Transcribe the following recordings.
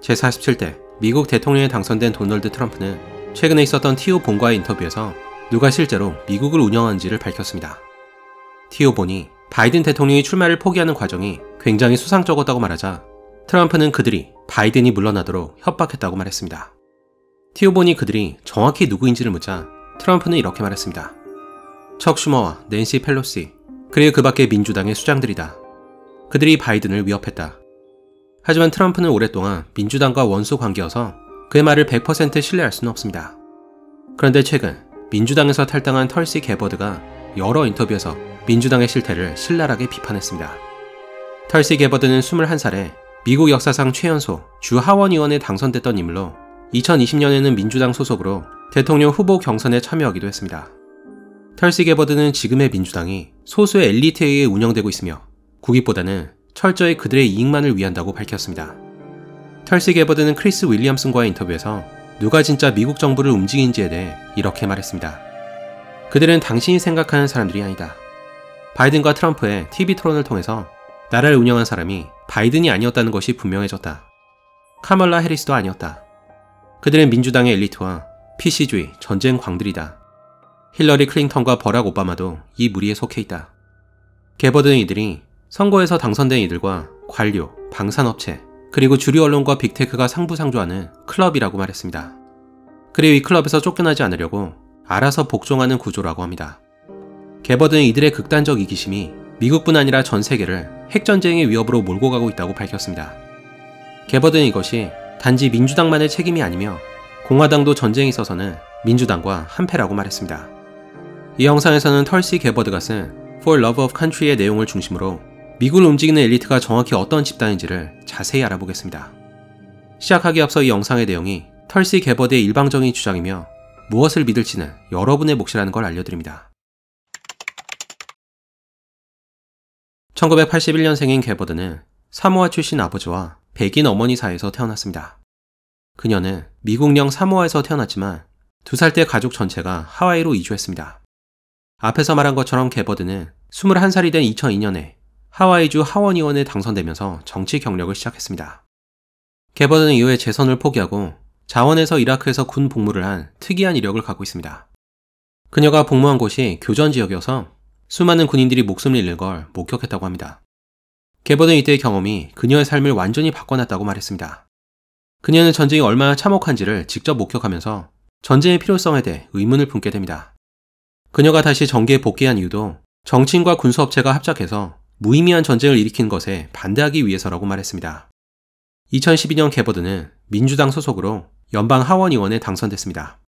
제47대 미국 대통령에 당선된 도널드 트럼프는 최근에 있었던 티오 본과의 인터뷰에서 누가 실제로 미국을 운영하는지를 밝혔습니다. 티오 본이 바이든 대통령이 출마를 포기하는 과정이 굉장히 수상쩍었다고 말하자 트럼프는 그들이 바이든이 물러나도록 협박했다고 말했습니다. 티오 본이 그들이 정확히 누구인지를 묻자 트럼프는 이렇게 말했습니다. 척 슈머와 낸시 펠로시 그리고 그 밖의 민주당의 수장들이다. 그들이 바이든을 위협했다. 하지만 트럼프는 오랫동안 민주당과 원수 관계여서 그의 말을 100% 신뢰할 수는 없습니다. 그런데 최근 민주당에서 탈당한 털시 게버드가 여러 인터뷰에서 민주당의 실태를 신랄하게 비판했습니다. 털시 게버드는 21살에 미국 역사상 최연소 주 하원의원에 당선됐던 인물로 2020년에는 민주당 소속으로 대통령 후보 경선에 참여하기도 했습니다. 털시 게버드는 지금의 민주당이 소수의 엘리트에 의해 운영되고 있으며 국익보다는 철저히 그들의 이익만을 위한다고 밝혔습니다. 털시 게버드는 크리스 윌리엄슨과의 인터뷰에서 누가 진짜 미국 정부를 움직이는지에 대해 이렇게 말했습니다. 그들은 당신이 생각하는 사람들이 아니다. 바이든과 트럼프의 TV 토론을 통해서 나라를 운영한 사람이 바이든이 아니었다는 것이 분명해졌다. 카멀라 해리스도 아니었다. 그들은 민주당의 엘리트와 PC주의 전쟁 광들이다. 힐러리 클린턴과 버락 오바마도 이 무리에 속해 있다. 게버드는 이들이 선거에서 당선된 이들과 관료, 방산업체, 그리고 주류 언론과 빅테크가 상부상조하는 클럽이라고 말했습니다. 그리고 이 클럽에서 쫓겨나지 않으려고 알아서 복종하는 구조라고 합니다. 게버드는 이들의 극단적 이기심이 미국뿐 아니라 전 세계를 핵전쟁의 위협으로 몰고 가고 있다고 밝혔습니다. 게버드는 이것이 단지 민주당만의 책임이 아니며 공화당도 전쟁에 있어서는 민주당과 한패라고 말했습니다. 이 영상에서는 털시 게버드가 쓴 For Love of Country의 내용을 중심으로 미국을 움직이는 엘리트가 정확히 어떤 집단인지를 자세히 알아보겠습니다. 시작하기 앞서 이 영상의 내용이 털시 게버드의 일방적인 주장이며 무엇을 믿을지는 여러분의 몫이라는 걸 알려드립니다. 1981년생인 게버드는 사모아 출신 아버지와 백인 어머니 사이에서 태어났습니다. 그녀는 미국령 사모아에서 태어났지만 2살 때 가족 전체가 하와이로 이주했습니다. 앞에서 말한 것처럼 게버드는 21살이 된 2002년에 하와이주 하원의원에 당선되면서 정치 경력을 시작했습니다. 게버드는 이후에 재선을 포기하고 자원에서 이라크에서 군 복무를 한 특이한 이력을 갖고 있습니다. 그녀가 복무한 곳이 교전 지역이어서 수많은 군인들이 목숨을 잃는 걸 목격했다고 합니다. 게버드는 이때의 경험이 그녀의 삶을 완전히 바꿔놨다고 말했습니다. 그녀는 전쟁이 얼마나 참혹한지를 직접 목격하면서 전쟁의 필요성에 대해 의문을 품게 됩니다. 그녀가 다시 전기에 복귀한 이유도 정치인과 군수업체가 합작해서 무의미한 전쟁을 일으킨 것에 반대하기 위해서라고 말했습니다. 2012년 게버드는 민주당 소속으로 연방 하원의원에 당선됐습니다.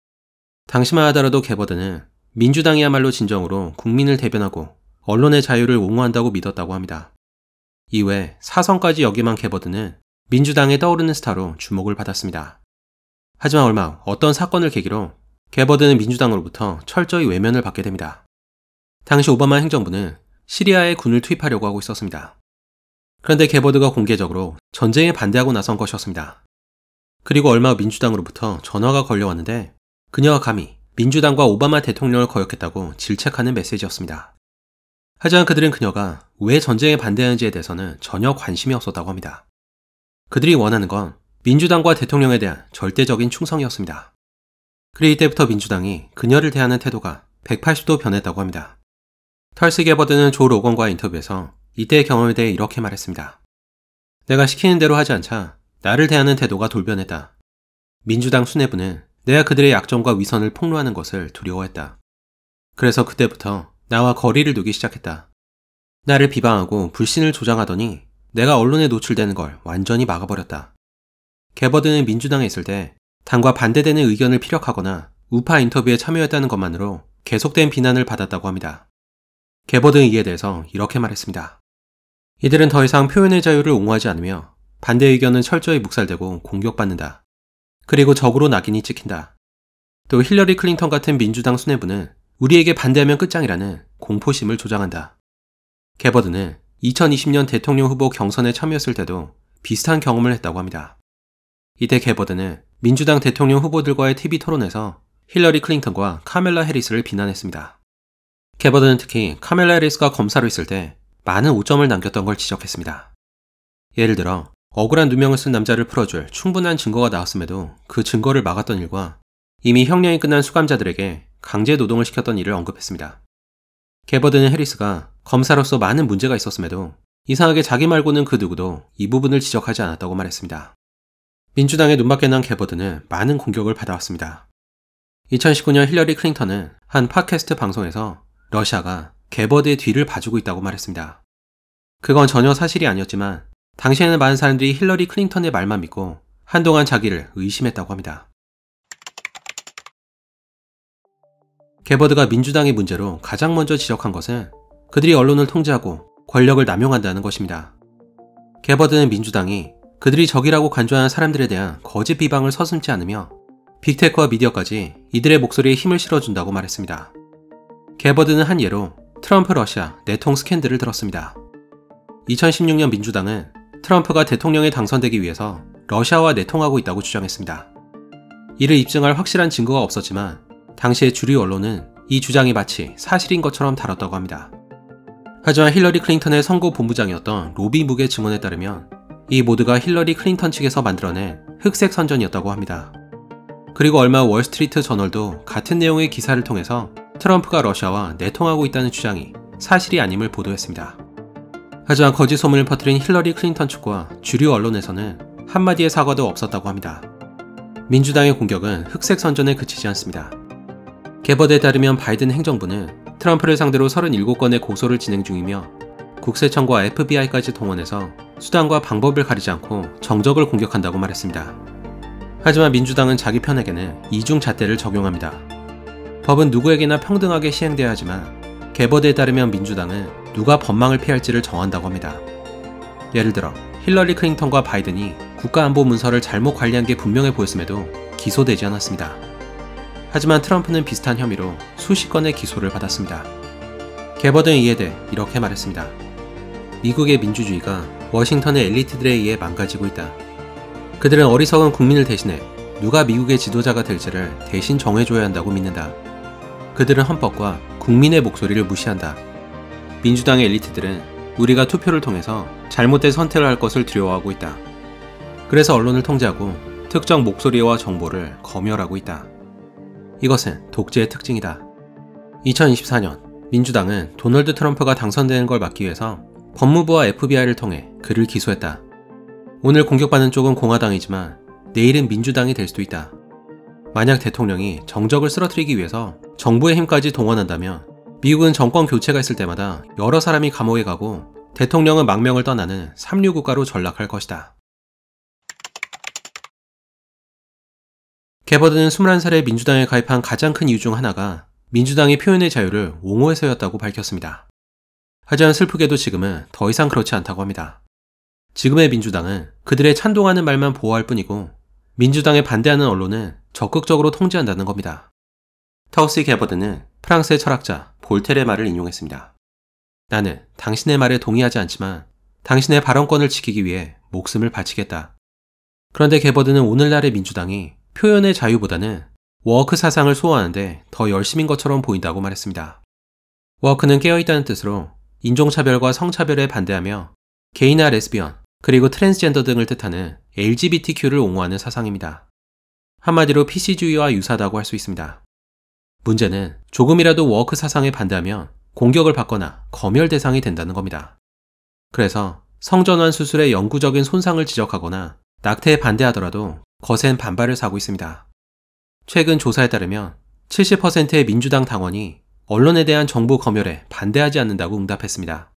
당시만 하더라도 게버드는 민주당이야말로 진정으로 국민을 대변하고 언론의 자유를 옹호한다고 믿었다고 합니다. 이후에 사선까지 역임한 게버드는 민주당에 떠오르는 스타로 주목을 받았습니다. 하지만 얼마 후 어떤 사건을 계기로 게버드는 민주당으로부터 철저히 외면을 받게 됩니다. 당시 오바마 행정부는 시리아에 군을 투입하려고 하고 있었습니다. 그런데 게버드가 공개적으로 전쟁에 반대하고 나선 것이었습니다. 그리고 얼마 후 민주당으로부터 전화가 걸려왔는데 그녀가 감히 민주당과 오바마 대통령을 거역했다고 질책하는 메시지였습니다. 하지만 그들은 그녀가 왜 전쟁에 반대하는지에 대해서는 전혀 관심이 없었다고 합니다. 그들이 원하는 건 민주당과 대통령에 대한 절대적인 충성이었습니다. 그리고 이때부터 민주당이 그녀를 대하는 태도가 180도 변했다고 합니다. 털시 게버드는 조 로건과의 인터뷰에서 이때의 경험에 대해 이렇게 말했습니다. 내가 시키는 대로 하지 않자 나를 대하는 태도가 돌변했다. 민주당 수뇌부는 내가 그들의 약점과 위선을 폭로하는 것을 두려워했다. 그래서 그때부터 나와 거리를 두기 시작했다. 나를 비방하고 불신을 조장하더니 내가 언론에 노출되는 걸 완전히 막아버렸다. 게버드는 민주당에 있을 때 당과 반대되는 의견을 피력하거나 우파 인터뷰에 참여했다는 것만으로 계속된 비난을 받았다고 합니다. 게버드는 이에 대해서 이렇게 말했습니다. 이들은 더 이상 표현의 자유를 옹호하지 않으며 반대 의견은 철저히 묵살되고 공격받는다. 그리고 적으로 낙인이 찍힌다. 또 힐러리 클린턴 같은 민주당 수뇌부는 우리에게 반대하면 끝장이라는 공포심을 조장한다. 게버드는 2020년 대통령 후보 경선에 참여했을 때도 비슷한 경험을 했다고 합니다. 이때 게버드는 민주당 대통령 후보들과의 TV 토론에서 힐러리 클린턴과 카멜라 해리스를 비난했습니다. 게버드는 특히 카멜라 해리스가 검사로 있을 때 많은 오점을 남겼던 걸 지적했습니다. 예를 들어 억울한 누명을 쓴 남자를 풀어줄 충분한 증거가 나왔음에도 그 증거를 막았던 일과 이미 형량이 끝난 수감자들에게 강제 노동을 시켰던 일을 언급했습니다. 개버드는 해리스가 검사로서 많은 문제가 있었음에도 이상하게 자기 말고는 그 누구도 이 부분을 지적하지 않았다고 말했습니다. 민주당의 눈밖에 난 개버드는 많은 공격을 받아왔습니다. 2019년 힐러리 클린턴은 한 팟캐스트 방송에서 러시아가 개버드의 뒤를 봐주고 있다고 말했습니다. 그건 전혀 사실이 아니었지만 당시에는 많은 사람들이 힐러리 클린턴의 말만 믿고 한동안 자기를 의심했다고 합니다. 개버드가 민주당의 문제로 가장 먼저 지적한 것은 그들이 언론을 통제하고 권력을 남용한다는 것입니다. 개버드는 민주당이 그들이 적이라고 간주하는 사람들에 대한 거짓 비방을 서슴지 않으며 빅테크와 미디어까지 이들의 목소리에 힘을 실어준다고 말했습니다. 개버드는 한 예로 트럼프 러시아 내통 스캔들을 들었습니다. 2016년 민주당은 트럼프가 대통령에 당선되기 위해서 러시아와 내통하고 있다고 주장했습니다. 이를 입증할 확실한 증거가 없었지만 당시의 주류 언론은 이 주장이 마치 사실인 것처럼 다뤘다고 합니다. 하지만 힐러리 클린턴의 선거 본부장이었던 로비 묵의 증언에 따르면 이 모두가 힐러리 클린턴 측에서 만들어낸 흑색 선전이었다고 합니다. 그리고 얼마 후 월스트리트 저널도 같은 내용의 기사를 통해서 트럼프가 러시아와 내통하고 있다는 주장이 사실이 아님을 보도했습니다. 하지만 거짓 소문을 퍼뜨린 힐러리 클린턴 측과 주류 언론에서는 한마디의 사과도 없었다고 합니다. 민주당의 공격은 흑색 선전에 그치지 않습니다. 개버드에 따르면 바이든 행정부는 트럼프를 상대로 37건의 고소를 진행 중이며 국세청과 FBI까지 동원해서 수단과 방법을 가리지 않고 정적을 공격한다고 말했습니다. 하지만 민주당은 자기 편에게는 이중 잣대를 적용합니다. 법은 누구에게나 평등하게 시행돼야 하지만 개버드에 따르면 민주당은 누가 법망을 피할지를 정한다고 합니다. 예를 들어 힐러리 클린턴과 바이든이 국가안보 문서를 잘못 관리한 게 분명해 보였음에도 기소되지 않았습니다. 하지만 트럼프는 비슷한 혐의로 수십 건의 기소를 받았습니다. 개버드는 이에 대해 이렇게 말했습니다. 미국의 민주주의가 워싱턴의 엘리트들에 의해 망가지고 있다. 그들은 어리석은 국민을 대신해 누가 미국의 지도자가 될지를 대신 정해줘야 한다고 믿는다. 그들은 헌법과 국민의 목소리를 무시한다. 민주당의 엘리트들은 우리가 투표를 통해서 잘못된 선택을 할 것을 두려워하고 있다. 그래서 언론을 통제하고 특정 목소리와 정보를 검열하고 있다. 이것은 독재의 특징이다. 2024년 민주당은 도널드 트럼프가 당선되는 걸 막기 위해서 법무부와 FBI를 통해 그를 기소했다. 오늘 공격받는 쪽은 공화당이지만 내일은 민주당이 될 수도 있다. 만약 대통령이 정적을 쓰러뜨리기 위해서 정부의 힘까지 동원한다면 미국은 정권 교체가 있을 때마다 여러 사람이 감옥에 가고 대통령은 망명을 떠나는 삼류 국가로 전락할 것이다. 개버드는 21살에 민주당에 가입한 가장 큰 이유 중 하나가 민주당이 표현의 자유를 옹호해서였다고 밝혔습니다. 하지만 슬프게도 지금은 더 이상 그렇지 않다고 합니다. 지금의 민주당은 그들의 찬동하는 말만 보호할 뿐이고 민주당에 반대하는 언론은 적극적으로 통제한다는 겁니다. 타우시 개버드는 프랑스의 철학자 볼테르의 말을 인용했습니다. 나는 당신의 말에 동의하지 않지만 당신의 발언권을 지키기 위해 목숨을 바치겠다. 그런데 개버드는 오늘날의 민주당이 표현의 자유보다는 워크 사상을 소화하는데 더 열심인 것처럼 보인다고 말했습니다. 워크는 깨어있다는 뜻으로 인종차별과 성차별에 반대하며 게이나 레스비언, 그리고 트랜스젠더 등을 뜻하는 LGBTQ를 옹호하는 사상입니다. 한마디로 PC주의와 유사하다고 할 수 있습니다. 문제는 조금이라도 워크 사상에 반대하면 공격을 받거나 검열 대상이 된다는 겁니다. 그래서 성전환 수술의 영구적인 손상을 지적하거나 낙태에 반대하더라도 거센 반발을 사고 있습니다. 최근 조사에 따르면 70%의 민주당 당원이 언론에 대한 정부 검열에 반대하지 않는다고 응답했습니다.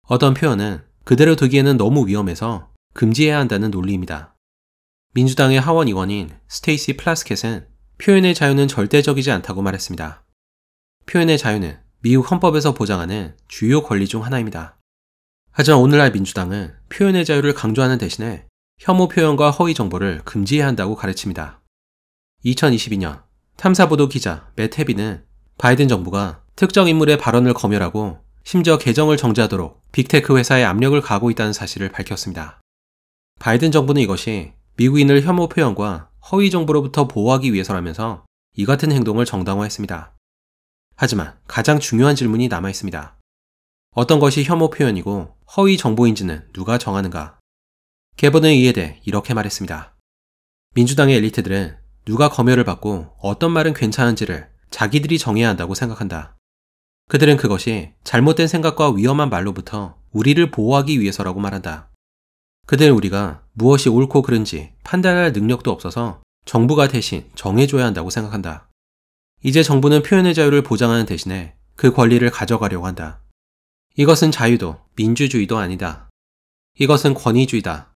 어떤 표현은 그대로 두기에는 너무 위험해서 금지해야 한다는 논리입니다. 민주당의 하원 의원인 스테이시 플라스켓은 표현의 자유는 절대적이지 않다고 말했습니다. 표현의 자유는 미국 헌법에서 보장하는 주요 권리 중 하나입니다. 하지만 오늘날 민주당은 표현의 자유를 강조하는 대신에 혐오 표현과 허위 정보를 금지해야 한다고 가르칩니다. 2022년 탐사보도 기자 맷 헤비는 바이든 정부가 특정 인물의 발언을 검열하고 심지어 계정을 정지하도록 빅테크 회사에 압력을 가하고 있다는 사실을 밝혔습니다. 바이든 정부는 이것이 미국인을 혐오 표현과 허위 정보로부터 보호하기 위해서라면서 이 같은 행동을 정당화했습니다. 하지만 가장 중요한 질문이 남아 있습니다. 어떤 것이 혐오 표현이고 허위 정보인지는 누가 정하는가? 게버드는 이에 대해 이렇게 말했습니다. 민주당의 엘리트들은 누가 검열을 받고 어떤 말은 괜찮은지를 자기들이 정해야 한다고 생각한다. 그들은 그것이 잘못된 생각과 위험한 말로부터 우리를 보호하기 위해서라고 말한다. 그들은 우리가 무엇이 옳고 그른지 판단할 능력도 없어서 정부가 대신 정해줘야 한다고 생각한다. 이제 정부는 표현의 자유를 보장하는 대신에 그 권리를 가져가려고 한다. 이것은 자유도 민주주의도 아니다. 이것은 권위주의다.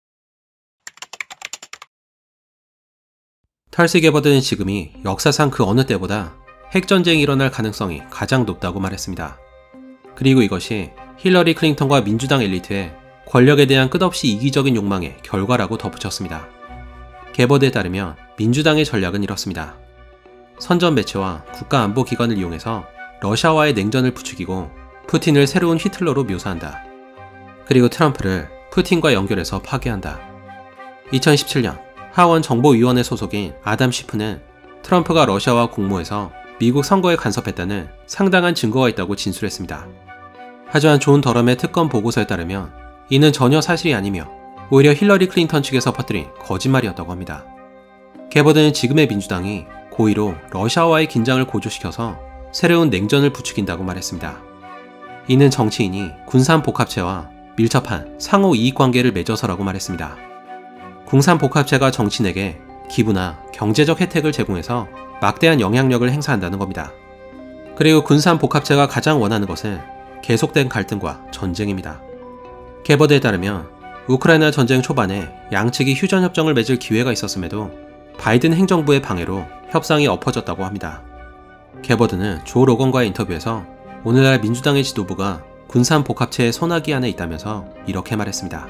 털시 게버드는 지금이 역사상 그 어느 때보다 핵전쟁이 일어날 가능성이 가장 높다고 말했습니다. 그리고 이것이 힐러리 클린턴과 민주당 엘리트의 권력에 대한 끝없이 이기적인 욕망의 결과라고 덧붙였습니다. 게버드에 따르면 민주당의 전략은 이렇습니다. 선전 매체와 국가안보기관을 이용해서 러시아와의 냉전을 부추기고 푸틴을 새로운 히틀러로 묘사한다. 그리고 트럼프를 푸틴과 연결해서 파괴한다. 2017년 하원 정보위원회 소속인 아담 시프는 트럼프가 러시아와 공모해서 미국 선거에 간섭했다는 상당한 증거가 있다고 진술했습니다. 하지만 존 더럼의 특검 보고서에 따르면 이는 전혀 사실이 아니며 오히려 힐러리 클린턴 측에서 퍼뜨린 거짓말이었다고 합니다. 게버드는 지금의 민주당이 고의로 러시아와의 긴장을 고조시켜서 새로운 냉전을 부추긴다고 말했습니다. 이는 정치인이 군산복합체와 밀접한 상호 이익관계를 맺어서라고 말했습니다. 군산복합체가 정치인에게 기부나 경제적 혜택을 제공해서 막대한 영향력을 행사한다는 겁니다. 그리고 군산복합체가 가장 원하는 것은 계속된 갈등과 전쟁입니다. 게버드에 따르면 우크라이나 전쟁 초반에 양측이 휴전협정을 맺을 기회가 있었음에도 바이든 행정부의 방해로 협상이 엎어졌다고 합니다. 게버드는 조 로건과의 인터뷰에서 오늘날 민주당의 지도부가 군산복합체의 소나기 안에 있다면서 이렇게 말했습니다.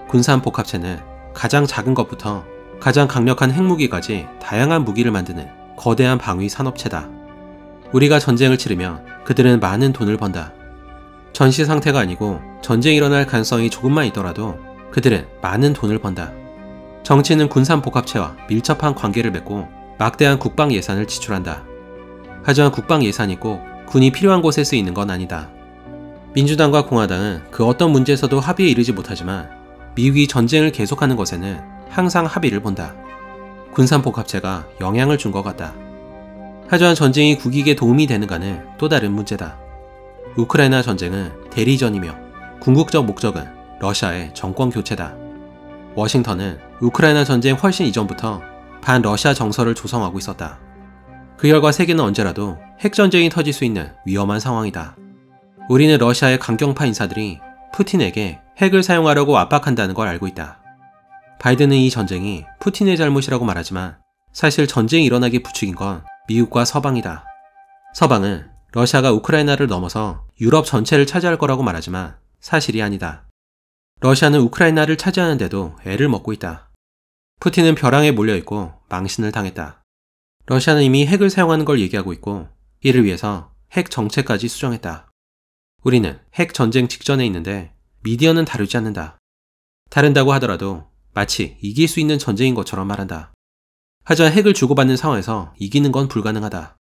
군산복합체는 가장 작은 것부터 가장 강력한 핵무기까지 다양한 무기를 만드는 거대한 방위 산업체다. 우리가 전쟁을 치르면 그들은 많은 돈을 번다. 전시 상태가 아니고 전쟁이 일어날 가능성이 조금만 있더라도 그들은 많은 돈을 번다. 정치는 군산복합체와 밀접한 관계를 맺고 막대한 국방 예산을 지출한다. 하지만 국방 예산이 꼭 군이 필요한 곳에 쓰이는 건 아니다. 민주당과 공화당은 그 어떤 문제에서도 합의에 이르지 못하지만 미국이 전쟁을 계속하는 것에는 항상 합의를 본다. 군산복합체가 영향을 준 것 같다. 하지만 전쟁이 국익에 도움이 되는가는 또 다른 문제다. 우크라이나 전쟁은 대리전이며 궁극적 목적은 러시아의 정권 교체다. 워싱턴은 우크라이나 전쟁 훨씬 이전부터 반러시아 정서를 조성하고 있었다. 그 결과 세계는 언제라도 핵전쟁이 터질 수 있는 위험한 상황이다. 우리는 러시아의 강경파 인사들이 푸틴에게 핵을 사용하려고 압박한다는 걸 알고 있다. 바이든은 이 전쟁이 푸틴의 잘못이라고 말하지만 사실 전쟁이 일어나게 부추긴 건 미국과 서방이다. 서방은 러시아가 우크라이나를 넘어서 유럽 전체를 차지할 거라고 말하지만 사실이 아니다. 러시아는 우크라이나를 차지하는데도 애를 먹고 있다. 푸틴은 벼랑에 몰려있고 망신을 당했다. 러시아는 이미 핵을 사용하는 걸 얘기하고 있고 이를 위해서 핵 정책까지 수정했다. 우리는 핵 전쟁 직전에 있는데 미디어는 다루지 않는다. 다룬다고 하더라도 마치 이길 수 있는 전쟁인 것처럼 말한다. 하지만 핵을 주고받는 상황에서 이기는 건 불가능하다.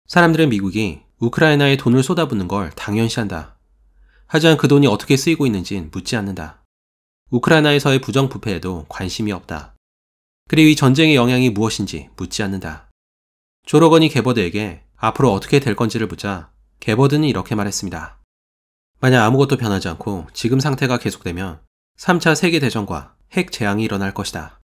사람들은 미국이 우크라이나에 돈을 쏟아붓는 걸 당연시한다. 하지만 그 돈이 어떻게 쓰이고 있는진 묻지 않는다. 우크라이나에서의 부정부패에도 관심이 없다. 그리고 이 전쟁의 영향이 무엇인지 묻지 않는다. 조 로건이 게버드에게 앞으로 어떻게 될 건지를 묻자 게버드는 이렇게 말했습니다. 만약 아무것도 변하지 않고 지금 상태가 계속되면 3차 세계대전과 핵 재앙이 일어날 것이다.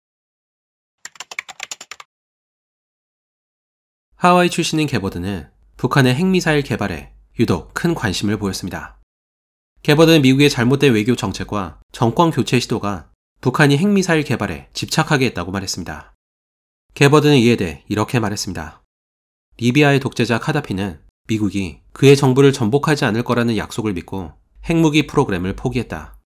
하와이 출신인 게버드는 북한의 핵미사일 개발에 유독 큰 관심을 보였습니다. 게버드는 미국의 잘못된 외교 정책과 정권 교체 시도가 북한이 핵미사일 개발에 집착하게 했다고 말했습니다. 게버드는 이에 대해 이렇게 말했습니다. 리비아의 독재자 카다피는 미국이 그의 정부를 전복하지 않을 거라는 약속을 믿고 핵무기 프로그램을 포기했다.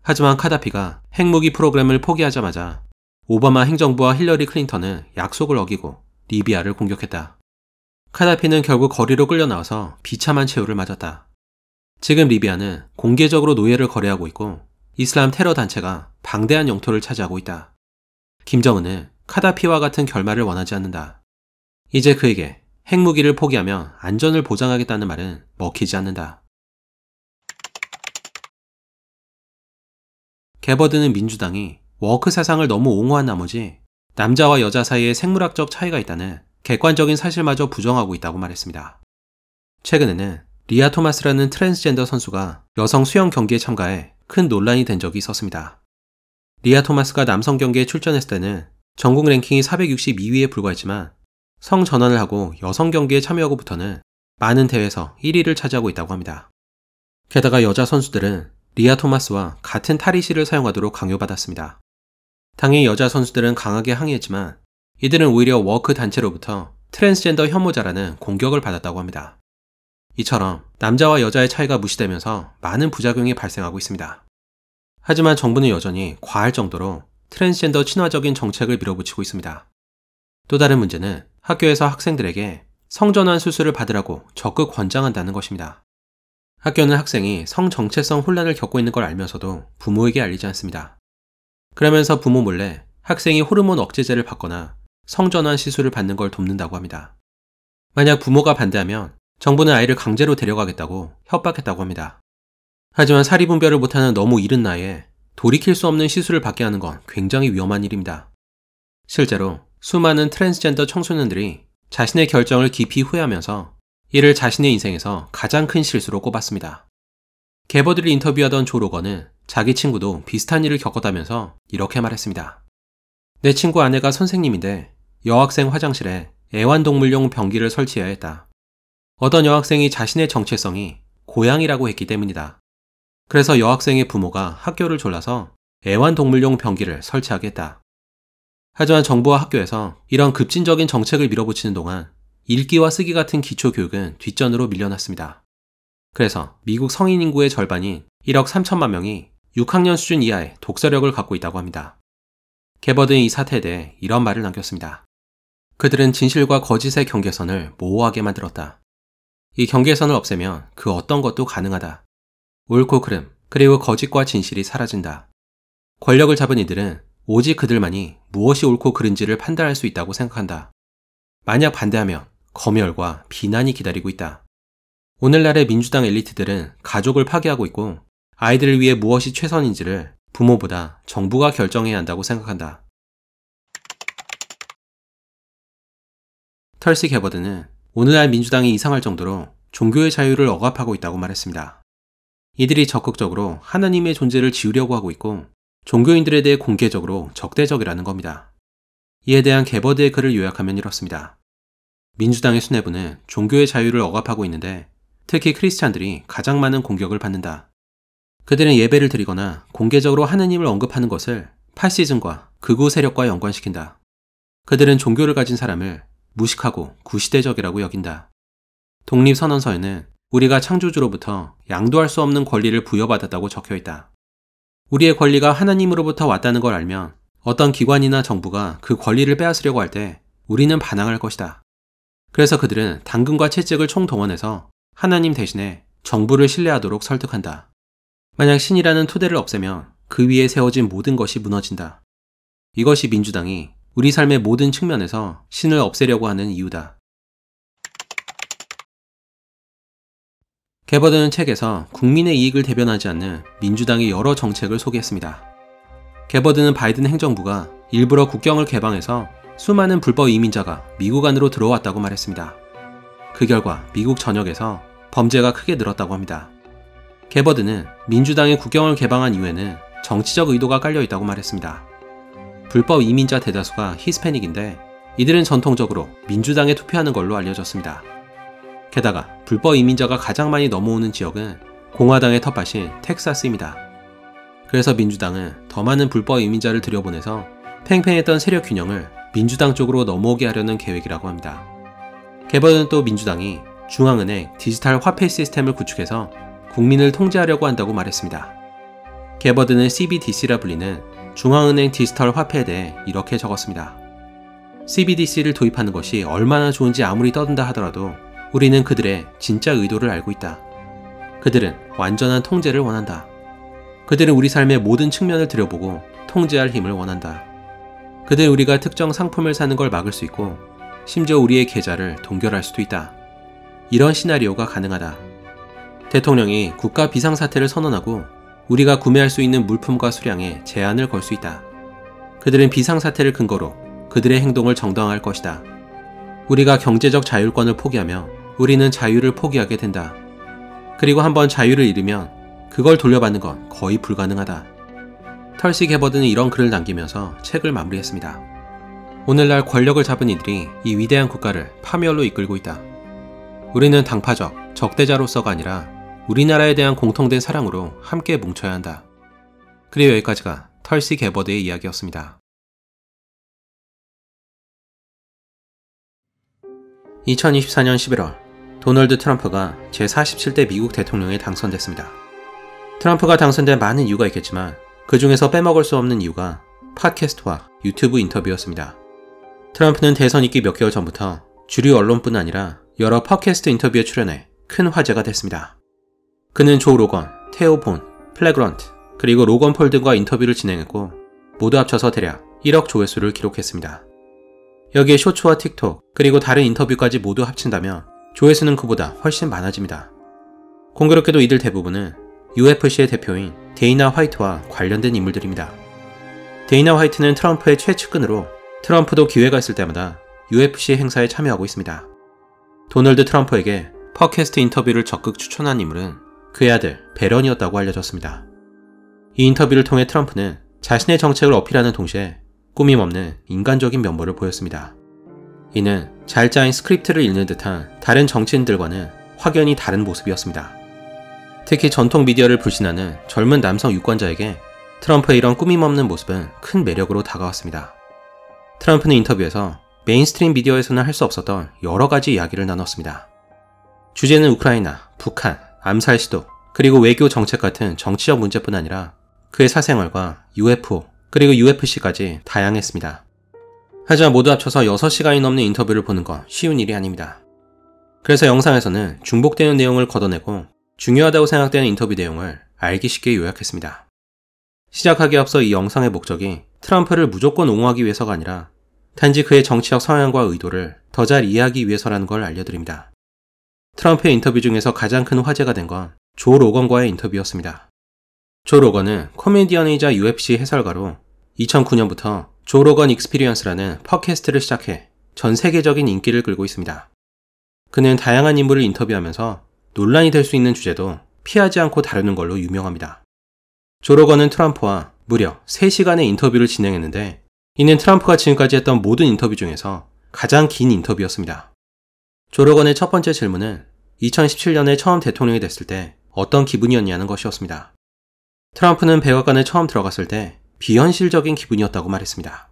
하지만 카다피가 핵무기 프로그램을 포기하자마자 오바마 행정부와 힐러리 클린턴은 약속을 어기고 리비아를 공격했다. 카다피는 결국 거리로 끌려 나와서 비참한 최후를 맞았다. 지금 리비아는 공개적으로 노예를 거래하고 있고 이슬람 테러 단체가 방대한 영토를 차지하고 있다. 김정은은 카다피와 같은 결말을 원하지 않는다. 이제 그에게 핵무기를 포기하며 안전을 보장하겠다는 말은 먹히지 않는다. 개버드는 민주당이 워크 사상을 너무 옹호한 나머지 남자와 여자 사이에 생물학적 차이가 있다는 객관적인 사실마저 부정하고 있다고 말했습니다. 최근에는 리아 토마스라는 트랜스젠더 선수가 여성 수영 경기에 참가해 큰 논란이 된 적이 있었습니다. 리아 토마스가 남성 경기에 출전했을 때는 전국 랭킹이 462위에 불과했지만 성전환을 하고 여성 경기에 참여하고부터는 많은 대회에서 1위를 차지하고 있다고 합니다. 게다가 여자 선수들은 리아 토마스와 같은 탈의실을 사용하도록 강요받았습니다. 당연히 여자 선수들은 강하게 항의했지만 이들은 오히려 워크 단체로부터 트랜스젠더 혐오자라는 공격을 받았다고 합니다. 이처럼 남자와 여자의 차이가 무시되면서 많은 부작용이 발생하고 있습니다. 하지만 정부는 여전히 과할 정도로 트랜스젠더 친화적인 정책을 밀어붙이고 있습니다. 또 다른 문제는 학교에서 학생들에게 성전환 수술을 받으라고 적극 권장한다는 것입니다. 학교는 학생이 성정체성 혼란을 겪고 있는 걸 알면서도 부모에게 알리지 않습니다. 그러면서 부모 몰래 학생이 호르몬 억제제를 받거나 성전환 시술을 받는 걸 돕는다고 합니다. 만약 부모가 반대하면 정부는 아이를 강제로 데려가겠다고 협박했다고 합니다. 하지만 사리분별을 못하는 너무 이른 나이에 돌이킬 수 없는 시술을 받게 하는 건 굉장히 위험한 일입니다. 실제로 수많은 트랜스젠더 청소년들이 자신의 결정을 깊이 후회하면서 이를 자신의 인생에서 가장 큰 실수로 꼽았습니다. 개버드를 인터뷰하던 조 로건은 자기 친구도 비슷한 일을 겪었다면서 이렇게 말했습니다. 내 친구 아내가 선생님인데 여학생 화장실에 애완동물용 변기를 설치해야 했다. 어떤 여학생이 자신의 정체성이 고양이라고 했기 때문이다. 그래서 여학생의 부모가 학교를 졸라서 애완동물용 변기를 설치하게 했다. 하지만 정부와 학교에서 이런 급진적인 정책을 밀어붙이는 동안 읽기와 쓰기 같은 기초교육은 뒷전으로 밀려났습니다. 그래서 미국 성인 인구의 절반인 1억 3천만 명이 6학년 수준 이하의 독서력을 갖고 있다고 합니다. 개버드는 이 사태에 대해 이런 말을 남겼습니다. 그들은 진실과 거짓의 경계선을 모호하게 만들었다. 이 경계선을 없애면 그 어떤 것도 가능하다. 옳고 그름, 그리고 거짓과 진실이 사라진다. 권력을 잡은 이들은 오직 그들만이 무엇이 옳고 그른지를 판단할 수 있다고 생각한다. 만약 반대하면 검열과 비난이 기다리고 있다. 오늘날의 민주당 엘리트들은 가족을 파괴하고 있고 아이들을 위해 무엇이 최선인지를 부모보다 정부가 결정해야 한다고 생각한다. 털시 개버드는 오늘날 민주당이 이상할 정도로 종교의 자유를 억압하고 있다고 말했습니다. 이들이 적극적으로 하나님의 존재를 지우려고 하고 있고 종교인들에 대해 공개적으로 적대적이라는 겁니다. 이에 대한 개버드의 글을 요약하면 이렇습니다. 민주당의 수뇌부는 종교의 자유를 억압하고 있는데 특히 크리스찬들이 가장 많은 공격을 받는다. 그들은 예배를 드리거나 공개적으로 하느님을 언급하는 것을 파시즘과 극우 세력과 연관시킨다. 그들은 종교를 가진 사람을 무식하고 구시대적이라고 여긴다. 독립선언서에는 우리가 창조주로부터 양도할 수 없는 권리를 부여받았다고 적혀있다. 우리의 권리가 하나님으로부터 왔다는 걸 알면 어떤 기관이나 정부가 그 권리를 빼앗으려고 할 때 우리는 반항할 것이다. 그래서 그들은 당근과 채찍을 총동원해서 하나님 대신에 정부를 신뢰하도록 설득한다. 만약 신이라는 토대를 없애면 그 위에 세워진 모든 것이 무너진다. 이것이 민주당이 우리 삶의 모든 측면에서 신을 없애려고 하는 이유다. 개버드는 책에서 국민의 이익을 대변하지 않는 민주당의 여러 정책을 소개했습니다. 개버드는 바이든 행정부가 일부러 국경을 개방해서 수많은 불법 이민자가 미국 안으로 들어왔다고 말했습니다. 그 결과 미국 전역에서 범죄가 크게 늘었다고 합니다. 개버드는 민주당이 국경을 개방한 이유에는 정치적 의도가 깔려 있다고 말했습니다. 불법 이민자 대다수가 히스패닉인데 이들은 전통적으로 민주당에 투표하는 걸로 알려졌습니다. 게다가 불법 이민자가 가장 많이 넘어오는 지역은 공화당의 텃밭인 텍사스입니다. 그래서 민주당은 더 많은 불법 이민자를 들여보내서 팽팽했던 세력 균형을 민주당 쪽으로 넘어오게 하려는 계획이라고 합니다. 개버드는 또 민주당이 중앙은행 디지털 화폐 시스템을 구축해서 국민을 통제하려고 한다고 말했습니다. 개버드는 CBDC라 불리는 중앙은행 디지털 화폐에 대해 이렇게 적었습니다. CBDC를 도입하는 것이 얼마나 좋은지 아무리 떠든다 하더라도 우리는 그들의 진짜 의도를 알고 있다. 그들은 완전한 통제를 원한다. 그들은 우리 삶의 모든 측면을 들여보고 통제할 힘을 원한다. 그들은 우리가 특정 상품을 사는 걸 막을 수 있고 심지어 우리의 계좌를 동결할 수도 있다. 이런 시나리오가 가능하다. 대통령이 국가 비상사태를 선언하고 우리가 구매할 수 있는 물품과 수량에 제한을 걸 수 있다. 그들은 비상사태를 근거로 그들의 행동을 정당화할 것이다. 우리가 경제적 자율권을 포기하며 우리는 자유를 포기하게 된다. 그리고 한번 자유를 잃으면 그걸 돌려받는 건 거의 불가능하다. 털시 게버드는 이런 글을 남기면서 책을 마무리했습니다. 오늘날 권력을 잡은 이들이 이 위대한 국가를 파멸로 이끌고 있다. 우리는 당파적 적대자로서가 아니라 우리나라에 대한 공통된 사랑으로 함께 뭉쳐야 한다. 그리고 여기까지가 털시 게버드의 이야기였습니다. 2024년 11월 도널드 트럼프가 제47대 미국 대통령에 당선됐습니다. 트럼프가 당선된 많은 이유가 있겠지만 그 중에서 빼먹을 수 없는 이유가 팟캐스트와 유튜브 인터뷰였습니다. 트럼프는 대선 있기 몇 개월 전부터 주류 언론뿐 아니라 여러 팟캐스트 인터뷰에 출연해 큰 화제가 됐습니다. 그는 조 로건, 테오 본, 플래그런트, 그리고 로건 폴 등과 인터뷰를 진행했고 모두 합쳐서 대략 1억 조회수를 기록했습니다. 여기에 쇼츠와 틱톡, 그리고 다른 인터뷰까지 모두 합친다면 조회수는 그보다 훨씬 많아집니다. 공교롭게도 이들 대부분은 UFC의 대표인 데이나 화이트와 관련된 인물들입니다. 데이나 화이트는 트럼프의 최측근으로 트럼프도 기회가 있을 때마다 UFC 행사에 참여하고 있습니다. 도널드 트럼프에게 팟캐스트 인터뷰를 적극 추천한 인물은 그의 아들 베런이었다고 알려졌습니다. 이 인터뷰를 통해 트럼프는 자신의 정책을 어필하는 동시에 꾸밈없는 인간적인 면모를 보였습니다. 이는 잘 짜인 스크립트를 읽는 듯한 다른 정치인들과는 확연히 다른 모습이었습니다. 특히 전통 미디어를 불신하는 젊은 남성 유권자에게 트럼프의 이런 꾸밈없는 모습은 큰 매력으로 다가왔습니다. 트럼프는 인터뷰에서 메인스트림 미디어에서는 할 수 없었던 여러 가지 이야기를 나눴습니다. 주제는 우크라이나, 북한, 암살 시도, 그리고 외교 정책 같은 정치적 문제뿐 아니라 그의 사생활과 UFO, 그리고 UFC까지 다양했습니다. 하지만 모두 합쳐서 6시간이 넘는 인터뷰를 보는 건 쉬운 일이 아닙니다. 그래서 영상에서는 중복되는 내용을 걷어내고 중요하다고 생각되는 인터뷰 내용을 알기 쉽게 요약했습니다. 시작하기에 앞서 이 영상의 목적이 트럼프를 무조건 옹호하기 위해서가 아니라 단지 그의 정치적 성향과 의도를 더 잘 이해하기 위해서라는 걸 알려드립니다. 트럼프의 인터뷰 중에서 가장 큰 화제가 된 건 조 로건과의 인터뷰였습니다. 조 로건은 코미디언이자 UFC 해설가로 2009년부터 조 로건 익스피리언스라는 팟캐스트를 시작해 전 세계적인 인기를 끌고 있습니다. 그는 다양한 인물을 인터뷰하면서 논란이 될 수 있는 주제도 피하지 않고 다루는 걸로 유명합니다. 조 로건은 트럼프와 무려 3시간의 인터뷰를 진행했는데 이는 트럼프가 지금까지 했던 모든 인터뷰 중에서 가장 긴 인터뷰였습니다. 조 로건의 첫 번째 질문은 2017년에 처음 대통령이 됐을 때 어떤 기분이었냐는 것이었습니다. 트럼프는 백악관에 처음 들어갔을 때 비현실적인 기분이었다고 말했습니다.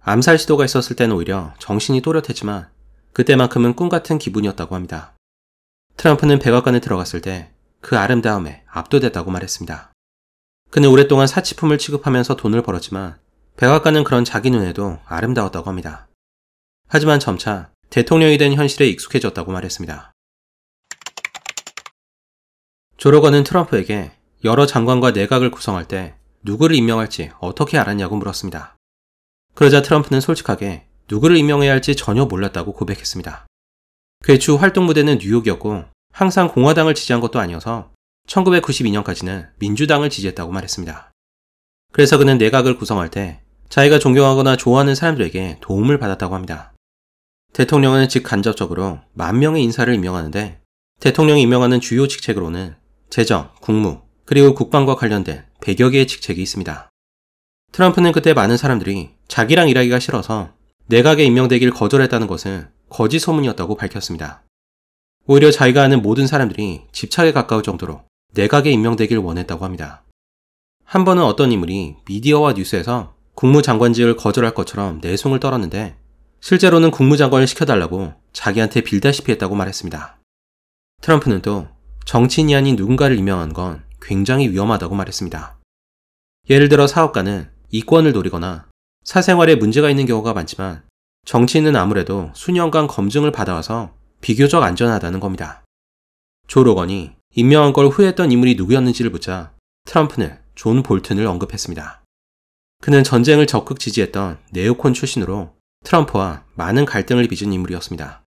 암살 시도가 있었을 때는 오히려 정신이 또렷했지만 그때만큼은 꿈같은 기분이었다고 합니다. 트럼프는 백악관에 들어갔을 때 그 아름다움에 압도됐다고 말했습니다. 그는 오랫동안 사치품을 취급하면서 돈을 벌었지만 백악관은 그런 자기 눈에도 아름다웠다고 합니다. 하지만 점차 대통령이 된 현실에 익숙해졌다고 말했습니다. 조 로건은 트럼프에게 여러 장관과 내각을 구성할 때 누구를 임명할지 어떻게 알았냐고 물었습니다. 그러자 트럼프는 솔직하게 누구를 임명해야 할지 전혀 몰랐다고 고백했습니다. 그의 주 활동 무대는 뉴욕이었고 항상 공화당을 지지한 것도 아니어서 1992년까지는 민주당을 지지했다고 말했습니다. 그래서 그는 내각을 구성할 때 자기가 존경하거나 좋아하는 사람들에게 도움을 받았다고 합니다. 대통령은 직간접적으로 10,000명의 인사를 임명하는데 대통령이 임명하는 주요 직책으로는 재정, 국무, 그리고 국방과 관련된 100여 개의 직책이 있습니다. 트럼프는 그때 많은 사람들이 자기랑 일하기가 싫어서 내각에 임명되길 거절했다는 것은 거짓 소문이었다고 밝혔습니다. 오히려 자기가 아는 모든 사람들이 집착에 가까울 정도로 내각에 임명되길 원했다고 합니다. 한 번은 어떤 인물이 미디어와 뉴스에서 국무장관직을 거절할 것처럼 내숭을 떨었는데 실제로는 국무장관을 시켜달라고 자기한테 빌다시피 했다고 말했습니다. 트럼프는 또 정치인이 아닌 누군가를 임명한 건 굉장히 위험하다고 말했습니다. 예를 들어 사업가는 이권을 노리거나 사생활에 문제가 있는 경우가 많지만 정치인은 아무래도 수년간 검증을 받아와서 비교적 안전하다는 겁니다. 조 로건이 임명한 걸 후회했던 인물이 누구였는지를 묻자 트럼프는 존 볼튼을 언급했습니다. 그는 전쟁을 적극 지지했던 네오콘 출신으로 트럼프와 많은 갈등을 빚은 인물이었습니다.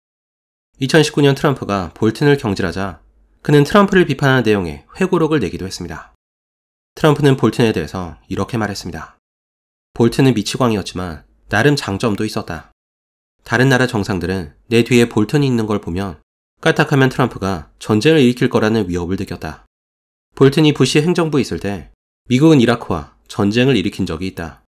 2019년 트럼프가 볼튼을 경질하자 그는 트럼프를 비판하는 내용의 회고록을 내기도 했습니다. 트럼프는 볼튼에 대해서 이렇게 말했습니다. 볼튼은 미치광이었지만 나름 장점도 있었다. 다른 나라 정상들은 내 뒤에 볼튼이 있는 걸 보면 까딱하면 트럼프가 전쟁을 일으킬 거라는 위협을 느꼈다. 볼튼이 부시 행정부에 있을 때 미국은 이라크와 전쟁을 일으킨 적이 있다.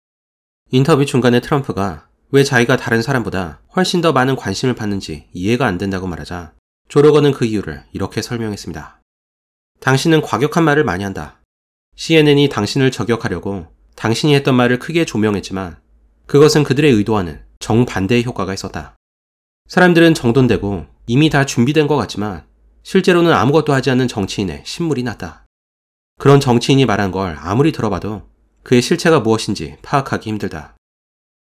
인터뷰 중간에 트럼프가 왜 자기가 다른 사람보다 훨씬 더 많은 관심을 받는지 이해가 안 된다고 말하자 조 로건은 그 이유를 이렇게 설명했습니다. 당신은 과격한 말을 많이 한다. CNN이 당신을 저격하려고 당신이 했던 말을 크게 조명했지만 그것은 그들의 의도와는 정반대의 효과가 있었다. 사람들은 정돈되고 이미 다 준비된 것 같지만 실제로는 아무것도 하지 않는 정치인의 신물이 났다. 그런 정치인이 말한 걸 아무리 들어봐도 그의 실체가 무엇인지 파악하기 힘들다.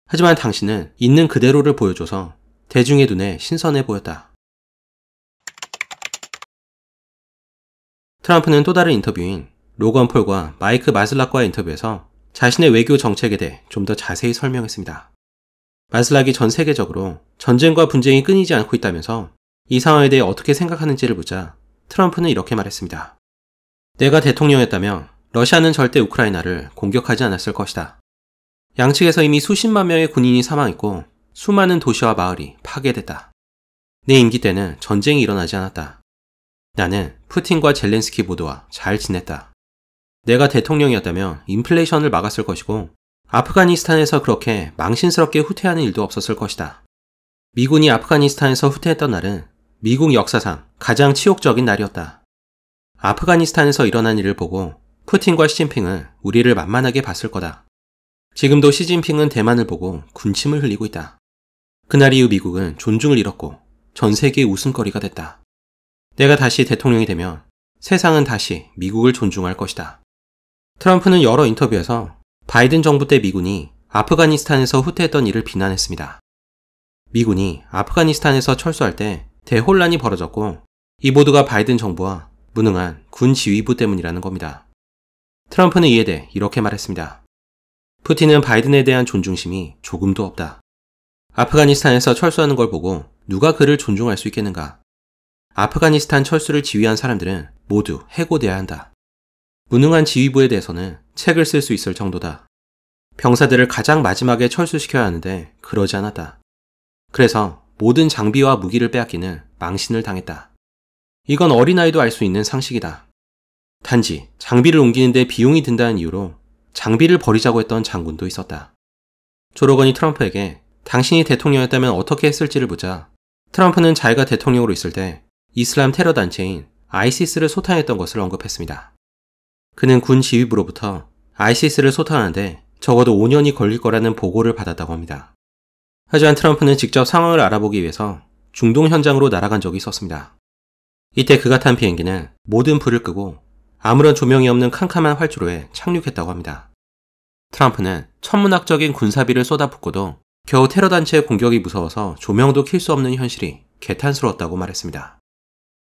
하지만 당신은 있는 그대로를 보여줘서 대중의 눈에 신선해 보였다. 트럼프는 또 다른 인터뷰인 로건 폴과 마이크 마슬락과의 인터뷰에서 자신의 외교 정책에 대해 좀 더 자세히 설명했습니다. 마슬락이 전 세계적으로 전쟁과 분쟁이 끊이지 않고 있다면서 이 상황에 대해 어떻게 생각하는지를 묻자 트럼프는 이렇게 말했습니다. 내가 대통령이었다면 러시아는 절대 우크라이나를 공격하지 않았을 것이다. 양측에서 이미 수십만 명의 군인이 사망했고 수많은 도시와 마을이 파괴됐다. 내 임기 때는 전쟁이 일어나지 않았다. 나는 푸틴과 젤렌스키 모두와 잘 지냈다. 내가 대통령이었다면 인플레이션을 막았을 것이고 아프가니스탄에서 그렇게 망신스럽게 후퇴하는 일도 없었을 것이다. 미군이 아프가니스탄에서 후퇴했던 날은 미국 역사상 가장 치욕적인 날이었다. 아프가니스탄에서 일어난 일을 보고 푸틴과 시진핑은 우리를 만만하게 봤을 거다. 지금도 시진핑은 대만을 보고 군침을 흘리고 있다. 그날 이후 미국은 존중을 잃었고 전 세계의 웃음거리가 됐다. 내가 다시 대통령이 되면 세상은 다시 미국을 존중할 것이다. 트럼프는 여러 인터뷰에서 바이든 정부 때 미군이 아프가니스탄에서 후퇴했던 일을 비난했습니다. 미군이 아프가니스탄에서 철수할 때 대혼란이 벌어졌고 이 모두가 바이든 정부와 무능한 군 지휘부 때문이라는 겁니다. 트럼프는 이에 대해 이렇게 말했습니다. 푸틴은 바이든에 대한 존중심이 조금도 없다. 아프가니스탄에서 철수하는 걸 보고 누가 그를 존중할 수 있겠는가? 아프가니스탄 철수를 지휘한 사람들은 모두 해고돼야 한다. 무능한 지휘부에 대해서는 책을 쓸 수 있을 정도다. 병사들을 가장 마지막에 철수시켜야 하는데 그러지 않았다. 그래서 모든 장비와 무기를 빼앗기는 망신을 당했다. 이건 어린아이도 알 수 있는 상식이다. 단지 장비를 옮기는데 비용이 든다는 이유로 장비를 버리자고 했던 장군도 있었다. 조 로건이 트럼프에게 당신이 대통령이었다면 어떻게 했을지를 묻자 트럼프는 자기가 대통령으로 있을 때 이슬람 테러 단체인 아이시스를 소탕했던 것을 언급했습니다. 그는 군 지휘부로부터 아이시스를 소탕하는데 적어도 5년이 걸릴 거라는 보고를 받았다고 합니다. 하지만 트럼프는 직접 상황을 알아보기 위해서 중동 현장으로 날아간 적이 있었습니다. 이때 그가 탄 비행기는 모든 불을 끄고 아무런 조명이 없는 캄캄한 활주로에 착륙했다고 합니다. 트럼프는 천문학적인 군사비를 쏟아붓고도 겨우 테러 단체의 공격이 무서워서 조명도 킬 수 없는 현실이 개탄스러웠다고 말했습니다.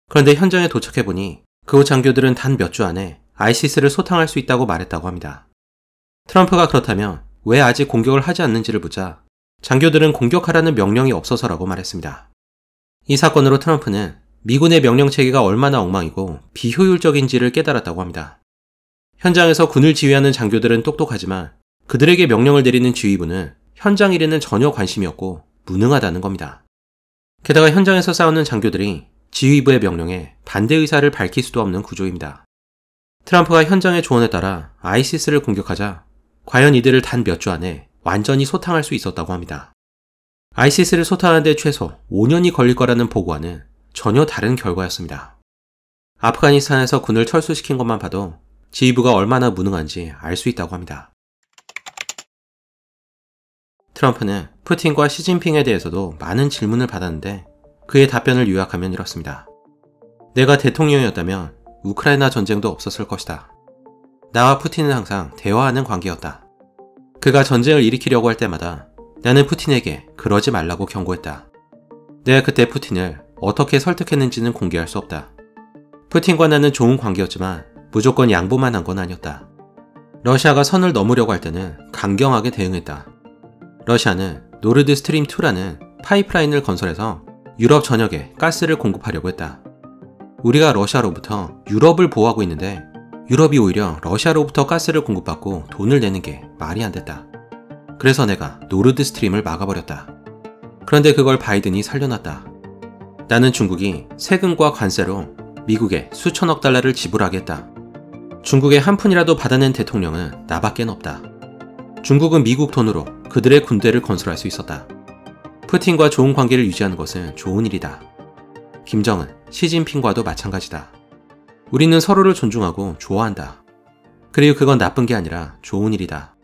그런데 현장에 도착해보니 그후 장교들은 단 몇 주 안에 아이시스를 소탕할 수 있다고 말했다고 합니다. 트럼프가 그렇다면 왜 아직 공격을 하지 않는지를 묻자 장교들은 공격하라는 명령이 없어서라고 말했습니다. 이 사건으로 트럼프는 미군의 명령체계가 얼마나 엉망이고 비효율적인지를 깨달았다고 합니다. 현장에서 군을 지휘하는 장교들은 똑똑하지만 그들에게 명령을 내리는 지휘부는 현장 일에는 전혀 관심이 없고 무능하다는 겁니다. 게다가 현장에서 싸우는 장교들이 지휘부의 명령에 반대 의사를 밝힐 수도 없는 구조입니다. 트럼프가 현장의 조언에 따라 아이시스를 공격하자 과연 이들을 단 몇 주 안에 완전히 소탕할 수 있었다고 합니다. 아이시스를 소탕하는데 최소 5년이 걸릴 거라는 보고와는 전혀 다른 결과였습니다. 아프가니스탄에서 군을 철수시킨 것만 봐도 지휘부가 얼마나 무능한지 알 수 있다고 합니다. 트럼프는 푸틴과 시진핑에 대해서도 많은 질문을 받았는데 그의 답변을 요약하면 이렇습니다. 내가 대통령이었다면 우크라이나 전쟁도 없었을 것이다. 나와 푸틴은 항상 대화하는 관계였다. 그가 전쟁을 일으키려고 할 때마다 나는 푸틴에게 그러지 말라고 경고했다. 내가 그때 푸틴을 어떻게 설득했는지는 공개할 수 없다. 푸틴과 나는 좋은 관계였지만 무조건 양보만 한 건 아니었다. 러시아가 선을 넘으려고 할 때는 강경하게 대응했다. 러시아는 노르드 스트림 2라는 파이프라인을 건설해서 유럽 전역에 가스를 공급하려고 했다. 우리가 러시아로부터 유럽을 보호하고 있는데 유럽이 오히려 러시아로부터 가스를 공급받고 돈을 내는 게 말이 안 됐다. 그래서 내가 노르드 스트림을 막아버렸다. 그런데 그걸 바이든이 살려놨다. 나는 중국이 세금과 관세로 미국에 수천억 달러를 지불하게 했다. 중국의 한 푼이라도 받아낸 대통령은 나밖엔 없다. 중국은 미국 돈으로 그들의 군대를 건설할 수 있었다. 푸틴과 좋은 관계를 유지하는 것은 좋은 일이다. 김정은, 시진핑과도 마찬가지다. 우리는 서로를 존중하고 좋아한다. 그리고 그건 나쁜 게 아니라 좋은 일이다.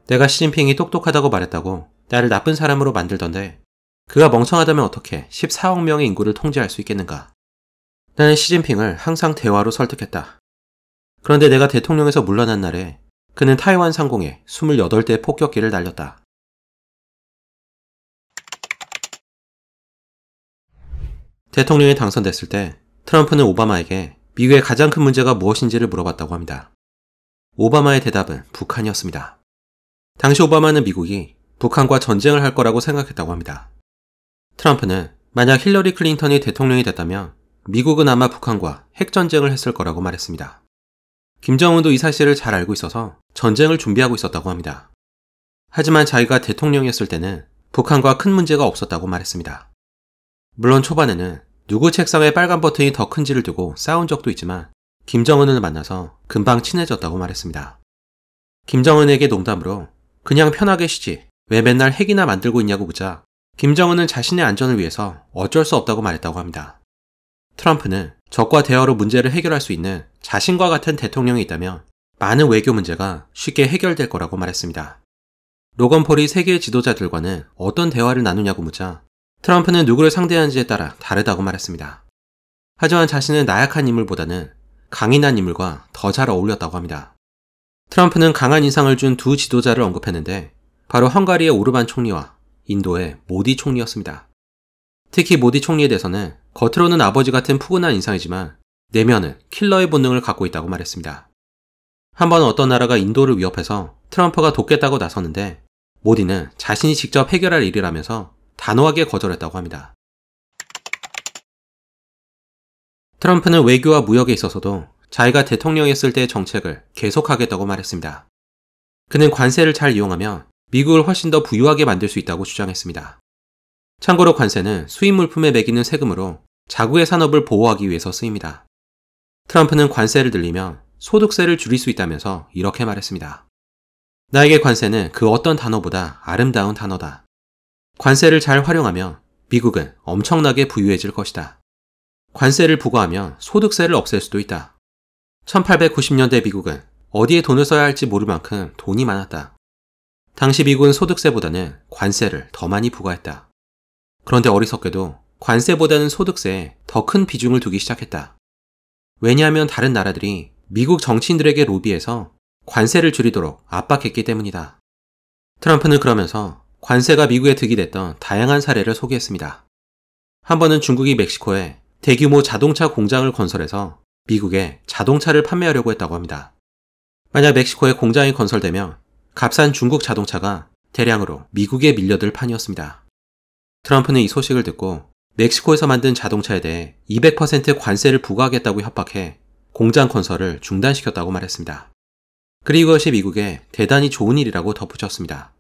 내가 시진핑이 똑똑하다고 말했다고 나를 나쁜 사람으로 만들던데 그가 멍청하다면 어떻게 14억 명의 인구를 통제할 수 있겠는가? 나는 시진핑을 항상 대화로 설득했다. 그런데 내가 대통령에서 물러난 날에 그는 타이완 상공에 28대 폭격기를 날렸다. 대통령이 당선됐을 때 트럼프는 오바마에게 미국의 가장 큰 문제가 무엇인지를 물어봤다고 합니다. 오바마의 대답은 북한이었습니다. 당시 오바마는 미국이 북한과 전쟁을 할 거라고 생각했다고 합니다. 트럼프는 만약 힐러리 클린턴이 대통령이 됐다면 미국은 아마 북한과 핵전쟁을 했을 거라고 말했습니다. 김정은도 이 사실을 잘 알고 있어서 전쟁을 준비하고 있었다고 합니다. 하지만 자기가 대통령이었을 때는 북한과 큰 문제가 없었다고 말했습니다. 물론 초반에는 누구 책상에 빨간 버튼이 더 큰지를 두고 싸운 적도 있지만 김정은을 만나서 금방 친해졌다고 말했습니다. 김정은에게 농담으로 그냥 편하게 쉬지 왜 맨날 핵이나 만들고 있냐고 묻자 김정은은 자신의 안전을 위해서 어쩔 수 없다고 말했다고 합니다. 트럼프는 적과 대화로 문제를 해결할 수 있는 자신과 같은 대통령이 있다면 많은 외교 문제가 쉽게 해결될 거라고 말했습니다. 로건 폴이 세계의 지도자들과는 어떤 대화를 나누냐고 묻자 트럼프는 누구를 상대하는지에 따라 다르다고 말했습니다. 하지만 자신은 나약한 인물보다는 강인한 인물과 더 잘 어울렸다고 합니다. 트럼프는 강한 인상을 준 두 지도자를 언급했는데 바로 헝가리의 오르반 총리와 인도의 모디 총리였습니다. 특히 모디 총리에 대해서는 겉으로는 아버지 같은 푸근한 인상이지만 내면은 킬러의 본능을 갖고 있다고 말했습니다. 한번 어떤 나라가 인도를 위협해서 트럼프가 돕겠다고 나섰는데 모디는 자신이 직접 해결할 일이라면서 단호하게 거절했다고 합니다. 트럼프는 외교와 무역에 있어서도 자기가 대통령이었을 때의 정책을 계속하겠다고 말했습니다. 그는 관세를 잘 이용하면 미국을 훨씬 더 부유하게 만들 수 있다고 주장했습니다. 참고로 관세는 수입 물품에 매기는 세금으로 자국의 산업을 보호하기 위해서 쓰입니다. 트럼프는 관세를 늘리면 소득세를 줄일 수 있다면서 이렇게 말했습니다. 나에게 관세는 그 어떤 단어보다 아름다운 단어다. 관세를 잘 활용하면 미국은 엄청나게 부유해질 것이다. 관세를 부과하면 소득세를 없앨 수도 있다. 1890년대 미국은 어디에 돈을 써야 할지 모를 만큼 돈이 많았다. 당시 미국은 소득세보다는 관세를 더 많이 부과했다. 그런데 어리석게도 관세보다는 소득세에 더 큰 비중을 두기 시작했다. 왜냐하면 다른 나라들이 미국 정치인들에게 로비해서 관세를 줄이도록 압박했기 때문이다. 트럼프는 그러면서 관세가 미국에 득이 됐던 다양한 사례를 소개했습니다. 한 번은 중국이 멕시코에 대규모 자동차 공장을 건설해서 미국에 자동차를 판매하려고 했다고 합니다. 만약 멕시코에 공장이 건설되면 값싼 중국 자동차가 대량으로 미국에 밀려들 판이었습니다. 트럼프는 이 소식을 듣고 멕시코에서 만든 자동차에 대해 200% 관세를 부과하겠다고 협박해 공장 건설을 중단시켰다고 말했습니다. 그리고 이것이 미국에 대단히 좋은 일이라고 덧붙였습니다.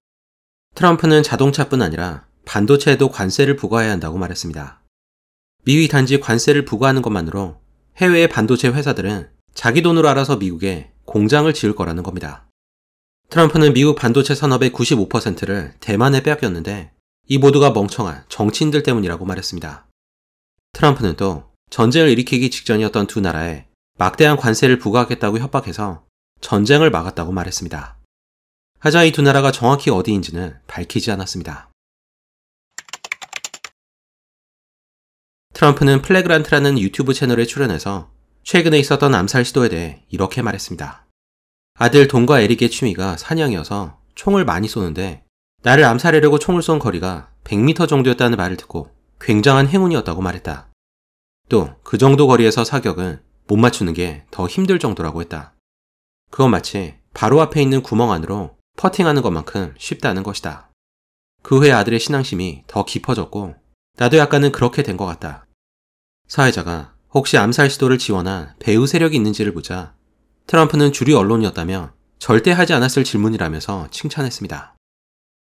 트럼프는 자동차뿐 아니라 반도체에도 관세를 부과해야 한다고 말했습니다. 미국이 단지 관세를 부과하는 것만으로 해외의 반도체 회사들은 자기 돈으로 알아서 미국에 공장을 지을 거라는 겁니다. 트럼프는 미국 반도체 산업의 95%를 대만에 빼앗겼는데 이 모두가 멍청한 정치인들 때문이라고 말했습니다. 트럼프는 또 전쟁을 일으키기 직전이었던 두 나라에 막대한 관세를 부과하겠다고 협박해서 전쟁을 막았다고 말했습니다. 하지만 이 두 나라가 정확히 어디인지는 밝히지 않았습니다. 트럼프는 플래그란트라는 유튜브 채널에 출연해서 최근에 있었던 암살 시도에 대해 이렇게 말했습니다. 아들 돈과 에릭의 취미가 사냥이어서 총을 많이 쏘는데 나를 암살하려고 총을 쏜 거리가 100m 정도였다는 말을 듣고 굉장한 행운이었다고 말했다. 또 그 정도 거리에서 사격은 못 맞추는 게 더 힘들 정도라고 했다. 그건 마치 바로 앞에 있는 구멍 안으로 퍼팅하는 것만큼 쉽다는 것이다. 그 후에 아들의 신앙심이 더 깊어졌고 나도 약간은 그렇게 된 것 같다. 사회자가 혹시 암살 시도를 지원한 배후 세력이 있는지를 보자 트럼프는 주류 언론이었다며 절대 하지 않았을 질문이라면서 칭찬했습니다.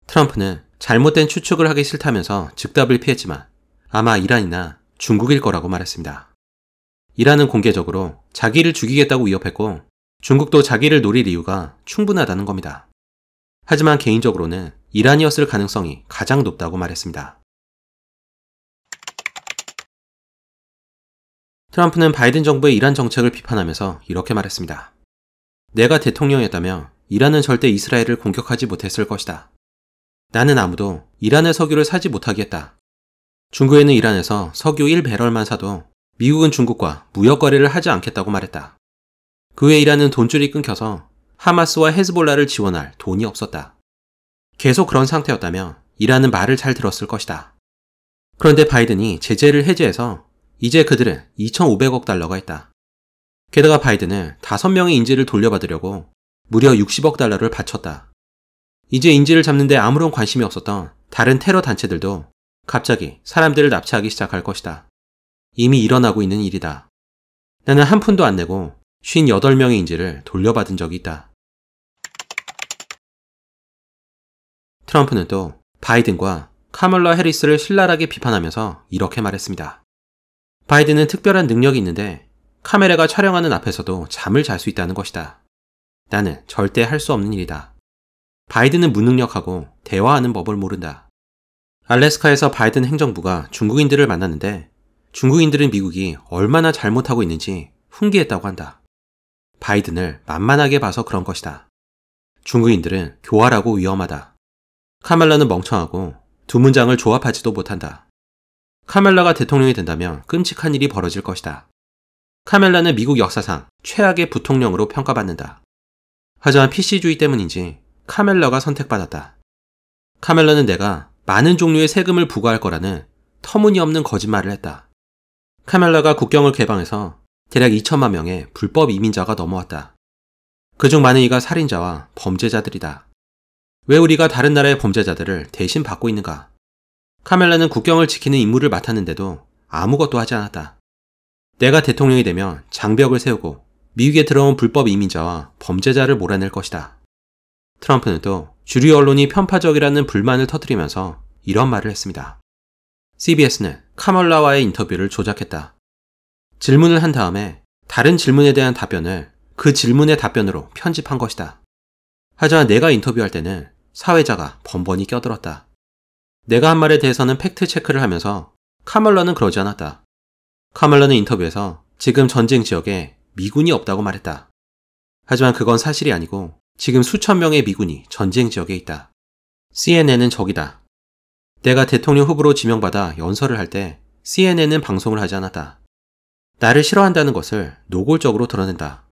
트럼프는 잘못된 추측을 하기 싫다면서 즉답을 피했지만 아마 이란이나 중국일 거라고 말했습니다. 이란은 공개적으로 자기를 죽이겠다고 위협했고 중국도 자기를 노릴 이유가 충분하다는 겁니다. 하지만 개인적으로는 이란이었을 가능성이 가장 높다고 말했습니다. 트럼프는 바이든 정부의 이란 정책을 비판하면서 이렇게 말했습니다. 내가 대통령이었다면 이란은 절대 이스라엘을 공격하지 못했을 것이다. 나는 아무도 이란의 석유를 사지 못하게 했다. 중국에는 이란에서 석유 1배럴만 사도 미국은 중국과 무역 거래를 하지 않겠다고 말했다. 그 외 이란은 돈줄이 끊겨서 하마스와 헤즈볼라를 지원할 돈이 없었다. 계속 그런 상태였다면 이란은 말을 잘 들었을 것이다. 그런데 바이든이 제재를 해제해서 이제 그들은 2,500억 달러가 있다. 게다가 바이든은 5명의 인질을 돌려받으려고 무려 60억 달러를 바쳤다. 이제 인질을 잡는데 아무런 관심이 없었던 다른 테러 단체들도 갑자기 사람들을 납치하기 시작할 것이다. 이미 일어나고 있는 일이다. 나는 한 푼도 안 내고 58명의 인질을 돌려받은 적이 있다. 트럼프는 또 바이든과 카멀라 해리스를 신랄하게 비판하면서 이렇게 말했습니다. 바이든은 특별한 능력이 있는데 카메라가 촬영하는 앞에서도 잠을 잘 수 있다는 것이다. 나는 절대 할 수 없는 일이다. 바이든은 무능력하고 대화하는 법을 모른다. 알래스카에서 바이든 행정부가 중국인들을 만났는데 중국인들은 미국이 얼마나 잘못하고 있는지 훈계했다고 한다. 바이든을 만만하게 봐서 그런 것이다. 중국인들은 교활하고 위험하다. 카말라는 멍청하고 두 문장을 조합하지도 못한다. 카멜라가 대통령이 된다면 끔찍한 일이 벌어질 것이다. 카멜라는 미국 역사상 최악의 부통령으로 평가받는다. 하지만 PC주의 때문인지 카멜라가 선택받았다. 카멜라는 내가 많은 종류의 세금을 부과할 거라는 터무니없는 거짓말을 했다. 카멜라가 국경을 개방해서 대략 2천만 명의 불법 이민자가 넘어왔다. 그중 많은 이가 살인자와 범죄자들이다. 왜 우리가 다른 나라의 범죄자들을 대신 받고 있는가? 카멜라는 국경을 지키는 임무를 맡았는데도 아무것도 하지 않았다. 내가 대통령이 되면 장벽을 세우고 미국에 들어온 불법 이민자와 범죄자를 몰아낼 것이다. 트럼프는 또 주류 언론이 편파적이라는 불만을 터뜨리면서 이런 말을 했습니다. CBS는 카멀라와의 인터뷰를 조작했다. 질문을 한 다음에 다른 질문에 대한 답변을 그 질문의 답변으로 편집한 것이다. 하지만 내가 인터뷰할 때는 사회자가 번번이 껴들었다. 내가 한 말에 대해서는 팩트 체크를 하면서 카멀라는 그러지 않았다. 카멀라는 인터뷰에서 지금 전쟁 지역에 미군이 없다고 말했다. 하지만 그건 사실이 아니고 지금 수천 명의 미군이 전쟁 지역에 있다. CNN은 적이다. 내가 대통령 후보로 지명받아 연설을 할 때 CNN은 방송을 하지 않았다. 나를 싫어한다는 것을 노골적으로 드러낸다.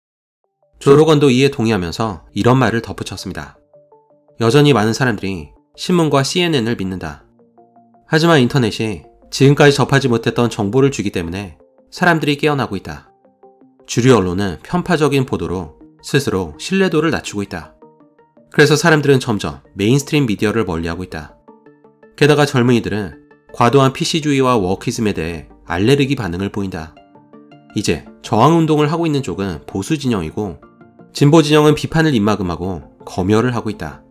조 로건도 이에 동의하면서 이런 말을 덧붙였습니다. 여전히 많은 사람들이 신문과 CNN을 믿는다. 하지만 인터넷이 지금까지 접하지 못했던 정보를 주기 때문에 사람들이 깨어나고 있다. 주류 언론은 편파적인 보도로 스스로 신뢰도를 낮추고 있다. 그래서 사람들은 점점 메인스트림 미디어를 멀리하고 있다. 게다가 젊은이들은 과도한 PC주의와 워키즘에 대해 알레르기 반응을 보인다. 이제 저항운동을 하고 있는 쪽은 보수 진영이고 진보 진영은 비판을 입막음하고 검열을 하고 있다.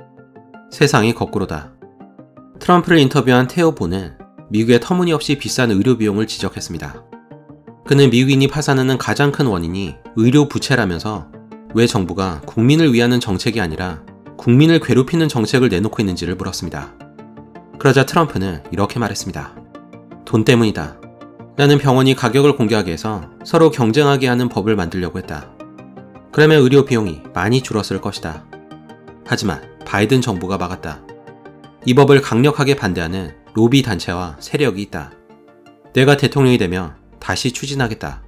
세상이 거꾸로다. 트럼프를 인터뷰한 테오 보는 미국의 터무니없이 비싼 의료 비용을 지적했습니다. 그는 미국인이 파산하는 가장 큰 원인이 의료 부채라면서 왜 정부가 국민을 위하는 정책이 아니라 국민을 괴롭히는 정책을 내놓고 있는지를 물었습니다. 그러자 트럼프는 이렇게 말했습니다. 돈 때문이다. 나는 병원이 가격을 공개하게 해서 서로 경쟁하게 하는 법을 만들려고 했다. 그러면 의료 비용이 많이 줄었을 것이다. 하지만 바이든 정부가 막았다. 이 법을 강력하게 반대하는 로비 단체와 세력이 있다. 내가 대통령이 되면 다시 추진하겠다.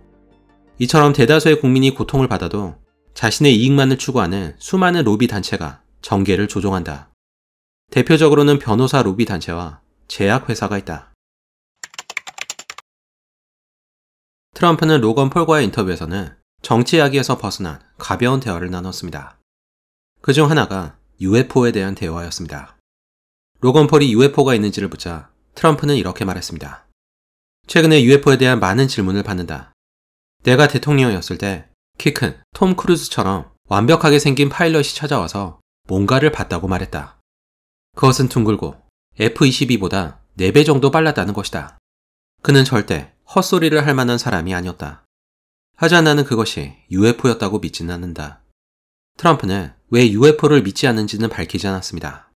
이처럼 대다수의 국민이 고통을 받아도 자신의 이익만을 추구하는 수많은 로비 단체가 정계를 조종한다. 대표적으로는 변호사 로비 단체와 제약회사가 있다. 트럼프는 로건 폴과의 인터뷰에서는 정치 이야기에서 벗어난 가벼운 대화를 나눴습니다. 그중 하나가 UFO에 대한 대화였습니다. 로건 폴이 UFO가 있는지를 묻자 트럼프는 이렇게 말했습니다. 최근에 UFO에 대한 많은 질문을 받는다. 내가 대통령이었을 때 키 큰 톰 크루즈처럼 완벽하게 생긴 파일럿이 찾아와서 뭔가를 봤다고 말했다. 그것은 둥글고 F-22보다 4배 정도 빨랐다는 것이다. 그는 절대 헛소리를 할 만한 사람이 아니었다. 하지만 나는 그것이 UFO였다고 믿지는 않는다. 트럼프는 왜 UFO를 믿지 않는지는 밝히지 않았습니다.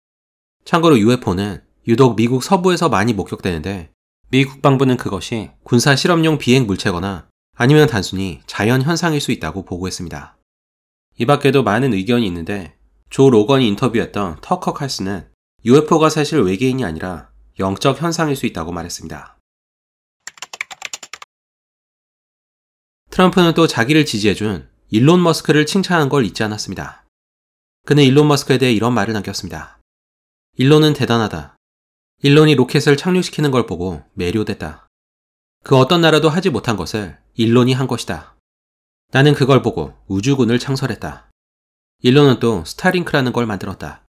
참고로 UFO는 유독 미국 서부에서 많이 목격되는데 미 국방부는 그것이 군사 실험용 비행 물체거나 아니면 단순히 자연 현상일 수 있다고 보고했습니다. 이 밖에도 많은 의견이 있는데 조 로건이 인터뷰했던 터커 칼슨은 UFO가 사실 외계인이 아니라 영적 현상일 수 있다고 말했습니다. 트럼프는 또 자기를 지지해준 일론 머스크를 칭찬한 걸 잊지 않았습니다. 그는 일론 머스크에 대해 이런 말을 남겼습니다. 일론은 대단하다. 일론이 로켓을 착륙시키는 걸 보고 매료됐다. 그 어떤 나라도 하지 못한 것을 일론이 한 것이다. 나는 그걸 보고 우주군을 창설했다. 일론은 또 스타링크라는 걸 만들었다.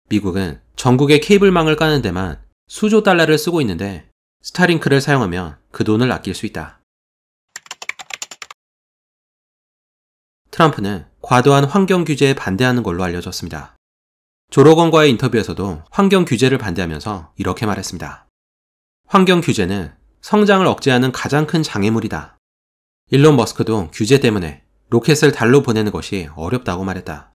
미국은 전국에 케이블망을 까는 데만 수조 달러를 쓰고 있는데 스타링크를 사용하면 그 돈을 아낄 수 있다. 트럼프는 과도한 환경 규제에 반대하는 걸로 알려졌습니다. 조 로건과의 인터뷰에서도 환경 규제를 반대하면서 이렇게 말했습니다. 환경 규제는 성장을 억제하는 가장 큰 장애물이다. 일론 머스크도 규제 때문에 로켓을 달로 보내는 것이 어렵다고 말했다.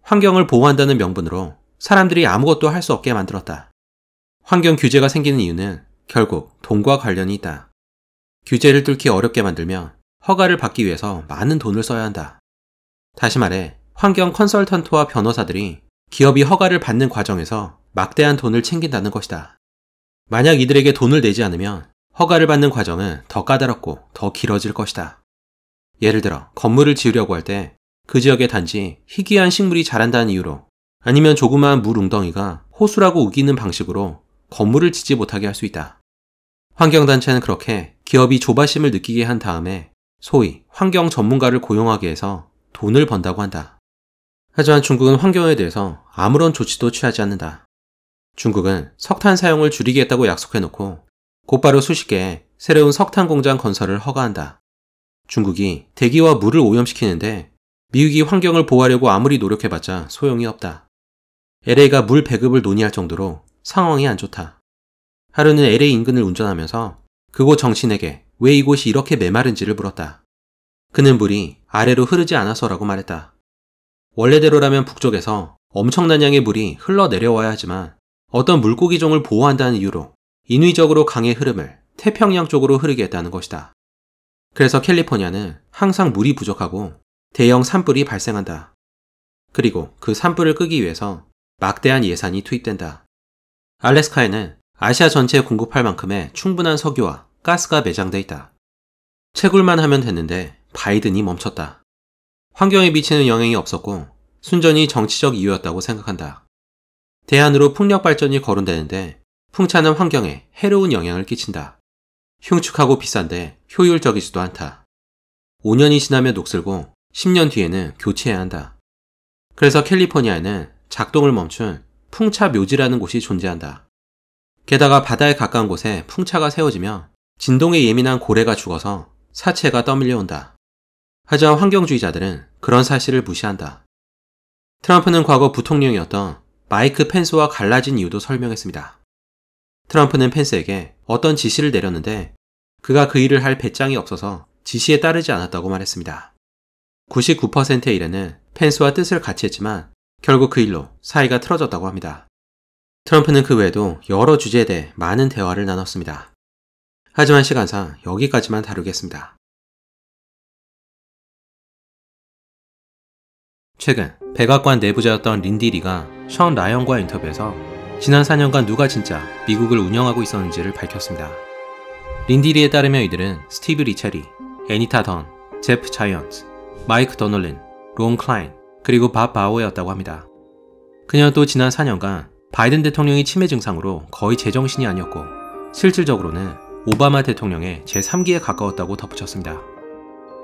환경을 보호한다는 명분으로 사람들이 아무것도 할 수 없게 만들었다. 환경 규제가 생기는 이유는 결국 돈과 관련이 있다. 규제를 뚫기 어렵게 만들면 허가를 받기 위해서 많은 돈을 써야 한다. 다시 말해 환경 컨설턴트와 변호사들이 기업이 허가를 받는 과정에서 막대한 돈을 챙긴다는 것이다. 만약 이들에게 돈을 내지 않으면 허가를 받는 과정은 더 까다롭고 더 길어질 것이다. 예를 들어 건물을 지으려고 할 때 그 지역에 단지 희귀한 식물이 자란다는 이유로 아니면 조그마한 물 웅덩이가 호수라고 우기는 방식으로 건물을 짓지 못하게 할 수 있다. 환경단체는 그렇게 기업이 조바심을 느끼게 한 다음에 소위 환경 전문가를 고용하게 해서 돈을 번다고 한다. 하지만 중국은 환경에 대해서 아무런 조치도 취하지 않는다. 중국은 석탄 사용을 줄이겠다고 약속해놓고 곧바로 수십 개의 새로운 석탄 공장 건설을 허가한다. 중국이 대기와 물을 오염시키는데 미국이 환경을 보호하려고 아무리 노력해봤자 소용이 없다. LA가 물 배급을 논의할 정도로 상황이 안 좋다. 하루는 LA 인근을 운전하면서 그곳 정치인에게 왜 이곳이 이렇게 메마른지를 물었다. 그는 물이 아래로 흐르지 않아서라고 말했다. 원래대로라면 북쪽에서 엄청난 양의 물이 흘러내려와야 하지만 어떤 물고기종을 보호한다는 이유로 인위적으로 강의 흐름을 태평양 쪽으로 흐르게 했다는 것이다. 그래서 캘리포니아는 항상 물이 부족하고 대형 산불이 발생한다. 그리고 그 산불을 끄기 위해서 막대한 예산이 투입된다. 알래스카에는 아시아 전체에 공급할 만큼의 충분한 석유와 가스가 매장돼 있다. 채굴만 하면 됐는데 바이든이 멈췄다. 환경에 미치는 영향이 없었고 순전히 정치적 이유였다고 생각한다. 대안으로 풍력 발전이 거론되는데 풍차는 환경에 해로운 영향을 끼친다. 흉측하고 비싼데 효율적이지도 않다. 5년이 지나면 녹슬고 10년 뒤에는 교체해야 한다. 그래서 캘리포니아에는 작동을 멈춘 풍차 묘지라는 곳이 존재한다. 게다가 바다에 가까운 곳에 풍차가 세워지면 진동에 예민한 고래가 죽어서 사체가 떠밀려온다. 하지만 환경주의자들은 그런 사실을 무시한다. 트럼프는 과거 부통령이었던 마이크 펜스와 갈라진 이유도 설명했습니다. 트럼프는 펜스에게 어떤 지시를 내렸는데 그가 그 일을 할 배짱이 없어서 지시에 따르지 않았다고 말했습니다. 99%의 일에는 펜스와 뜻을 같이 했지만 결국 그 일로 사이가 틀어졌다고 합니다. 트럼프는 그 외에도 여러 주제에 대해 많은 대화를 나눴습니다. 하지만 시간상 여기까지만 다루겠습니다. 최근 백악관 내부자였던 린디 리가 션 라이언과 인터뷰에서 지난 4년간 누가 진짜 미국을 운영하고 있었는지를 밝혔습니다. 린디 리에 따르면 이들은 스티브 리체리, 애니타 던, 제프 자이언트, 마이크 더널린, 론 클라인, 그리고 밥 바오였다고 합니다. 그녀는 또 지난 4년간 바이든 대통령이 치매 증상으로 거의 제정신이 아니었고 실질적으로는 오바마 대통령의 제3기에 가까웠다고 덧붙였습니다.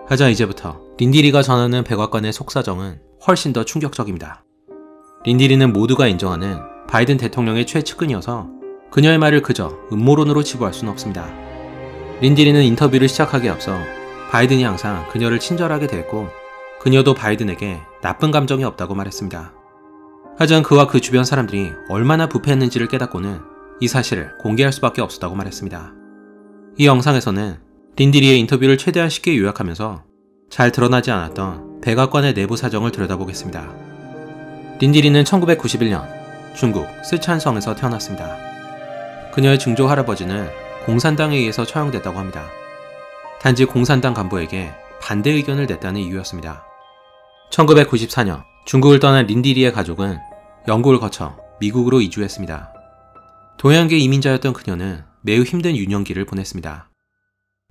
하지만 이제부터 린디리가 전하는 백악관의 속사정은 훨씬 더 충격적입니다. 린디리는 모두가 인정하는 바이든 대통령의 최측근이어서 그녀의 말을 그저 음모론으로 치부할 수는 없습니다. 린디리는 인터뷰를 시작하기에 앞서 바이든이 항상 그녀를 친절하게 대했고 그녀도 바이든에게 나쁜 감정이 없다고 말했습니다. 하지만 그와 그 주변 사람들이 얼마나 부패했는지를 깨닫고는 이 사실을 공개할 수밖에 없었다고 말했습니다. 이 영상에서는 린디리의 인터뷰를 최대한 쉽게 요약하면서 잘 드러나지 않았던 백악관의 내부 사정을 들여다보겠습니다. 린디리는 1991년 중국 쓰촨성에서 태어났습니다. 그녀의 증조 할아버지는 공산당에 의해서 처형됐다고 합니다. 단지 공산당 간부에게 반대 의견을 냈다는 이유였습니다. 1994년 중국을 떠난 린디리의 가족은 영국을 거쳐 미국으로 이주했습니다. 동양계 이민자였던 그녀는 매우 힘든 유년기를 보냈습니다.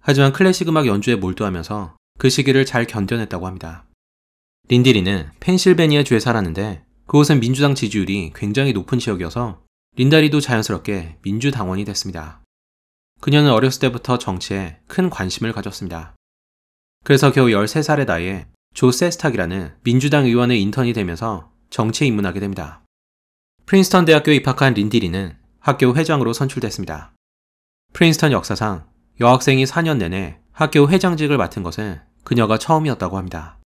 하지만 클래식 음악 연주에 몰두하면서 그 시기를 잘 견뎌냈다고 합니다. 린디리는 펜실베니아주에 살았는데 그곳은 민주당 지지율이 굉장히 높은 지역이어서 린다리도 자연스럽게 민주당원이 됐습니다. 그녀는 어렸을 때부터 정치에 큰 관심을 가졌습니다. 그래서 겨우 13살의 나이에 조 세스탁이라는 민주당 의원의 인턴이 되면서 정치에 입문하게 됩니다. 프린스턴 대학교에 입학한 린디리는 학교 회장으로 선출됐습니다. 프린스턴 역사상 여학생이 4년 내내 학교 회장직을 맡은 것은 그녀가 처음이었다고 합니다.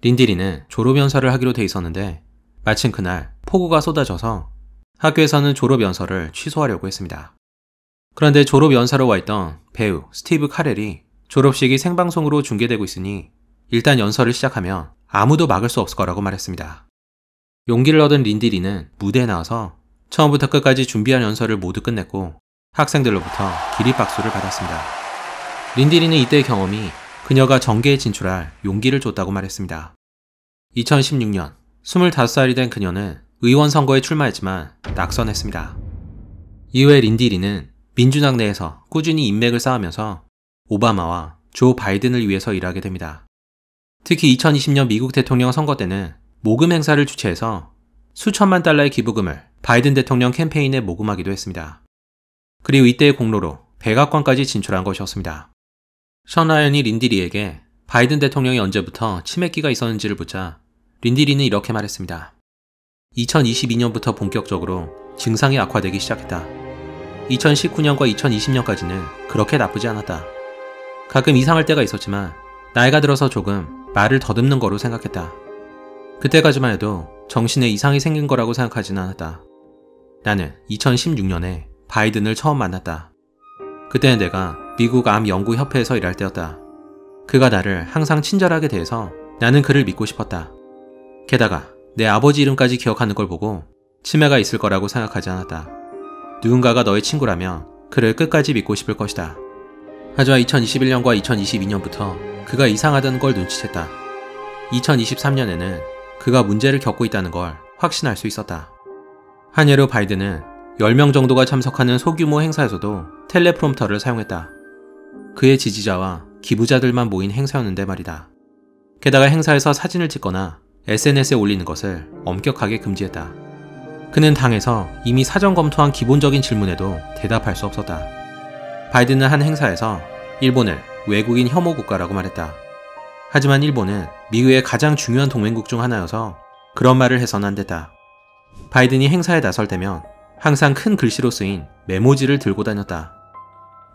린디리는 졸업연설을 하기로 돼 있었는데 마침 그날 폭우가 쏟아져서 학교에서는 졸업연설을 취소하려고 했습니다. 그런데 졸업연사로 와 있던 배우 스티브 카렐이 졸업식이 생방송으로 중계되고 있으니 일단 연설을 시작하면 아무도 막을 수 없을 거라고 말했습니다. 용기를 얻은 린디리는 무대에 나와서 처음부터 끝까지 준비한 연설을 모두 끝냈고 학생들로부터 기립박수를 받았습니다. 린디리는 이때의 경험이 그녀가 정계에 진출할 용기를 줬다고 말했습니다. 2016년 25살이 된 그녀는 의원 선거에 출마했지만 낙선했습니다. 이후에 린디리는 민주당 내에서 꾸준히 인맥을 쌓으면서 오바마와 조 바이든을 위해서 일하게 됩니다. 특히 2020년 미국 대통령 선거 때는 모금 행사를 주최해서 수천만 달러의 기부금을 바이든 대통령 캠페인에 모금하기도 했습니다. 그리고 이때의 공로로 백악관까지 진출한 것이었습니다. 션 라이언이 린디리에게 바이든 대통령이 언제부터 치매기가 있었는지를 묻자 린디리는 이렇게 말했습니다. 2022년부터 본격적으로 증상이 악화되기 시작했다. 2019년과 2020년까지는 그렇게 나쁘지 않았다. 가끔 이상할 때가 있었지만 나이가 들어서 조금 말을 더듬는 거로 생각했다. 그때까지만 해도 정신에 이상이 생긴 거라고 생각하지는 않았다. 나는 2016년에 바이든을 처음 만났다. 그때는 내가 미국 암 연구 협회에서 일할 때였다. 그가 나를 항상 친절하게 대해서 나는 그를 믿고 싶었다. 게다가 내 아버지 이름까지 기억하는 걸 보고 치매가 있을 거라고 생각하지 않았다. 누군가가 너의 친구라면 그를 끝까지 믿고 싶을 것이다. 하지만 2021년과 2022년부터 그가 이상하다는 걸 눈치챘다. 2023년에는 그가 문제를 겪고 있다는 걸 확신할 수 있었다. 한 예로 바이든은 10명 정도가 참석하는 소규모 행사에서도 텔레프롬터를 사용했다. 그의 지지자와 기부자들만 모인 행사였는데 말이다. 게다가 행사에서 사진을 찍거나 SNS에 올리는 것을 엄격하게 금지했다. 그는 당에서 이미 사전 검토한 기본적인 질문에도 대답할 수 없었다. 바이든은 한 행사에서 일본을 외국인 혐오 국가라고 말했다. 하지만 일본은 미국의 가장 중요한 동맹국 중 하나여서 그런 말을 해서는 안 됐다. 바이든이 행사에 나설 때면 항상 큰 글씨로 쓰인 메모지를 들고 다녔다.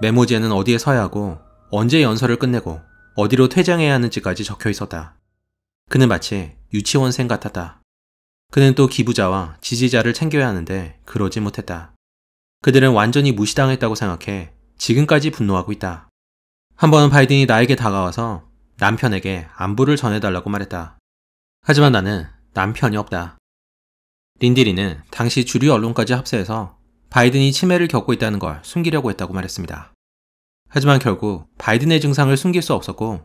메모지에는 어디에 서야 하고 언제 연설을 끝내고 어디로 퇴장해야 하는지까지 적혀 있었다. 그는 마치 유치원생 같았다. 그는 또 기부자와 지지자를 챙겨야 하는데 그러지 못했다. 그들은 완전히 무시당했다고 생각해 지금까지 분노하고 있다. 한 번은 바이든이 나에게 다가와서 남편에게 안부를 전해달라고 말했다. 하지만 나는 남편이 없다. 린디리는 당시 주류 언론까지 합세해서 바이든이 치매를 겪고 있다는 걸 숨기려고 했다고 말했습니다. 하지만 결국 바이든의 증상을 숨길 수 없었고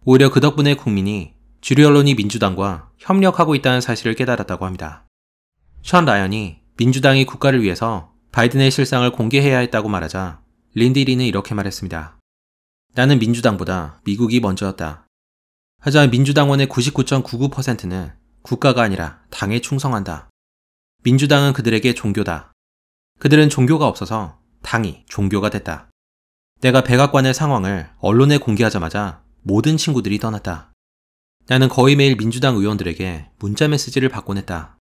오히려 그 덕분에 국민이 주류 언론이 민주당과 협력하고 있다는 사실을 깨달았다고 합니다. 션 라이언이 민주당이 국가를 위해서 바이든의 실상을 공개해야 했다고 말하자 린디리는 이렇게 말했습니다. 나는 민주당보다 미국이 먼저였다. 하지만 민주당원의 99.99%는 국가가 아니라 당에 충성한다. 민주당은 그들에게 종교다. 그들은 종교가 없어서 당이 종교가 됐다. 내가 백악관의 상황을 언론에 공개하자마자 모든 친구들이 떠났다. 나는 거의 매일 민주당 의원들에게 문자 메시지를 받곤 했다.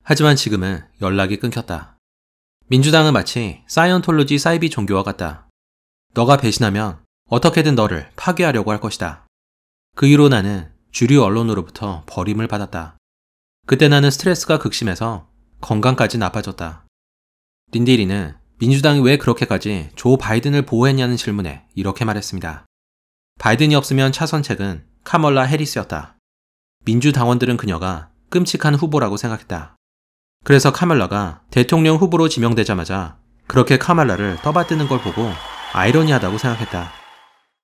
하지만 지금은 연락이 끊겼다. 민주당은 마치 사이언톨로지 사이비 종교와 같다. 너가 배신하면 어떻게든 너를 파괴하려고 할 것이다. 그 이후로 나는 주류 언론으로부터 버림을 받았다. 그때 나는 스트레스가 극심해서 건강까지 나빠졌다. 린디리는 민주당이 왜 그렇게까지 조 바이든을 보호했냐는 질문에 이렇게 말했습니다. 바이든이 없으면 차선책은 카멀라 해리스였다. 민주당원들은 그녀가 끔찍한 후보라고 생각했다. 그래서 카멀라가 대통령 후보로 지명되자마자 그렇게 카멀라를 떠받드는 걸 보고 아이러니하다고 생각했다.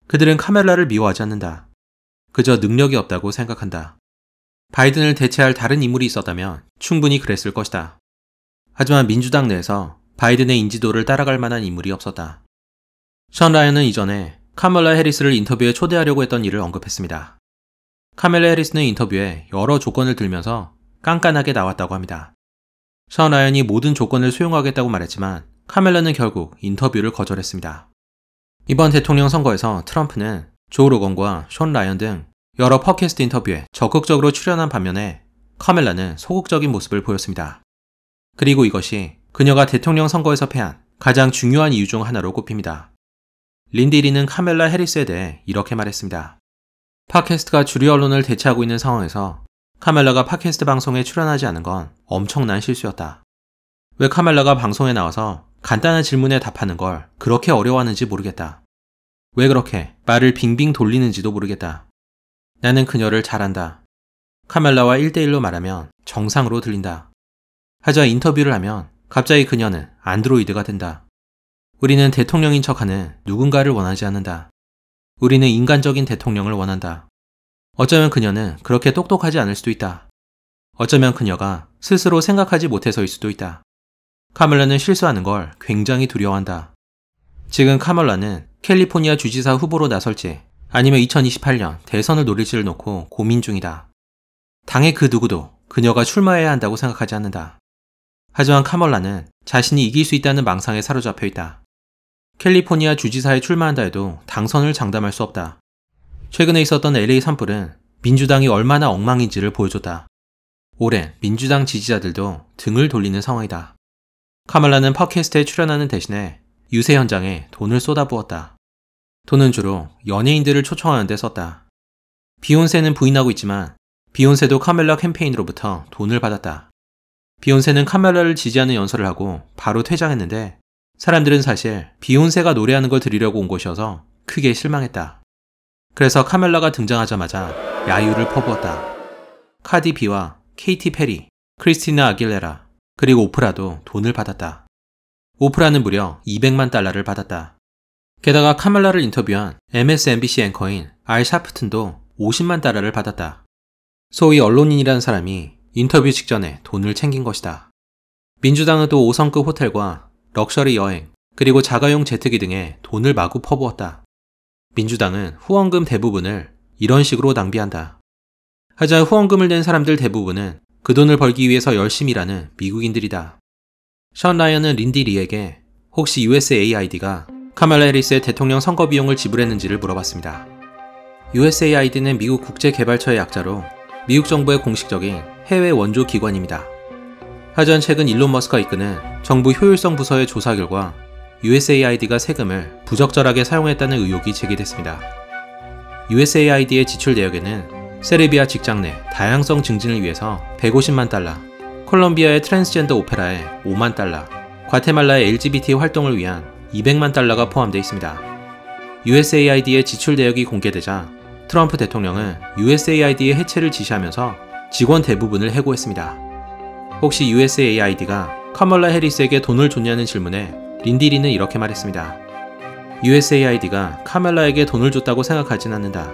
그들은 카멀라를 미워하지 않는다. 그저 능력이 없다고 생각한다. 바이든을 대체할 다른 인물이 있었다면 충분히 그랬을 것이다. 하지만 민주당 내에서 바이든의 인지도를 따라갈 만한 인물이 없었다. 션 라이언은 이전에 카멀라 해리스를 인터뷰에 초대하려고 했던 일을 언급했습니다. 카멀라 해리스는 인터뷰에 여러 조건을 들면서 깐깐하게 나왔다고 합니다. 션 라이언이 모든 조건을 수용하겠다고 말했지만 카멀라는 결국 인터뷰를 거절했습니다. 이번 대통령 선거에서 트럼프는 조 로건과 션 라이언 등 여러 팟캐스트 인터뷰에 적극적으로 출연한 반면에 카멀라는 소극적인 모습을 보였습니다. 그리고 이것이 그녀가 대통령 선거에서 패한 가장 중요한 이유 중 하나로 꼽힙니다. 린디리는 카멀라 해리스에 대해 이렇게 말했습니다. 팟캐스트가 주류 언론을 대체하고 있는 상황에서 카멀라가 팟캐스트 방송에 출연하지 않은 건 엄청난 실수였다. 왜 카멀라가 방송에 나와서 간단한 질문에 답하는 걸 그렇게 어려워하는지 모르겠다. 왜 그렇게 말을 빙빙 돌리는지도 모르겠다. 나는 그녀를 잘 안다. 카멀라와 1대1로 말하면 정상으로 들린다. 하지만 인터뷰를 하면 갑자기 그녀는 안드로이드가 된다. 우리는 대통령인 척하는 누군가를 원하지 않는다. 우리는 인간적인 대통령을 원한다. 어쩌면 그녀는 그렇게 똑똑하지 않을 수도 있다. 어쩌면 그녀가 스스로 생각하지 못해서일 수도 있다. 카멀라는 실수하는 걸 굉장히 두려워한다. 지금 카멀라는 캘리포니아 주지사 후보로 나설지 아니면 2028년 대선을 노릴지를 놓고 고민 중이다. 당의 그 누구도 그녀가 출마해야 한다고 생각하지 않는다. 하지만 카멀라는 자신이 이길 수 있다는 망상에 사로잡혀 있다. 캘리포니아 주지사에 출마한다 해도 당선을 장담할 수 없다. 최근에 있었던 LA 산불은 민주당이 얼마나 엉망인지를 보여줬다. 오랜 민주당 지지자들도 등을 돌리는 상황이다. 카멀라는 팟캐스트에 출연하는 대신에 유세 현장에 돈을 쏟아부었다. 돈은 주로 연예인들을 초청하는 데 썼다. 비욘세는 부인하고 있지만 비욘세도 카멀라 캠페인으로부터 돈을 받았다. 비욘세는 카멀라를 지지하는 연설을 하고 바로 퇴장했는데 사람들은 사실 비욘세가 노래하는 걸 들으려고 온 것이어서 크게 실망했다. 그래서 카멀라가 등장하자마자 야유를 퍼부었다. 카디 비와 케이티 페리, 크리스티나 아길레라, 그리고 오프라도 돈을 받았다. 오프라는 무려 200만 달러를 받았다. 게다가 카멀라를 인터뷰한 MSNBC 앵커인 알 샤프튼도 50만 달러를 받았다. 소위 언론인이라는 사람이 인터뷰 직전에 돈을 챙긴 것이다. 민주당은 또 5성급 호텔과 럭셔리 여행, 그리고 자가용 제트기 등에 돈을 마구 퍼부었다. 민주당은 후원금 대부분을 이런 식으로 낭비한다. 하지만 후원금을 낸 사람들 대부분은 그 돈을 벌기 위해서 열심히 일하는 미국인들이다. 션 라이언은 린디 리에게 혹시 USAID가 카멀라 해리스의 대통령 선거 비용을 지불했는지를 물어봤습니다. USAID는 미국 국제개발처의 약자로 미국 정부의 공식적인 해외 원조 기관입니다. 하지만 최근 일론 머스크가 이끄는 정부 효율성 부서의 조사 결과 USAID가 세금을 부적절하게 사용했다는 의혹이 제기됐습니다. USAID의 지출 내역에는 세르비아 직장 내 다양성 증진을 위해서 150만 달러, 콜롬비아의 트랜스젠더 오페라에 5만 달러, 과테말라의 LGBT 활동을 위한 200만 달러가 포함되어 있습니다. USAID의 지출 내역이 공개되자 트럼프 대통령은 USAID의 해체를 지시하면서 직원 대부분을 해고했습니다. 혹시 USAID가 카멀라 해리스에게 돈을 줬냐는 질문에 린디리는 이렇게 말했습니다. USAID가 카멀라에게 돈을 줬다고 생각하진 않는다.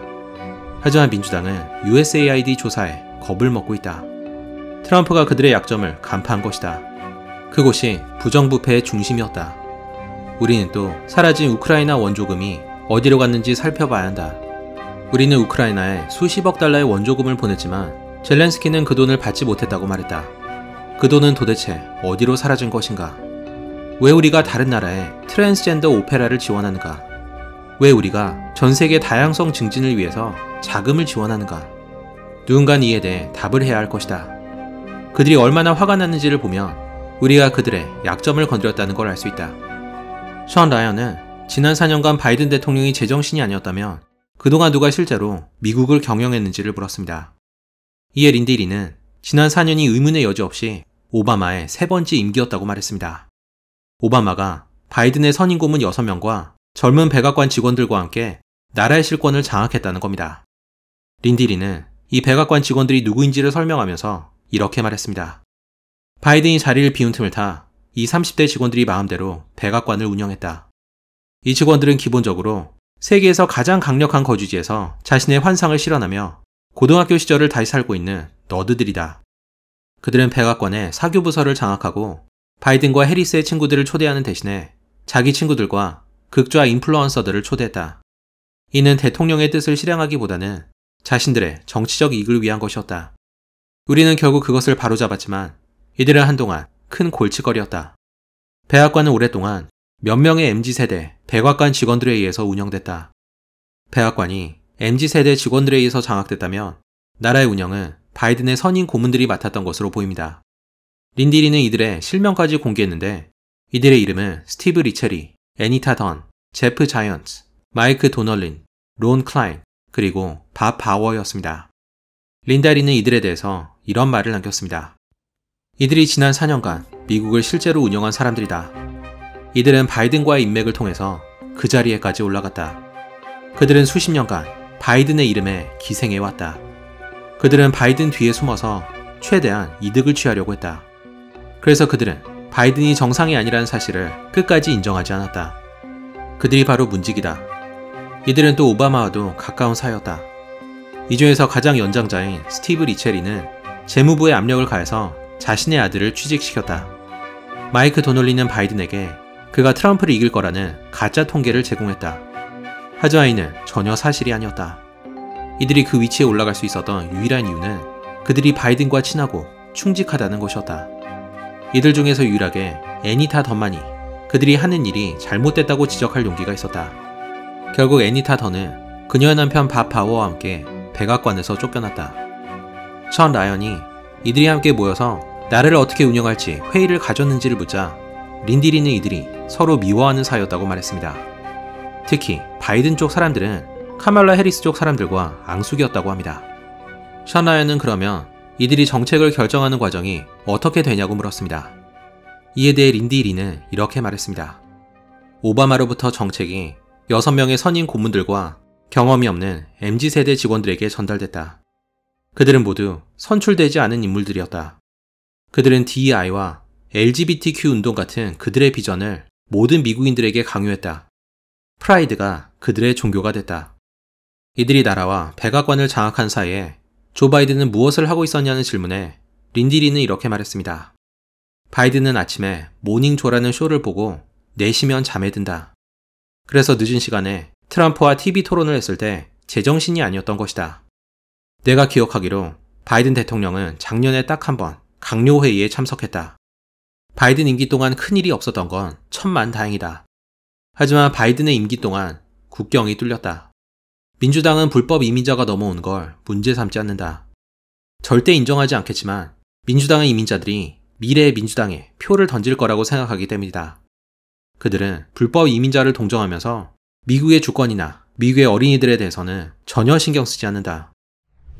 하지만 민주당은 USAID 조사에 겁을 먹고 있다. 트럼프가 그들의 약점을 간파한 것이다. 그곳이 부정부패의 중심이었다. 우리는 또 사라진 우크라이나 원조금이 어디로 갔는지 살펴봐야 한다. 우리는 우크라이나에 수십억 달러의 원조금을 보냈지만 젤렌스키는 그 돈을 받지 못했다고 말했다. 그 돈은 도대체 어디로 사라진 것인가? 왜 우리가 다른 나라에 트랜스젠더 오페라를 지원하는가? 왜 우리가 전 세계 다양성 증진을 위해서 자금을 지원하는가? 누군가는 이에 대해 답을 해야 할 것이다. 그들이 얼마나 화가 났는지를 보면 우리가 그들의 약점을 건드렸다는 걸 알 수 있다. 션 라이언은 지난 4년간 바이든 대통령이 제정신이 아니었다면 그동안 누가 실제로 미국을 경영했는지를 물었습니다. 이에 린디리는 지난 4년이 의문의 여지 없이 오바마의 3번째 임기였다고 말했습니다. 오바마가 바이든의 선임 고문 6명과 젊은 백악관 직원들과 함께 나라의 실권을 장악했다는 겁니다. 린디리는 이 백악관 직원들이 누구인지를 설명하면서 이렇게 말했습니다. 바이든이 자리를 비운 틈을 타 이 30대 직원들이 마음대로 백악관을 운영했다. 이 직원들은 기본적으로 세계에서 가장 강력한 거주지에서 자신의 환상을 실현하며 고등학교 시절을 다시 살고 있는 너드들이다. 그들은 백악관의 사교부서를 장악하고 바이든과 해리스의 친구들을 초대하는 대신에 자기 친구들과 극좌 인플루언서들을 초대했다. 이는 대통령의 뜻을 실행하기보다는 자신들의 정치적 이익을 위한 것이었다. 우리는 결국 그것을 바로잡았지만 이들은 한동안 큰 골칫거리였다. 백악관은 오랫동안 몇 명의 MZ세대 백악관 직원들에 의해서 운영됐다. 백악관이 MZ세대 직원들에 의해서 장악됐다면 나라의 운영은 바이든의 선임 고문들이 맡았던 것으로 보입니다. 린디리는 이들의 실명까지 공개했는데 이들의 이름은 스티브 리체리, 애니타 던, 제프 자이언트, 마이크 도널린, 론 클라인, 그리고 밥 바워였습니다. 린다리는 이들에 대해서 이런 말을 남겼습니다. 이들이 지난 4년간 미국을 실제로 운영한 사람들이다. 이들은 바이든과의 인맥을 통해서 그 자리에까지 올라갔다. 그들은 수십 년간 바이든의 이름에 기생해왔다. 그들은 바이든 뒤에 숨어서 최대한 이득을 취하려고 했다. 그래서 그들은 바이든이 정상이 아니라는 사실을 끝까지 인정하지 않았다. 그들이 바로 문직이다. 이들은 또 오바마와도 가까운 사이였다. 이 중에서 가장 연장자인 스티브 리체리는 재무부의 압력을 가해서 자신의 아들을 취직시켰다. 마이크 도널리는 바이든에게 그가 트럼프를 이길 거라는 가짜 통계를 제공했다. 하지만 이는 전혀 사실이 아니었다. 이들이 그 위치에 올라갈 수 있었던 유일한 이유는 그들이 바이든과 친하고 충직하다는 것이었다. 이들 중에서 유일하게 애니타 던만이 그들이 하는 일이 잘못됐다고 지적할 용기가 있었다. 결국 애니타 던은 그녀의 남편 밥 바워와 함께 백악관에서 쫓겨났다. 션 라이언이 이들이 함께 모여서 나라를 어떻게 운영할지 회의를 가졌는지를 묻자 린디리는 이들이 서로 미워하는 사이였다고 말했습니다. 특히 바이든 쪽 사람들은 카말라 해리스 쪽 사람들과 앙숙이었다고 합니다. 션 라이언은 그러면 이들이 정책을 결정하는 과정이 어떻게 되냐고 물었습니다. 이에 대해 린디리는 이렇게 말했습니다. 오바마로부터 정책이 6명의 선임 고문들과 경험이 없는 MZ세대 직원들에게 전달됐다. 그들은 모두 선출되지 않은 인물들이었다. 그들은 DEI와 LGBTQ 운동 같은 그들의 비전을 모든 미국인들에게 강요했다. 프라이드가 그들의 종교가 됐다. 이들이 나라와 백악관을 장악한 사이에 조 바이든은 무엇을 하고 있었냐는 질문에 린디리는 이렇게 말했습니다. 바이든은 아침에 모닝조라는 쇼를 보고 4시면 잠에 든다. 그래서 늦은 시간에 트럼프와 TV 토론을 했을 때 제정신이 아니었던 것이다. 내가 기억하기로 바이든 대통령은 작년에 딱 한 번 강요회의에 참석했다. 바이든 임기 동안 큰일이 없었던 건 천만다행이다. 하지만 바이든의 임기 동안 국경이 뚫렸다. 민주당은 불법 이민자가 넘어온 걸 문제 삼지 않는다. 절대 인정하지 않겠지만 민주당의 이민자들이 미래의 민주당에 표를 던질 거라고 생각하기 때문이다. 그들은 불법 이민자를 동정하면서 미국의 주권이나 미국의 어린이들에 대해서는 전혀 신경 쓰지 않는다.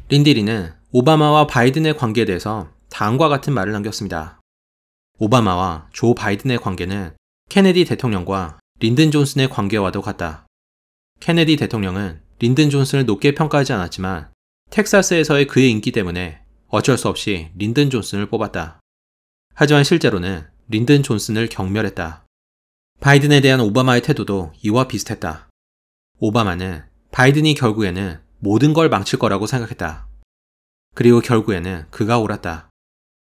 린디리는 오바마와 바이든의 관계에 대해서 다음과 같은 말을 남겼습니다. 오바마와 조 바이든의 관계는 케네디 대통령과 린든 존슨의 관계와도 같다. 케네디 대통령은 린든 존슨을 높게 평가하지 않았지만 텍사스에서의 그의 인기 때문에 어쩔 수 없이 린든 존슨을 뽑았다. 하지만 실제로는 린든 존슨을 경멸했다. 바이든에 대한 오바마의 태도도 이와 비슷했다. 오바마는 바이든이 결국에는 모든 걸 망칠 거라고 생각했다. 그리고 결국에는 그가 옳았다.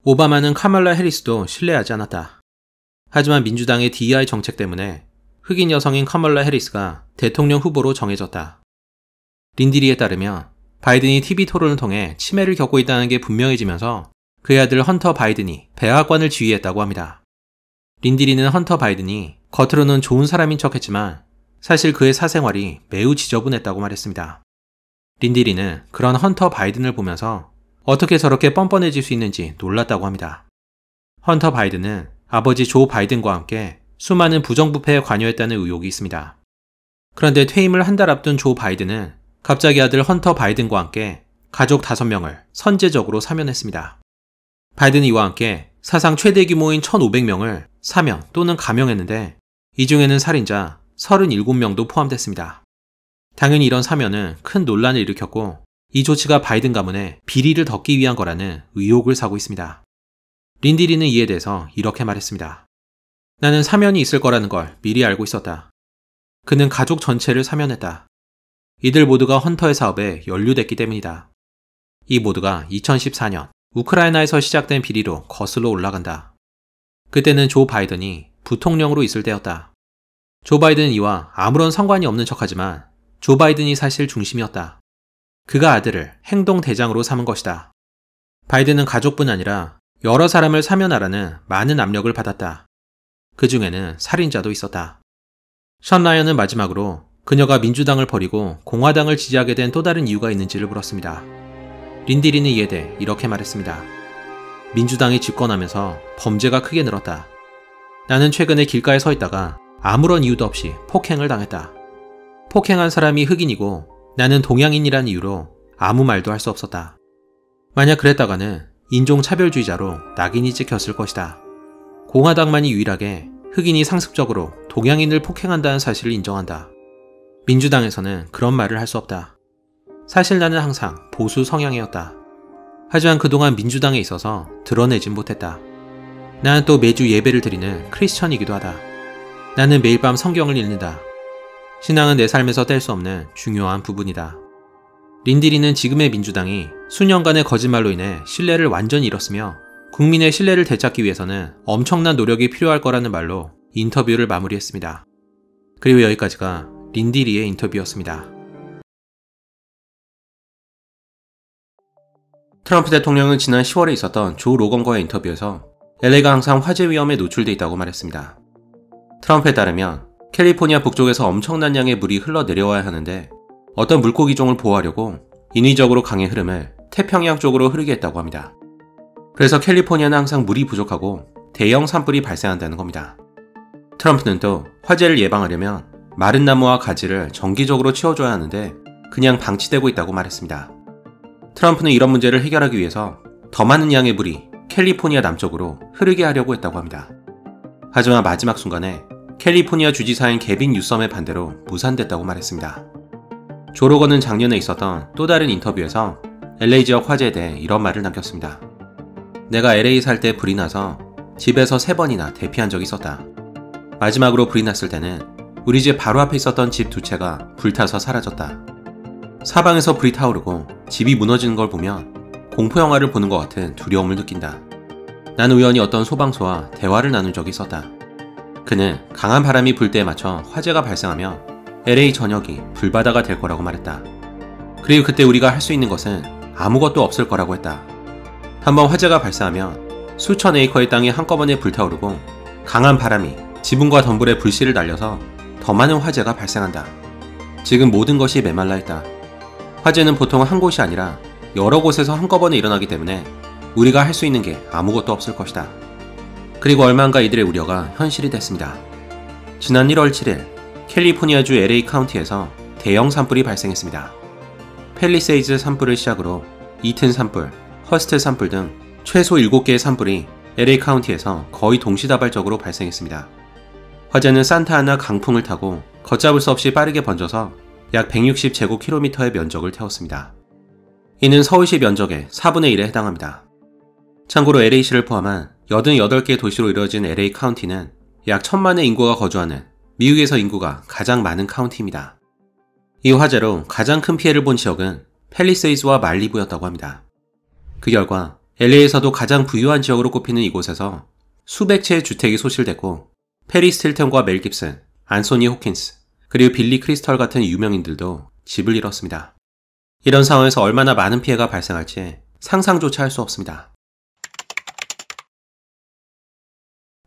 오바마는 카말라 해리스도 신뢰하지 않았다. 하지만 민주당의 DEI 정책 때문에 흑인 여성인 카말라 해리스가 대통령 후보로 정해졌다. 린디리에 따르면 바이든이 TV 토론을 통해 치매를 겪고 있다는 게 분명해지면서 그의 아들 헌터 바이든이 백악관을 지휘했다고 합니다. 린디리는 헌터 바이든이 겉으로는 좋은 사람인 척했지만 사실 그의 사생활이 매우 지저분했다고 말했습니다. 린디리는 그런 헌터 바이든을 보면서 어떻게 저렇게 뻔뻔해질 수 있는지 놀랐다고 합니다. 헌터 바이든은 아버지 조 바이든과 함께 수많은 부정부패에 관여했다는 의혹이 있습니다. 그런데 퇴임을 한 달 앞둔 조 바이든은 갑자기 아들 헌터 바이든과 함께 가족 5명을 선제적으로 사면했습니다. 바이든은 이와 함께 사상 최대 규모인 1,500명을 사면 또는 감형했는데 이 중에는 살인자 37명도 포함됐습니다. 당연히 이런 사면은 큰 논란을 일으켰고 이 조치가 바이든 가문의 비리를 덮기 위한 거라는 의혹을 사고 있습니다. 린디리는 이에 대해서 이렇게 말했습니다. 나는 사면이 있을 거라는 걸 미리 알고 있었다. 그는 가족 전체를 사면했다. 이들 모두가 헌터의 사업에 연루됐기 때문이다. 이 모두가 2014년 우크라이나에서 시작된 비리로 거슬러 올라간다. 그때는 조 바이든이 부통령으로 있을 때였다. 조 바이든은 이와 아무런 상관이 없는 척하지만 조 바이든이 사실 중심이었다. 그가 아들을 행동대장으로 삼은 것이다. 바이든은 가족뿐 아니라 여러 사람을 사면하라는 많은 압력을 받았다. 그 중에는 살인자도 있었다. 션 라이언은 마지막으로 그녀가 민주당을 버리고 공화당을 지지하게 된 또 다른 이유가 있는지를 물었습니다. 린디리는 이에 대해 이렇게 말했습니다. 민주당이 집권하면서 범죄가 크게 늘었다. 나는 최근에 길가에 서 있다가 아무런 이유도 없이 폭행을 당했다. 폭행한 사람이 흑인이고 나는 동양인이란 이유로 아무 말도 할 수 없었다. 만약 그랬다가는 인종차별주의자로 낙인이 찍혔을 것이다. 공화당만이 유일하게 흑인이 상습적으로 동양인을 폭행한다는 사실을 인정한다. 민주당에서는 그런 말을 할 수 없다. 사실 나는 항상 보수 성향이었다. 하지만 그동안 민주당에 있어서 드러내진 못했다. 나는 또 매주 예배를 드리는 크리스천이기도 하다. 나는 매일 밤 성경을 읽는다. 신앙은 내 삶에서 뗄 수 없는 중요한 부분이다. 린디리는 지금의 민주당이 수년간의 거짓말로 인해 신뢰를 완전히 잃었으며 국민의 신뢰를 되찾기 위해서는 엄청난 노력이 필요할 거라는 말로 인터뷰를 마무리했습니다. 그리고 여기까지가 린디리의 인터뷰였습니다. 트럼프 대통령은 지난 10월에 있었던 조 로건과의 인터뷰에서 LA가 항상 화재 위험에 노출돼 있다고 말했습니다. 트럼프에 따르면 캘리포니아 북쪽에서 엄청난 양의 물이 흘러내려와야 하는데 어떤 물고기종을 보호하려고 인위적으로 강의 흐름을 태평양 쪽으로 흐르게 했다고 합니다. 그래서 캘리포니아는 항상 물이 부족하고 대형 산불이 발생한다는 겁니다. 트럼프는 또 화재를 예방하려면 마른 나무와 가지를 정기적으로 치워줘야 하는데 그냥 방치되고 있다고 말했습니다. 트럼프는 이런 문제를 해결하기 위해서 더 많은 양의 물이 캘리포니아 남쪽으로 흐르게 하려고 했다고 합니다. 하지만 마지막 순간에 캘리포니아 주지사인 게빈 뉴섬의 반대로 무산됐다고 말했습니다. 조 로건은 작년에 있었던 또 다른 인터뷰에서 LA 지역 화재에 대해 이런 말을 남겼습니다. 내가 LA 살 때 불이 나서 집에서 3번이나 대피한 적이 있었다. 마지막으로 불이 났을 때는 우리 집 바로 앞에 있었던 집 2채가 불타서 사라졌다. 사방에서 불이 타오르고 집이 무너지는 걸 보면 공포영화를 보는 것 같은 두려움을 느낀다. 나는 우연히 어떤 소방서와 대화를 나눈 적이 있었다. 그는 강한 바람이 불 때에 맞춰 화재가 발생하며 LA 전역이 불바다가 될 거라고 말했다. 그리고 그때 우리가 할 수 있는 것은 아무것도 없을 거라고 했다. 한번 화재가 발생하면 수천 에이커의 땅이 한꺼번에 불타오르고 강한 바람이 지붕과 덤불에 불씨를 날려서 더 많은 화재가 발생한다. 지금 모든 것이 메말라 있다. 화재는 보통 한 곳이 아니라 여러 곳에서 한꺼번에 일어나기 때문에 우리가 할 수 있는 게 아무것도 없을 것이다. 그리고 얼마 안가 이들의 우려가 현실이 됐습니다. 지난 1월 7일 캘리포니아주 LA 카운티에서 대형 산불이 발생했습니다. 팰리세이즈 산불을 시작으로 이튼 산불, 허스트 산불 등 최소 7개의 산불이 LA 카운티에서 거의 동시다발적으로 발생했습니다. 화재는 산타아나 강풍을 타고 걷잡을 수 없이 빠르게 번져서 약 160제곱킬로미터의 면적을 태웠습니다. 이는 서울시 면적의 4분의 1에 해당합니다. 참고로 LA시를 포함한 88개 도시로 이루어진 LA 카운티는 약 1000만의 인구가 거주하는 미국에서 인구가 가장 많은 카운티입니다. 이 화재로 가장 큰 피해를 본 지역은 팰리세이즈와 말리부였다고 합니다. 그 결과 LA에서도 가장 부유한 지역으로 꼽히는 이곳에서 수백 채의 주택이 소실됐고 페리스 힐튼과 멜 깁슨, 안소니 호킨스, 그리고 빌리 크리스털 같은 유명인들도 집을 잃었습니다. 이런 상황에서 얼마나 많은 피해가 발생할지 상상조차 할 수 없습니다.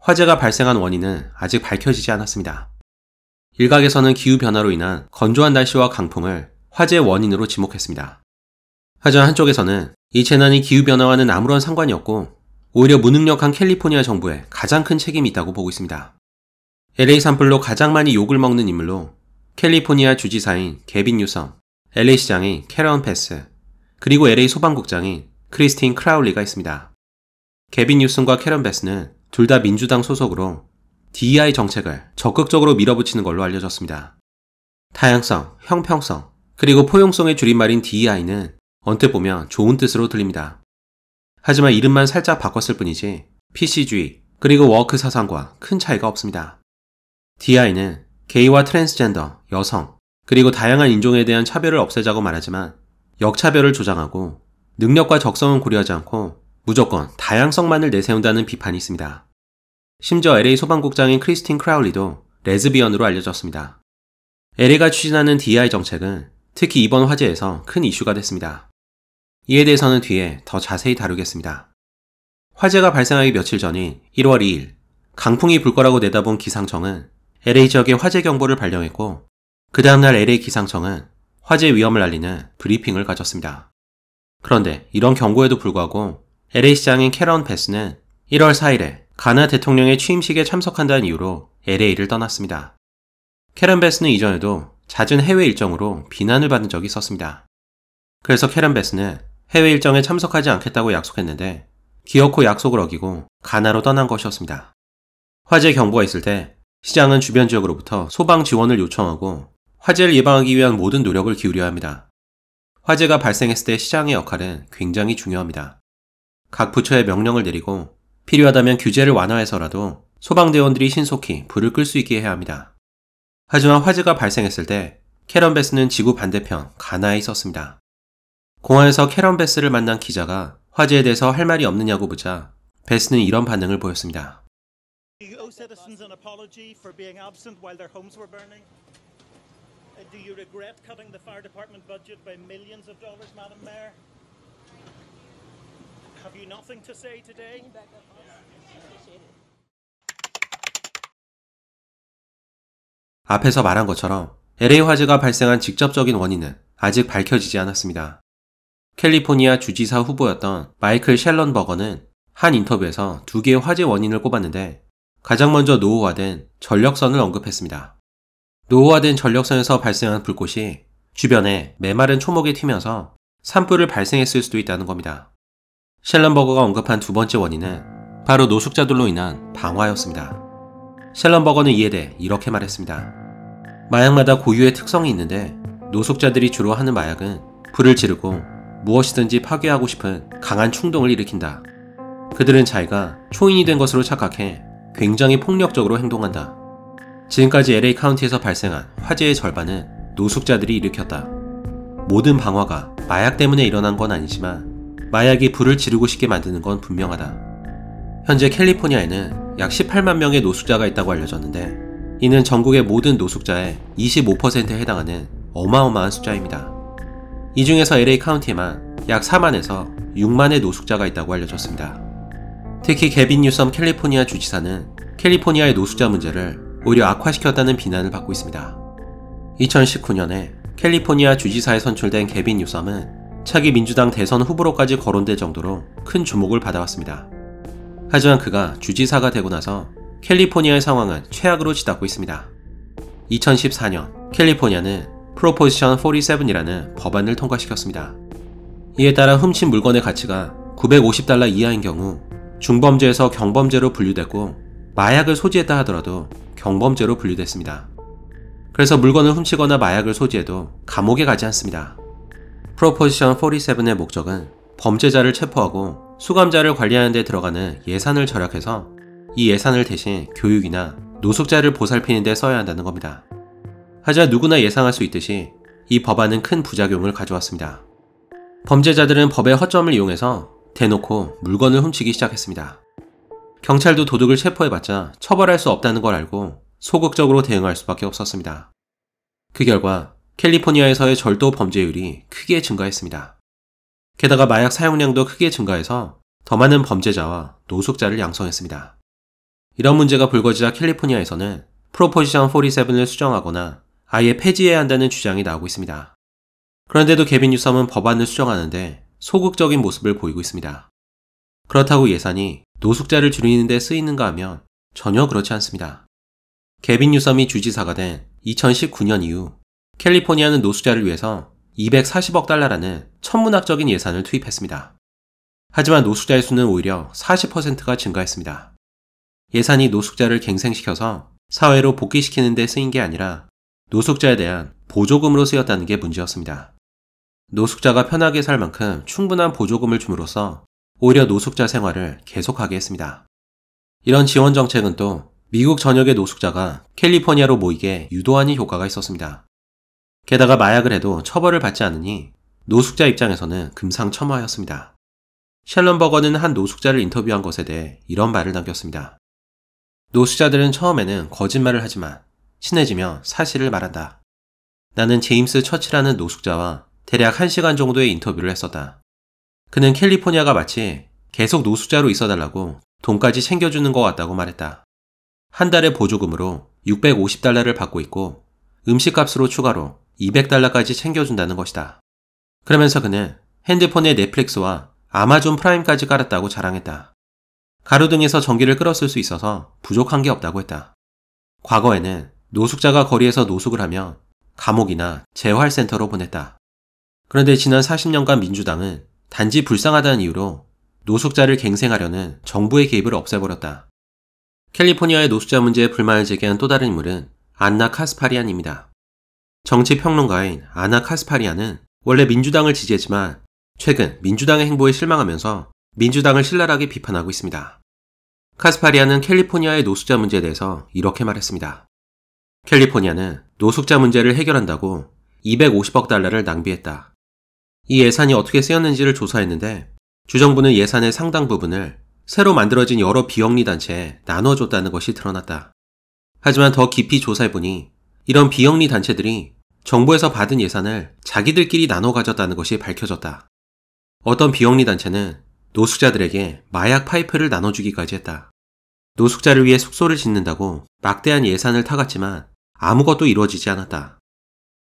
화재가 발생한 원인은 아직 밝혀지지 않았습니다. 일각에서는 기후변화로 인한 건조한 날씨와 강풍을 화재의 원인으로 지목했습니다. 하지만 한쪽에서는 이 재난이 기후변화와는 아무런 상관이 없고 오히려 무능력한 캘리포니아 정부에 가장 큰 책임이 있다고 보고 있습니다. LA 산불로 가장 많이 욕을 먹는 인물로 캘리포니아 주지사인 개빈 뉴섬, LA 시장인 캐런 패스, 그리고 LA 소방국장인 크리스틴 크라울리가 있습니다. 개빈 뉴섬과 캐런 패스는 둘 다 민주당 소속으로 DEI 정책을 적극적으로 밀어붙이는 걸로 알려졌습니다. 다양성, 형평성, 그리고 포용성의 줄임말인 DEI는 언뜻 보면 좋은 뜻으로 들립니다. 하지만 이름만 살짝 바꿨을 뿐이지 PC주의, 그리고 워크 사상과 큰 차이가 없습니다. DEI는 게이와 트랜스젠더, 여성, 그리고 다양한 인종에 대한 차별을 없애자고 말하지만 역차별을 조장하고 능력과 적성은 고려하지 않고 무조건 다양성만을 내세운다는 비판이 있습니다. 심지어 LA 소방국장인 크리스틴 크라울리도 레즈비언으로 알려졌습니다. LA가 추진하는 DEI 정책은 특히 이번 화재에서 큰 이슈가 됐습니다. 이에 대해서는 뒤에 더 자세히 다루겠습니다. 화재가 발생하기 며칠 전인 1월 2일, 강풍이 불 거라고 내다본 기상청은 LA 지역에 화재 경보를 발령했고 그 다음날 LA 기상청은 화재 위험을 알리는 브리핑을 가졌습니다. 그런데 이런 경고에도 불구하고 LA 시장인 캐런 패스는 1월 4일에 가나 대통령의 취임식에 참석한다는 이유로 LA를 떠났습니다. 캐런 패스는 이전에도 잦은 해외 일정으로 비난을 받은 적이 있었습니다. 그래서 캐런 패스는 해외 일정에 참석하지 않겠다고 약속했는데 기어코 약속을 어기고 가나로 떠난 것이었습니다. 화재 경보가 있을 때 시장은 주변 지역으로부터 소방 지원을 요청하고 화재를 예방하기 위한 모든 노력을 기울여야 합니다. 화재가 발생했을 때 시장의 역할은 굉장히 중요합니다. 각 부처에 명령을 내리고 필요하다면 규제를 완화해서라도 소방대원들이 신속히 불을 끌 수 있게 해야 합니다. 하지만 화재가 발생했을 때 캐런 베스는 지구 반대편 가나에 있었습니다. 공항에서 캐런 베스를 만난 기자가 화재에 대해서 할 말이 없느냐고 묻자 베스는 이런 반응을 보였습니다. Do you owe citizens an apology for being absent while their homes were burning? Do you regret cutting the fire department budget by millions of dollars, Madam Mayor? Have you nothing to say today? 앞에서 말한 것처럼 LA 화재가 발생한 직접적인 원인은 아직 밝혀지지 않았습니다. 캘리포니아 주지사 후보였던 마이클 셸런버거는 한 인터뷰에서 두 개의 화재 원인을 꼽았는데 가장 먼저 노후화된 전력선을 언급했습니다. 노후화된 전력선에서 발생한 불꽃이 주변에 메마른 초목에 튀면서 산불을 발생했을 수도 있다는 겁니다. 셸런버거가 언급한 두 번째 원인은 바로 노숙자들로 인한 방화였습니다. 셸런버거는 이에 대해 이렇게 말했습니다. 마약마다 고유의 특성이 있는데 노숙자들이 주로 하는 마약은 불을 지르고 무엇이든지 파괴하고 싶은 강한 충동을 일으킨다. 그들은 자기가 초인이 된 것으로 착각해 굉장히 폭력적으로 행동한다. 지금까지 LA 카운티에서 발생한 화재의 절반은 노숙자들이 일으켰다. 모든 방화가 마약 때문에 일어난 건 아니지만 마약이 불을 지르고 싶게 만드는 건 분명하다. 현재 캘리포니아에는 약 18만 명의 노숙자가 있다고 알려졌는데 이는 전국의 모든 노숙자의 25%에 해당하는 어마어마한 숫자입니다. 이 중에서 LA 카운티에만 약 4만에서 6만의 노숙자가 있다고 알려졌습니다. 특히 개빈 뉴섬 캘리포니아 주지사는 캘리포니아의 노숙자 문제를 오히려 악화시켰다는 비난을 받고 있습니다. 2019년에 캘리포니아 주지사에 선출된 개빈 뉴섬은 차기 민주당 대선 후보로까지 거론될 정도로 큰 주목을 받아왔습니다. 하지만 그가 주지사가 되고 나서 캘리포니아의 상황은 최악으로 치닫고 있습니다. 2014년 캘리포니아는 프로포지션 47이라는 법안을 통과시켰습니다. 이에 따라 훔친 물건의 가치가 $950 이하인 경우 중범죄에서 경범죄로 분류됐고 마약을 소지했다 하더라도 경범죄로 분류됐습니다. 그래서 물건을 훔치거나 마약을 소지해도 감옥에 가지 않습니다. 프로포지션 47의 목적은 범죄자를 체포하고 수감자를 관리하는 데 들어가는 예산을 절약해서 이 예산을 대신 교육이나 노숙자를 보살피는 데 써야 한다는 겁니다. 하지만 누구나 예상할 수 있듯이 이 법안은 큰 부작용을 가져왔습니다. 범죄자들은 법의 허점을 이용해서 대놓고 물건을 훔치기 시작했습니다. 경찰도 도둑을 체포해봤자 처벌할 수 없다는 걸 알고 소극적으로 대응할 수밖에 없었습니다. 그 결과 캘리포니아에서의 절도 범죄율이 크게 증가했습니다. 게다가 마약 사용량도 크게 증가해서 더 많은 범죄자와 노숙자를 양성했습니다. 이런 문제가 불거지자 캘리포니아에서는 프로포지션 47을 수정하거나 아예 폐지해야 한다는 주장이 나오고 있습니다. 그런데도 개빈 뉴섬은 법안을 수정하는데 소극적인 모습을 보이고 있습니다. 그렇다고 예산이 노숙자를 줄이는 데 쓰이는가 하면 전혀 그렇지 않습니다. 개빈 뉴섬이 주지사가 된 2019년 이후 캘리포니아는 노숙자를 위해서 240억 달러라는 천문학적인 예산을 투입했습니다. 하지만 노숙자의 수는 오히려 40%가 증가했습니다. 예산이 노숙자를 갱생시켜서 사회로 복귀시키는 데 쓰인 게 아니라 노숙자에 대한 보조금으로 쓰였다는 게 문제였습니다. 노숙자가 편하게 살 만큼 충분한 보조금을 줌으로써 오히려 노숙자 생활을 계속하게 했습니다. 이런 지원 정책은 또 미국 전역의 노숙자가 캘리포니아로 모이게 유도하는 효과가 있었습니다. 게다가 마약을 해도 처벌을 받지 않으니 노숙자 입장에서는 금상첨화였습니다. 셜런 버거는 한 노숙자를 인터뷰한 것에 대해 이런 말을 남겼습니다. 노숙자들은 처음에는 거짓말을 하지만 친해지며 사실을 말한다. 나는 제임스 처치라는 노숙자와 대략 1시간 정도의 인터뷰를 했었다. 그는 캘리포니아가 마치 계속 노숙자로 있어달라고 돈까지 챙겨주는 것 같다고 말했다. 한 달의 보조금으로 650달러를 받고 있고 음식값으로 추가로 200달러까지 챙겨준다는 것이다. 그러면서 그는 핸드폰에 넷플릭스와 아마존 프라임까지 깔았다고 자랑했다. 가로등에서 전기를 끌었을 수 있어서 부족한 게 없다고 했다. 과거에는 노숙자가 거리에서 노숙을 하면 감옥이나 재활센터로 보냈다. 그런데 지난 40년간 민주당은 단지 불쌍하다는 이유로 노숙자를 갱생하려는 정부의 개입을 없애버렸다. 캘리포니아의 노숙자 문제에 불만을 제기한 또 다른 인물은 안나 카스파리안입니다. 정치평론가인 아나 카스파리안은 원래 민주당을 지지했지만 최근 민주당의 행보에 실망하면서 민주당을 신랄하게 비판하고 있습니다. 카스파리안은 캘리포니아의 노숙자 문제에 대해서 이렇게 말했습니다. 캘리포니아는 노숙자 문제를 해결한다고 250억 달러를 낭비했다. 이 예산이 어떻게 쓰였는지를 조사했는데 주정부는 예산의 상당 부분을 새로 만들어진 여러 비영리 단체에 나눠줬다는 것이 드러났다. 하지만 더 깊이 조사해보니 이런 비영리 단체들이 정부에서 받은 예산을 자기들끼리 나눠 가졌다는 것이 밝혀졌다. 어떤 비영리 단체는 노숙자들에게 마약 파이프를 나눠주기까지 했다. 노숙자를 위해 숙소를 짓는다고 막대한 예산을 타갔지만 아무것도 이루어지지 않았다.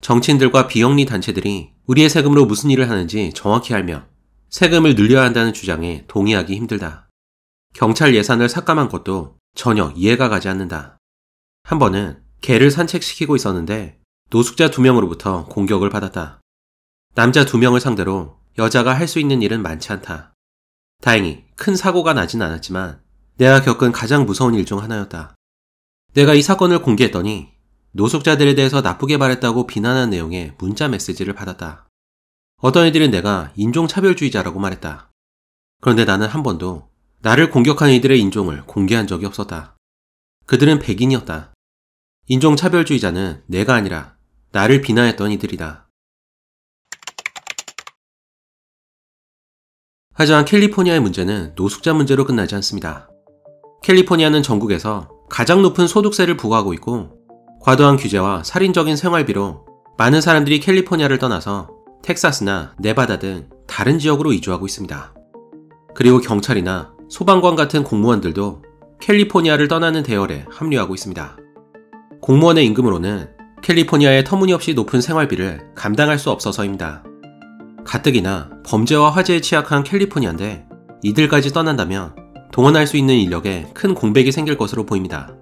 정치인들과 비영리 단체들이 우리의 세금으로 무슨 일을 하는지 정확히 알며 세금을 늘려야 한다는 주장에 동의하기 힘들다. 경찰 예산을 삭감한 것도 전혀 이해가 가지 않는다. 한 번은 개를 산책시키고 있었는데 노숙자 2명으로부터 공격을 받았다. 남자 2명을 상대로 여자가 할 수 있는 일은 많지 않다. 다행히 큰 사고가 나진 않았지만 내가 겪은 가장 무서운 일 중 하나였다. 내가 이 사건을 공개했더니 노숙자들에 대해서 나쁘게 말했다고 비난한 내용의 문자 메시지를 받았다. 어떤 이들은 내가 인종차별주의자라고 말했다. 그런데 나는 한 번도 나를 공격한 이들의 인종을 공개한 적이 없었다. 그들은 백인이었다. 인종차별주의자는 내가 아니라 나를 비난했던 이들이다. 하지만 캘리포니아의 문제는 노숙자 문제로 끝나지 않습니다. 캘리포니아는 전국에서 가장 높은 소득세를 부과하고 있고 과도한 규제와 살인적인 생활비로 많은 사람들이 캘리포니아를 떠나서 텍사스나 네바다 등 다른 지역으로 이주하고 있습니다. 그리고 경찰이나 소방관 같은 공무원들도 캘리포니아를 떠나는 대열에 합류하고 있습니다. 공무원의 임금으로는 캘리포니아의 터무니없이 높은 생활비를 감당할 수 없어서입니다. 가뜩이나 범죄와 화재에 취약한 캘리포니아인데 이들까지 떠난다면 동원할 수 있는 인력에 큰 공백이 생길 것으로 보입니다.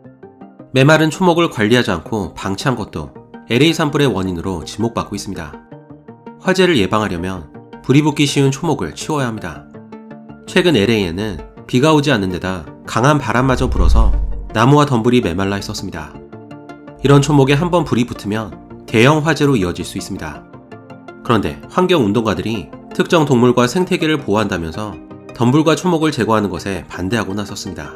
메마른 초목을 관리하지 않고 방치한 것도 LA 산불의 원인으로 지목받고 있습니다. 화재를 예방하려면 불이 붙기 쉬운 초목을 치워야 합니다. 최근 LA에는 비가 오지 않는 데다 강한 바람마저 불어서 나무와 덤불이 메말라 있었습니다. 이런 초목에 한번 불이 붙으면 대형 화재로 이어질 수 있습니다. 그런데 환경운동가들이 특정 동물과 생태계를 보호한다면서 덤불과 초목을 제거하는 것에 반대하고 나섰습니다.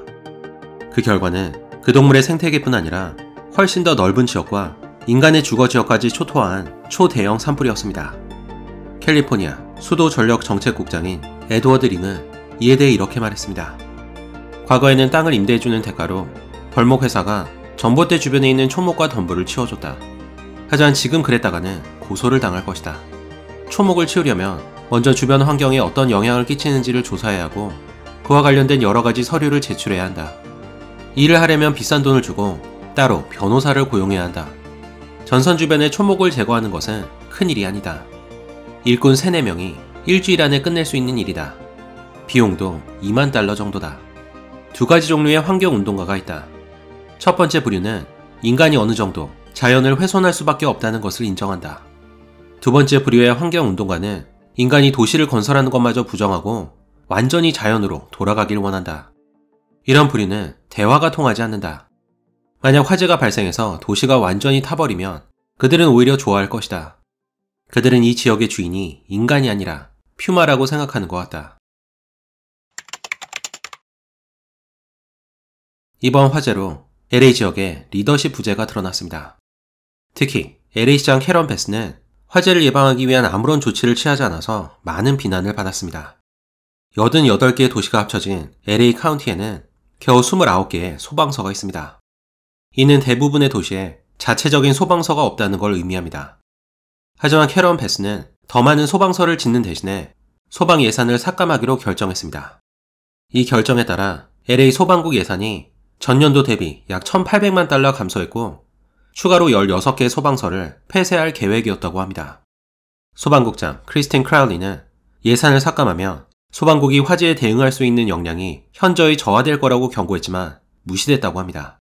그 결과는 그 동물의 생태계뿐 아니라 훨씬 더 넓은 지역과 인간의 주거 지역까지 초토화한 초대형 산불이었습니다. 캘리포니아 수도전력정책국장인 에드워드 링은 이에 대해 이렇게 말했습니다. 과거에는 땅을 임대해주는 대가로 벌목회사가 전봇대 주변에 있는 초목과 덤불을 치워줬다. 하지만 지금 그랬다가는 고소를 당할 것이다. 초목을 치우려면 먼저 주변 환경에 어떤 영향을 끼치는지를 조사해야 하고 그와 관련된 여러 가지 서류를 제출해야 한다. 일을 하려면 비싼 돈을 주고 따로 변호사를 고용해야 한다. 전선 주변의 초목을 제거하는 것은 큰일이 아니다. 일꾼 3-4명이 일주일 안에 끝낼 수 있는 일이다. 비용도 $20,000 정도다. 2가지 종류의 환경운동가가 있다. 첫 번째 부류는 인간이 어느 정도 자연을 훼손할 수밖에 없다는 것을 인정한다. 두 번째 부류의 환경운동가는 인간이 도시를 건설하는 것마저 부정하고 완전히 자연으로 돌아가길 원한다. 이런 부류는 대화가 통하지 않는다. 만약 화재가 발생해서 도시가 완전히 타버리면 그들은 오히려 좋아할 것이다. 그들은 이 지역의 주인이 인간이 아니라 퓨마라고 생각하는 것 같다. 이번 화재로 LA 지역에 리더십 부재가 드러났습니다. 특히 LA시장 캐런 베스는 화재를 예방하기 위한 아무런 조치를 취하지 않아서 많은 비난을 받았습니다. 88개의 도시가 합쳐진 LA 카운티에는 겨우 29개의 소방서가 있습니다. 이는 대부분의 도시에 자체적인 소방서가 없다는 걸 의미합니다. 하지만 캐런 베스는 더 많은 소방서를 짓는 대신에 소방 예산을 삭감하기로 결정했습니다. 이 결정에 따라 LA 소방국 예산이 전년도 대비 약 1,800만 달러 감소했고 추가로 16개의 소방서를 폐쇄할 계획이었다고 합니다. 소방국장 크리스틴 크라울리는 예산을 삭감하면 소방국이 화재에 대응할 수 있는 역량이 현저히 저하될 거라고 경고했지만 무시됐다고 합니다.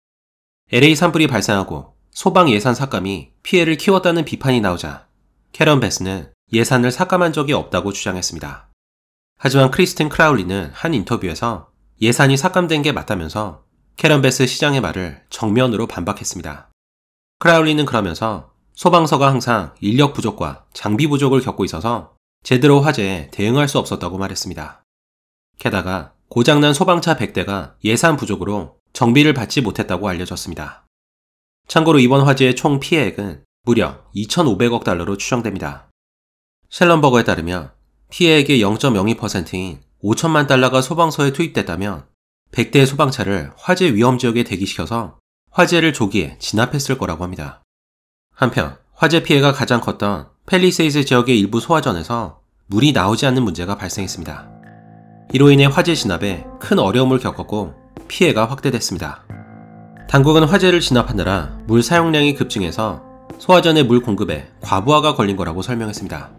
LA 산불이 발생하고 소방 예산 삭감이 피해를 키웠다는 비판이 나오자 캐런 베스는 예산을 삭감한 적이 없다고 주장했습니다. 하지만 크리스틴 크라울리는 한 인터뷰에서 예산이 삭감된 게 맞다면서 캐런 베스 시장의 말을 정면으로 반박했습니다. 크라울리는 그러면서 소방서가 항상 인력 부족과 장비 부족을 겪고 있어서 제대로 화재에 대응할 수 없었다고 말했습니다. 게다가 고장난 소방차 100대가 예산 부족으로 정비를 받지 못했다고 알려졌습니다. 참고로 이번 화재의 총 피해액은 무려 2,500억 달러로 추정됩니다. 셸런버거에 따르면 피해액의 0.02%인 5천만 달러가 소방서에 투입됐다면 100대의 소방차를 화재 위험 지역에 대기시켜서 화재를 조기에 진압했을 거라고 합니다. 한편 화재 피해가 가장 컸던 팰리세이드 지역의 일부 소화전에서 물이 나오지 않는 문제가 발생했습니다. 이로 인해 화재 진압에 큰 어려움을 겪었고 피해가 확대됐습니다. 당국은 화재를 진압하느라 물 사용량이 급증해서 소화전의 물 공급에 과부하가 걸린 거라고 설명했습니다.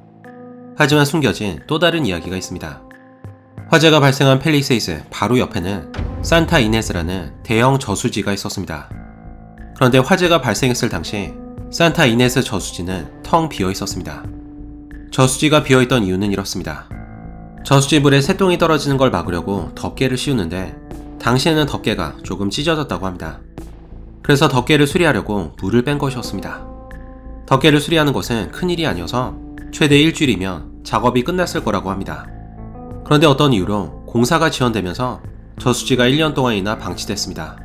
하지만 숨겨진 또 다른 이야기가 있습니다. 화재가 발생한 팰리세이드 바로 옆에는 산타 이네스라는 대형 저수지가 있었습니다. 그런데 화재가 발생했을 당시 산타 이네스 저수지는 텅 비어 있었습니다. 저수지가 비어있던 이유는 이렇습니다. 저수지 물에 새똥이 떨어지는 걸 막으려고 덮개를 씌우는데 당시에는 덮개가 조금 찢어졌다고 합니다. 그래서 덮개를 수리하려고 물을 뺀 것이었습니다. 덮개를 수리하는 것은 큰일이 아니어서 최대 일주일이면 작업이 끝났을 거라고 합니다. 그런데 어떤 이유로 공사가 지연되면서 저수지가 1년 동안이나 방치됐습니다.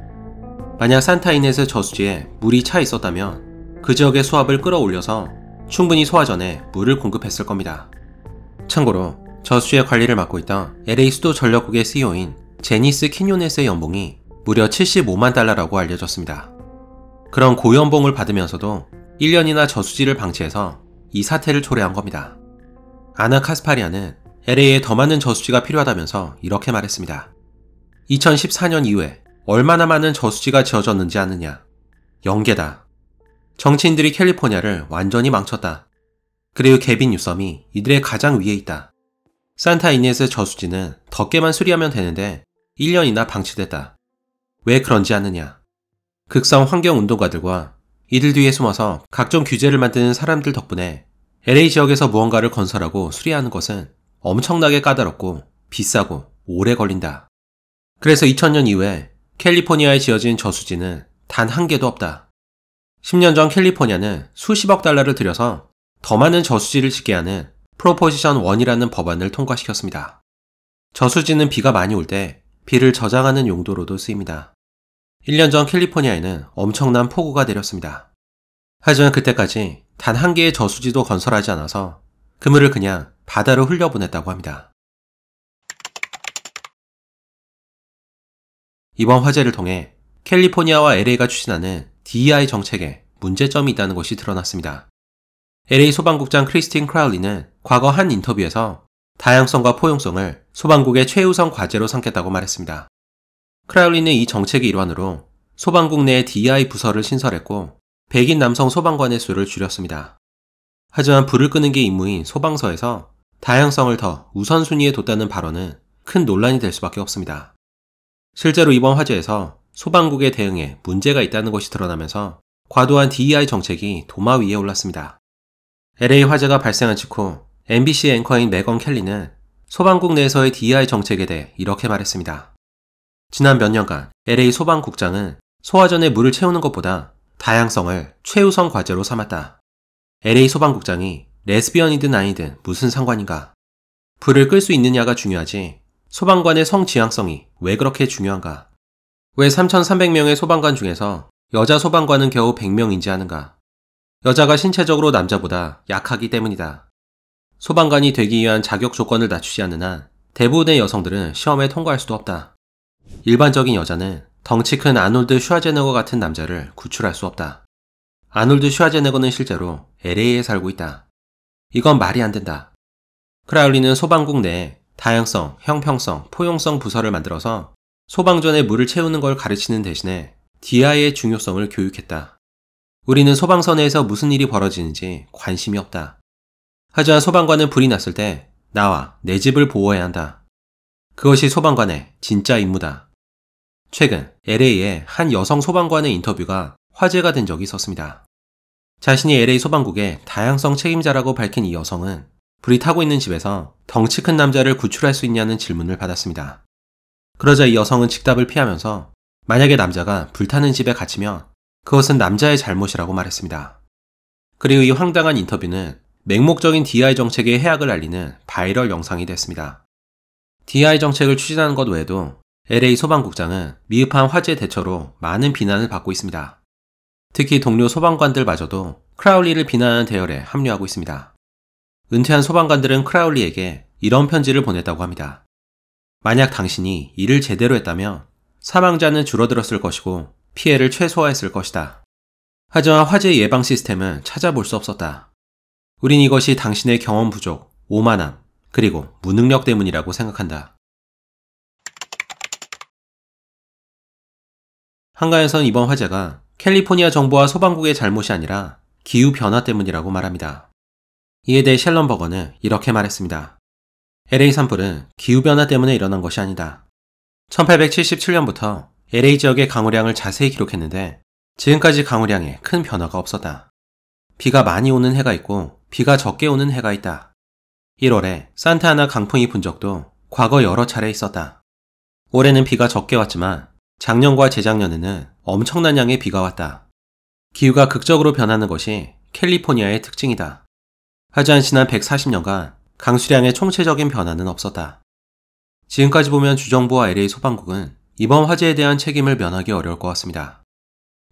만약 산타이네스 저수지에 물이 차 있었다면 그 지역의 수압을 끌어올려서 충분히 소화전에 물을 공급했을 겁니다. 참고로 저수지의 관리를 맡고 있던 LA 수도 전력국의 CEO인 제니스 키뇨네스의 연봉이 무려 75만 달러라고 알려졌습니다. 그런 고연봉을 받으면서도 1년이나 저수지를 방치해서 이 사태를 초래한 겁니다. 아나 카스파리아는 LA에 더 많은 저수지가 필요하다면서 이렇게 말했습니다. 2014년 이후에 얼마나 많은 저수지가 지어졌는지 아느냐? 0개다. 정치인들이 캘리포니아를 완전히 망쳤다. 그리고 개빈 뉴섬이 이들의 가장 위에 있다. 산타 이네스 저수지는 덮개만 수리하면 되는데 1년이나 방치됐다. 왜 그런지 아느냐? 극성 환경운동가들과 이들 뒤에 숨어서 각종 규제를 만드는 사람들 덕분에 LA 지역에서 무언가를 건설하고 수리하는 것은 엄청나게 까다롭고 비싸고 오래 걸린다. 그래서 2000년 이후에 캘리포니아에 지어진 저수지는 단 한 개도 없다. 10년 전 캘리포니아는 수십억 달러를 들여서 더 많은 저수지를 짓게 하는 프로포지션 1이라는 법안을 통과시켰습니다. 저수지는 비가 많이 올 때 비를 저장하는 용도로도 쓰입니다. 1년 전 캘리포니아에는 엄청난 폭우가 내렸습니다. 하지만 그때까지 단 한 개의 저수지도 건설하지 않아서 그물을 그냥 바다로 흘려보냈다고 합니다. 이번 화재를 통해 캘리포니아와 LA가 추진하는 DEI 정책에 문제점이 있다는 것이 드러났습니다. LA 소방국장 크리스틴 크라울리는 과거 한 인터뷰에서 다양성과 포용성을 소방국의 최우선 과제로 삼겠다고 말했습니다. 크라울리는 이 정책의 일환으로 소방국 내 DEI 부서를 신설했고 백인 남성 소방관의 수를 줄였습니다. 하지만 불을 끄는 게 임무인 소방서에서 다양성을 더 우선순위에 뒀다는 발언은 큰 논란이 될 수밖에 없습니다. 실제로 이번 화재에서 소방국의 대응에 문제가 있다는 것이 드러나면서 과도한 DEI 정책이 도마 위에 올랐습니다. LA 화재가 발생한 직후 MBC 앵커인 메건 켈리는 소방국 내에서의 DEI 정책에 대해 이렇게 말했습니다. 지난 몇 년간 LA 소방국장은 소화전에 물을 채우는 것보다 다양성을 최우선 과제로 삼았다. LA 소방국장이 레즈비언이든 아니든 무슨 상관인가? 불을 끌 수 있느냐가 중요하지 소방관의 성지향성이 왜 그렇게 중요한가? 왜 3,300명의 소방관 중에서 여자 소방관은 겨우 100명인지 아는가? 여자가 신체적으로 남자보다 약하기 때문이다. 소방관이 되기 위한 자격 조건을 낮추지 않는 한 대부분의 여성들은 시험에 통과할 수도 없다. 일반적인 여자는 덩치 큰 아놀드 슈와제네거 같은 남자를 구출할 수 없다. 아놀드 슈와제네거는 실제로 LA에 살고 있다. 이건 말이 안 된다. 크라울리는 소방국 내에 다양성, 형평성, 포용성 부서를 만들어서 소방전에 물을 채우는 걸 가르치는 대신에 DI의 중요성을 교육했다. 우리는 소방서 내에서 무슨 일이 벌어지는지 관심이 없다. 하지만 소방관은 불이 났을 때 나와 내 집을 보호해야 한다. 그것이 소방관의 진짜 임무다. 최근 LA의 한 여성 소방관의 인터뷰가 화제가 된 적이 있었습니다. 자신이 LA 소방국의 다양성 책임자라고 밝힌 이 여성은 불이 타고 있는 집에서 덩치 큰 남자를 구출할 수 있냐는 질문을 받았습니다. 그러자 이 여성은 직답을 피하면서 만약에 남자가 불타는 집에 갇히면 그것은 남자의 잘못이라고 말했습니다. 그리고 이 황당한 인터뷰는 맹목적인 DI 정책의 해악을 알리는 바이럴 영상이 됐습니다. DI 정책을 추진하는 것 외에도 LA 소방국장은 미흡한 화재 대처로 많은 비난을 받고 있습니다. 특히 동료 소방관들마저도 크라울리를 비난하는 대열에 합류하고 있습니다. 은퇴한 소방관들은 크라울리에게 이런 편지를 보냈다고 합니다. 만약 당신이 일을 제대로 했다면 사망자는 줄어들었을 것이고 피해를 최소화했을 것이다. 하지만 화재 예방 시스템은 찾아볼 수 없었다. 우린 이것이 당신의 경험 부족, 오만함, 그리고 무능력 때문이라고 생각한다. 한가에선 이번 화재가 캘리포니아 정부와 소방국의 잘못이 아니라 기후변화 때문이라고 말합니다. 이에 대해 셸런 버거는 이렇게 말했습니다. LA 산불은 기후변화 때문에 일어난 것이 아니다. 1877년부터 LA 지역의 강우량을 자세히 기록했는데 지금까지 강우량에 큰 변화가 없었다. 비가 많이 오는 해가 있고 비가 적게 오는 해가 있다. 1월에 산타아나 강풍이 분 적도 과거 여러 차례 있었다. 올해는 비가 적게 왔지만 작년과 재작년에는 엄청난 양의 비가 왔다. 기후가 극적으로 변하는 것이 캘리포니아의 특징이다. 하지만 지난 140년간 강수량의 총체적인 변화는 없었다. 지금까지 보면 주정부와 LA 소방국은 이번 화재에 대한 책임을 면하기 어려울 것 같습니다.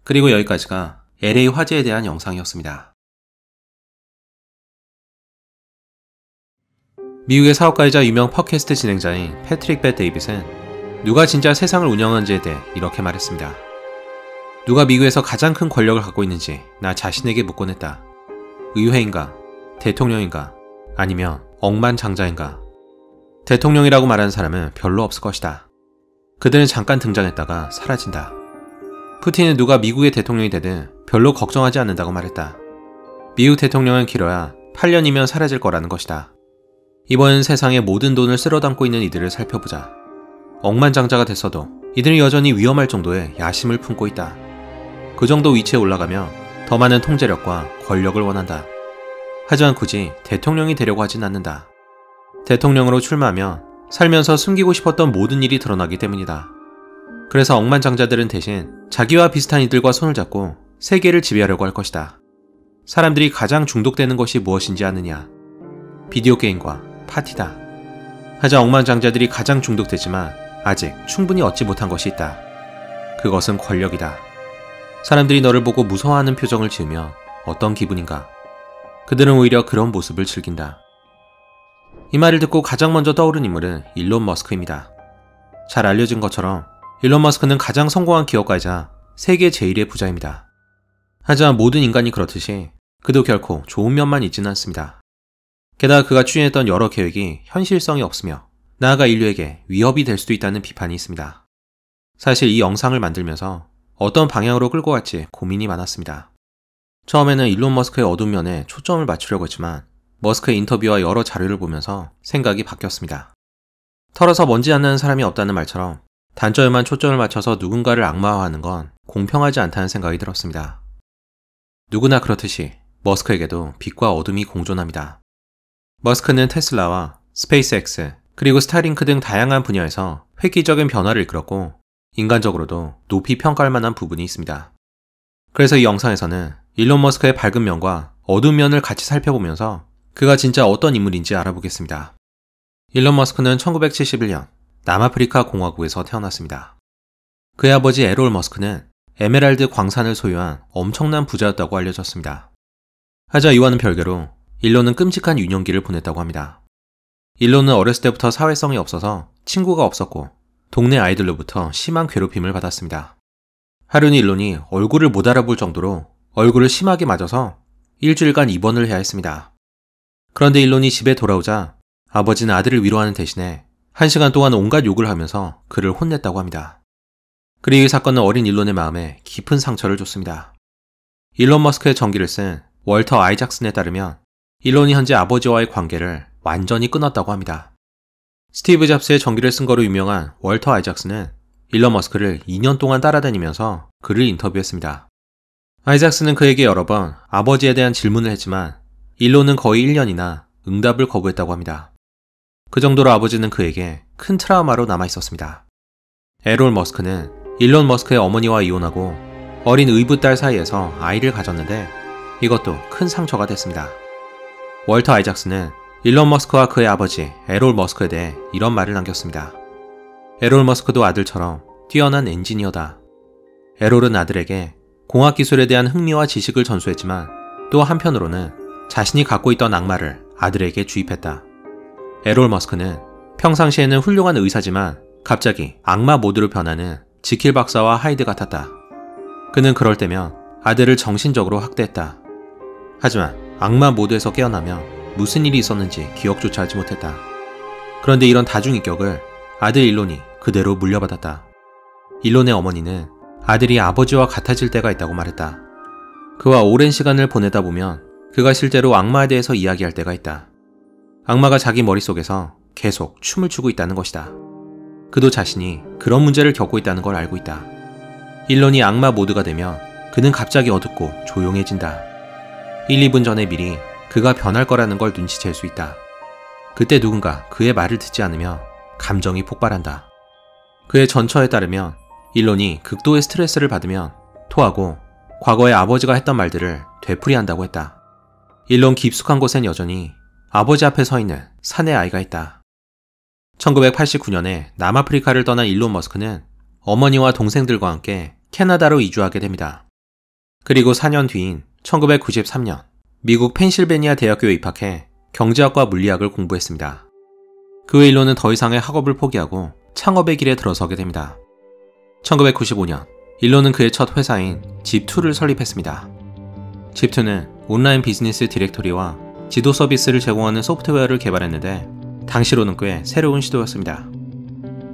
그리고 여기까지가 LA 화재에 대한 영상이었습니다. 미국의 사업가이자 유명 팟캐스트 진행자인 패트릭 벳 데이빗은 누가 진짜 세상을 운영하는지에 대해 이렇게 말했습니다. 누가 미국에서 가장 큰 권력을 갖고 있는지 나 자신에게 묻곤 했다. 의회인가? 대통령인가? 아니면 억만장자인가? 대통령이라고 말하는 사람은 별로 없을 것이다. 그들은 잠깐 등장했다가 사라진다. 푸틴은 누가 미국의 대통령이 되든 별로 걱정하지 않는다고 말했다. 미국 대통령은 길어야 8년이면 사라질 거라는 것이다. 이번엔 세상의 모든 돈을 쓸어 담고 있는 이들을 살펴보자. 억만장자가 됐어도 이들은 여전히 위험할 정도의 야심을 품고 있다. 그 정도 위치에 올라가면 더 많은 통제력과 권력을 원한다. 하지만 굳이 대통령이 되려고 하진 않는다. 대통령으로 출마하면 살면서 숨기고 싶었던 모든 일이 드러나기 때문이다. 그래서 억만장자들은 대신 자기와 비슷한 이들과 손을 잡고 세계를 지배하려고 할 것이다. 사람들이 가장 중독되는 것이 무엇인지 아느냐? 비디오 게임과 파티다. 하지만 억만장자들이 가장 중독되지만 아직 충분히 얻지 못한 것이 있다. 그것은 권력이다. 사람들이 너를 보고 무서워하는 표정을 지으며 어떤 기분인가? 그들은 오히려 그런 모습을 즐긴다. 이 말을 듣고 가장 먼저 떠오른 인물은 일론 머스크입니다. 잘 알려진 것처럼 일론 머스크는 가장 성공한 기업가이자 세계 제1의 부자입니다. 하지만 모든 인간이 그렇듯이 그도 결코 좋은 면만 있지는 않습니다. 게다가 그가 추진했던 여러 계획이 현실성이 없으며 나아가 인류에게 위협이 될 수도 있다는 비판이 있습니다. 사실 이 영상을 만들면서 어떤 방향으로 끌고 갈지 고민이 많았습니다. 처음에는 일론 머스크의 어두운 면에 초점을 맞추려고 했지만 머스크의 인터뷰와 여러 자료를 보면서 생각이 바뀌었습니다. 털어서 먼지 안 나는 사람이 없다는 말처럼 단점에만 초점을 맞춰서 누군가를 악마화하는 건 공평하지 않다는 생각이 들었습니다. 누구나 그렇듯이 머스크에게도 빛과 어둠이 공존합니다. 머스크는 테슬라와 스페이스X 그리고 스타링크 등 다양한 분야에서 획기적인 변화를 이끌었고 인간적으로도 높이 평가할 만한 부분이 있습니다. 그래서 이 영상에서는 일론 머스크의 밝은 면과 어두운 면을 같이 살펴보면서 그가 진짜 어떤 인물인지 알아보겠습니다. 일론 머스크는 1971년 남아프리카 공화국에서 태어났습니다. 그의 아버지 에롤 머스크는 에메랄드 광산을 소유한 엄청난 부자였다고 알려졌습니다. 하지만 이와는 별개로 일론은 끔찍한 유년기를 보냈다고 합니다. 일론은 어렸을 때부터 사회성이 없어서 친구가 없었고 동네 아이들로부터 심한 괴롭힘을 받았습니다. 하루는 일론이 얼굴을 못 알아볼 정도로 얼굴을 심하게 맞아서 일주일간 입원을 해야 했습니다. 그런데 일론이 집에 돌아오자 아버지는 아들을 위로하는 대신에 1시간 동안 온갖 욕을 하면서 그를 혼냈다고 합니다. 그리고 이 사건은 어린 일론의 마음에 깊은 상처를 줬습니다. 일론 머스크의 전기를 쓴 월터 아이작슨에 따르면 일론이 현재 아버지와의 관계를 완전히 끊었다고 합니다. 스티브 잡스의 전기를 쓴 거로 유명한 월터 아이작슨은 일론 머스크를 2년 동안 따라다니면서 그를 인터뷰했습니다. 아이작슨은 그에게 여러 번 아버지에 대한 질문을 했지만 일론은 거의 1년이나 응답을 거부했다고 합니다. 그 정도로 아버지는 그에게 큰 트라우마로 남아있었습니다. 에롤 머스크는 일론 머스크의 어머니와 이혼하고 어린 의붓딸 사이에서 아이를 가졌는데 이것도 큰 상처가 됐습니다. 월터 아이작슨은 일론 머스크와 그의 아버지 에롤 머스크에 대해 이런 말을 남겼습니다. 에롤 머스크도 아들처럼 뛰어난 엔지니어다. 에롤은 아들에게 공학기술에 대한 흥미와 지식을 전수했지만 또 한편으로는 자신이 갖고 있던 악마를 아들에게 주입했다. 에롤 머스크는 평상시에는 훌륭한 의사지만 갑자기 악마 모드로 변하는 지킬 박사와 하이드 같았다. 그는 그럴 때면 아들을 정신적으로 학대했다. 하지만 악마 모드에서 깨어나면 무슨 일이 있었는지 기억조차 하지 못했다. 그런데 이런 다중인격을 아들 일론이 그대로 물려받았다. 일론의 어머니는 아들이 아버지와 같아질 때가 있다고 말했다. 그와 오랜 시간을 보내다 보면 그가 실제로 악마에 대해서 이야기할 때가 있다. 악마가 자기 머릿속에서 계속 춤을 추고 있다는 것이다. 그도 자신이 그런 문제를 겪고 있다는 걸 알고 있다. 일론이 악마 모드가 되면 그는 갑자기 어둡고 조용해진다. 1, 2분 전에 미리 그가 변할 거라는 걸 눈치챌 수 있다. 그때 누군가 그의 말을 듣지 않으면 감정이 폭발한다. 그의 전처에 따르면 일론이 극도의 스트레스를 받으면 토하고 과거에 아버지가 했던 말들을 되풀이한다고 했다. 일론 깊숙한 곳엔 여전히 아버지 앞에 서 있는 사내 아이가 있다. 1989년에 남아프리카를 떠난 일론 머스크는 어머니와 동생들과 함께 캐나다로 이주하게 됩니다. 그리고 4년 뒤인 1993년 미국 펜실베니아 대학교에 입학해 경제학과 물리학을 공부했습니다. 그 후 일론은 더 이상의 학업을 포기하고 창업의 길에 들어서게 됩니다. 1995년 일론은 그의 첫 회사인 집2를 설립했습니다. 집2는 온라인 비즈니스 디렉토리와 지도 서비스를 제공하는 소프트웨어를 개발했는데 당시로는 꽤 새로운 시도였습니다.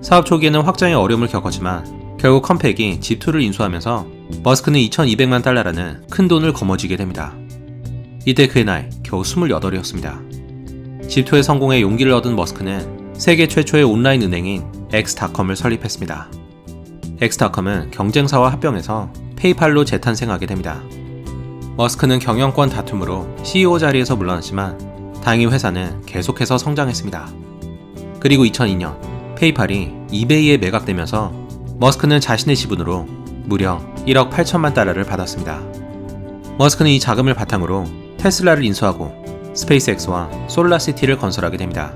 사업 초기에는 확장의 어려움을 겪었지만 결국 컴팩이 집2를 인수하면서 머스크는 2,200만 달러라는 큰 돈을 거머쥐게 됩니다. 이때 그의 나이 겨우 28이었습니다. 집2의 성공에 용기를 얻은 머스크는 세계 최초의 온라인 은행인 X.com을 설립했습니다. X.com은 경쟁사와 합병해서 페이팔로 재탄생하게 됩니다. 머스크는 경영권 다툼으로 CEO 자리에서 물러났지만 다행히 회사는 계속해서 성장했습니다. 그리고 2002년 페이팔이 이베이에 매각되면서 머스크는 자신의 지분으로 무려 1억 8천만 달러를 받았습니다. 머스크는 이 자금을 바탕으로 테슬라를 인수하고 스페이스X와 솔라시티를 건설하게 됩니다.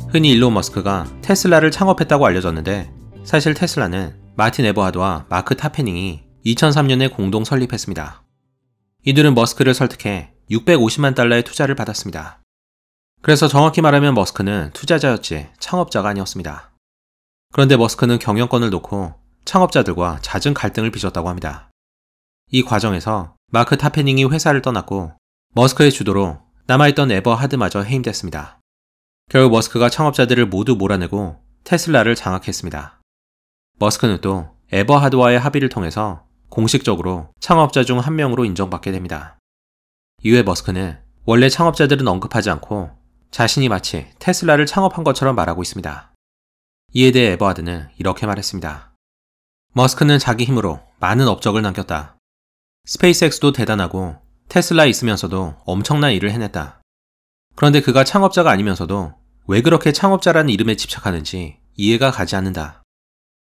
흔히 일론 머스크가 테슬라를 창업했다고 알려졌는데 사실 테슬라는 마틴 에버하드와 마크 타페닝이 2003년에 공동 설립했습니다. 이들은 머스크를 설득해 650만 달러의 투자를 받았습니다. 그래서 정확히 말하면 머스크는 투자자였지 창업자가 아니었습니다. 그런데 머스크는 경영권을 놓고 창업자들과 잦은 갈등을 빚었다고 합니다. 이 과정에서 마크 타페닝이 회사를 떠났고 머스크의 주도로 남아있던 에버하드마저 해임됐습니다. 결국 머스크가 창업자들을 모두 몰아내고 테슬라를 장악했습니다. 머스크는 또 에버하드와의 합의를 통해서 공식적으로 창업자 중 한 명으로 인정받게 됩니다. 이후에 머스크는 원래 창업자들은 언급하지 않고 자신이 마치 테슬라를 창업한 것처럼 말하고 있습니다. 이에 대해 에버하드는 이렇게 말했습니다. 머스크는 자기 힘으로 많은 업적을 남겼다. 스페이스X도 대단하고 테슬라에 있으면서도 엄청난 일을 해냈다. 그런데 그가 창업자가 아니면서도 왜 그렇게 창업자라는 이름에 집착하는지 이해가 가지 않는다.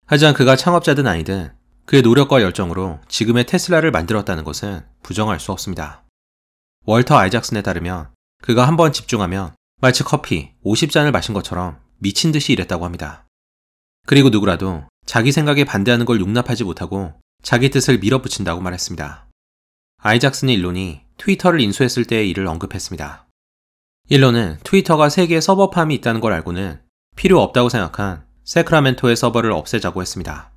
하지만 그가 창업자든 아니든 그의 노력과 열정으로 지금의 테슬라를 만들었다는 것은 부정할 수 없습니다. 월터 아이작슨에 따르면 그가 한번 집중하면 마치 커피 50잔을 마신 것처럼 미친 듯이 일했다고 합니다. 그리고 누구라도 자기 생각에 반대하는 걸 용납하지 못하고 자기 뜻을 밀어붙인다고 말했습니다. 아이작슨의 일론이 트위터를 인수했을 때의 일을 언급했습니다. 일론은 트위터가 세계에 서버팜이 있다는 걸 알고는 필요 없다고 생각한 세크라멘토의 서버를 없애자고 했습니다.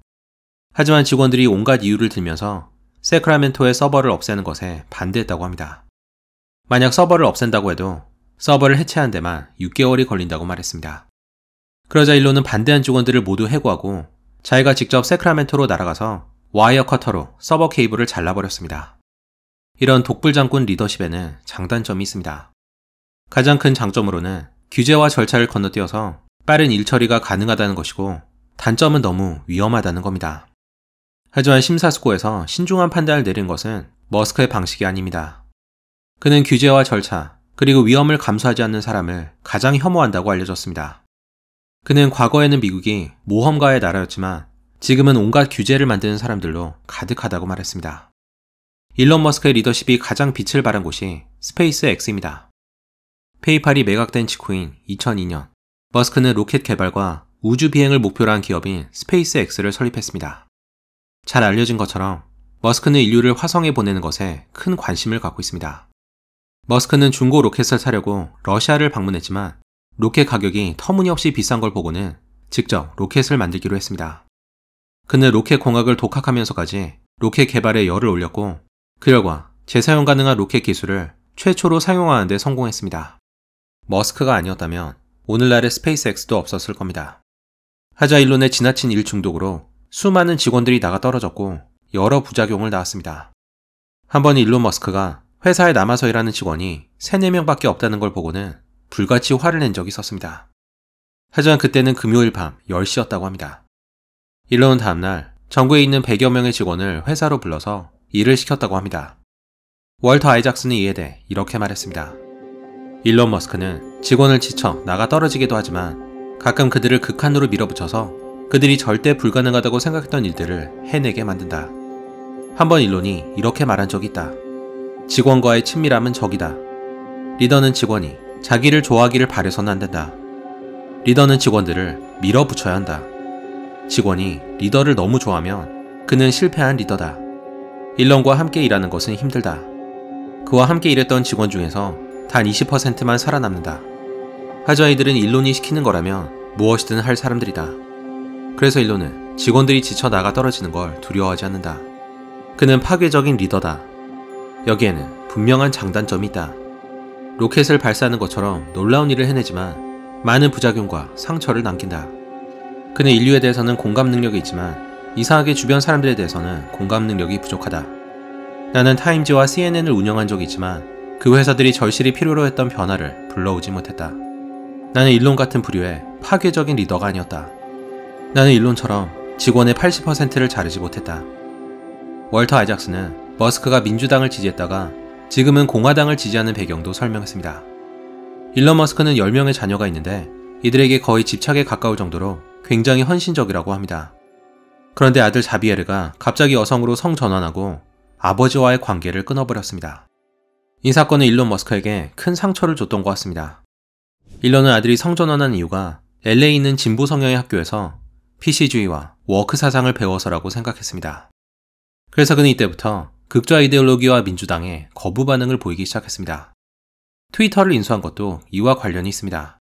하지만 직원들이 온갖 이유를 들면서 세크라멘토의 서버를 없애는 것에 반대했다고 합니다. 만약 서버를 없앤다고 해도 서버를 해체하는 데만 6개월이 걸린다고 말했습니다. 그러자 일론은 반대한 직원들을 모두 해고하고 자기가 직접 세크라멘토로 날아가서 와이어 커터로 서버 케이블을 잘라버렸습니다. 이런 독불장군 리더십에는 장단점이 있습니다. 가장 큰 장점으로는 규제와 절차를 건너뛰어서 빠른 일 처리가 가능하다는 것이고 단점은 너무 위험하다는 겁니다. 하지만 심사숙고해서 신중한 판단을 내린 것은 머스크의 방식이 아닙니다. 그는 규제와 절차, 그리고 위험을 감수하지 않는 사람을 가장 혐오한다고 알려졌습니다. 그는 과거에는 미국이 모험가의 나라였지만 지금은 온갖 규제를 만드는 사람들로 가득하다고 말했습니다. 일론 머스크의 리더십이 가장 빛을 발한 곳이 스페이스X입니다. 페이팔이 매각된 직후인 2002년, 머스크는 로켓 개발과 우주 비행을 목표로 한 기업인 스페이스X를 설립했습니다. 잘 알려진 것처럼 머스크는 인류를 화성에 보내는 것에 큰 관심을 갖고 있습니다. 머스크는 중고 로켓을 사려고 러시아를 방문했지만 로켓 가격이 터무니없이 비싼 걸 보고는 직접 로켓을 만들기로 했습니다. 그는 로켓 공학을 독학하면서까지 로켓 개발에 열을 올렸고 그 결과 재사용 가능한 로켓 기술을 최초로 사용하는 데 성공했습니다. 머스크가 아니었다면 오늘날의 스페이스X도 없었을 겁니다. 하자 일론의 지나친 일 중독으로 수많은 직원들이 나가 떨어졌고 여러 부작용을 낳았습니다. 한 번 일론 머스크가 회사에 남아서 일하는 직원이 3, 4명밖에 없다는 걸 보고는 불같이 화를 낸 적이 있었습니다. 하지만 그때는 금요일 밤 10시였다고 합니다. 일론은 다음날 전국에 있는 100여 명의 직원을 회사로 불러서 일을 시켰다고 합니다. 월터 아이작슨이 이에 대해 이렇게 말했습니다. 일론 머스크는 직원을 지쳐 나가 떨어지기도 하지만 가끔 그들을 극한으로 밀어붙여서 그들이 절대 불가능하다고 생각했던 일들을 해내게 만든다. 한번 일론이 이렇게 말한 적이 있다. 직원과의 친밀함은 적이다. 리더는 직원이 자기를 좋아하기를 바래서는 안 된다. 리더는 직원들을 밀어붙여야 한다. 직원이 리더를 너무 좋아하면 그는 실패한 리더다. 일론과 함께 일하는 것은 힘들다. 그와 함께 일했던 직원 중에서 단 20%만 살아남는다. 하지만 이들은 일론이 시키는 거라면 무엇이든 할 사람들이다. 그래서 일론은 직원들이 지쳐 나가 떨어지는 걸 두려워하지 않는다. 그는 파괴적인 리더다. 여기에는 분명한 장단점이 있다. 로켓을 발사하는 것처럼 놀라운 일을 해내지만 많은 부작용과 상처를 남긴다. 그는 인류에 대해서는 공감 능력이 있지만 이상하게 주변 사람들에 대해서는 공감 능력이 부족하다. 나는 타임지와 CNN을 운영한 적이 있지만 그 회사들이 절실히 필요로 했던 변화를 불러오지 못했다. 나는 일론 같은 부류의 파괴적인 리더가 아니었다. 나는 일론처럼 직원의 80%를 자르지 못했다. 월터 아이작슨은 머스크가 민주당을 지지했다가 지금은 공화당을 지지하는 배경도 설명했습니다. 일론 머스크는 10명의 자녀가 있는데 이들에게 거의 집착에 가까울 정도로 굉장히 헌신적이라고 합니다. 그런데 아들 자비에르가 갑자기 여성으로 성전환하고 아버지와의 관계를 끊어버렸습니다. 이 사건은 일론 머스크에게 큰 상처를 줬던 것 같습니다. 일론은 아들이 성전환한 이유가 LA에 있는 진보 성향의 학교에서 PC주의와 워크 사상을 배워서라고 생각했습니다. 그래서 그는 이때부터 극좌 이데올로기와 민주당에 거부 반응을 보이기 시작했습니다. 트위터를 인수한 것도 이와 관련이 있습니다.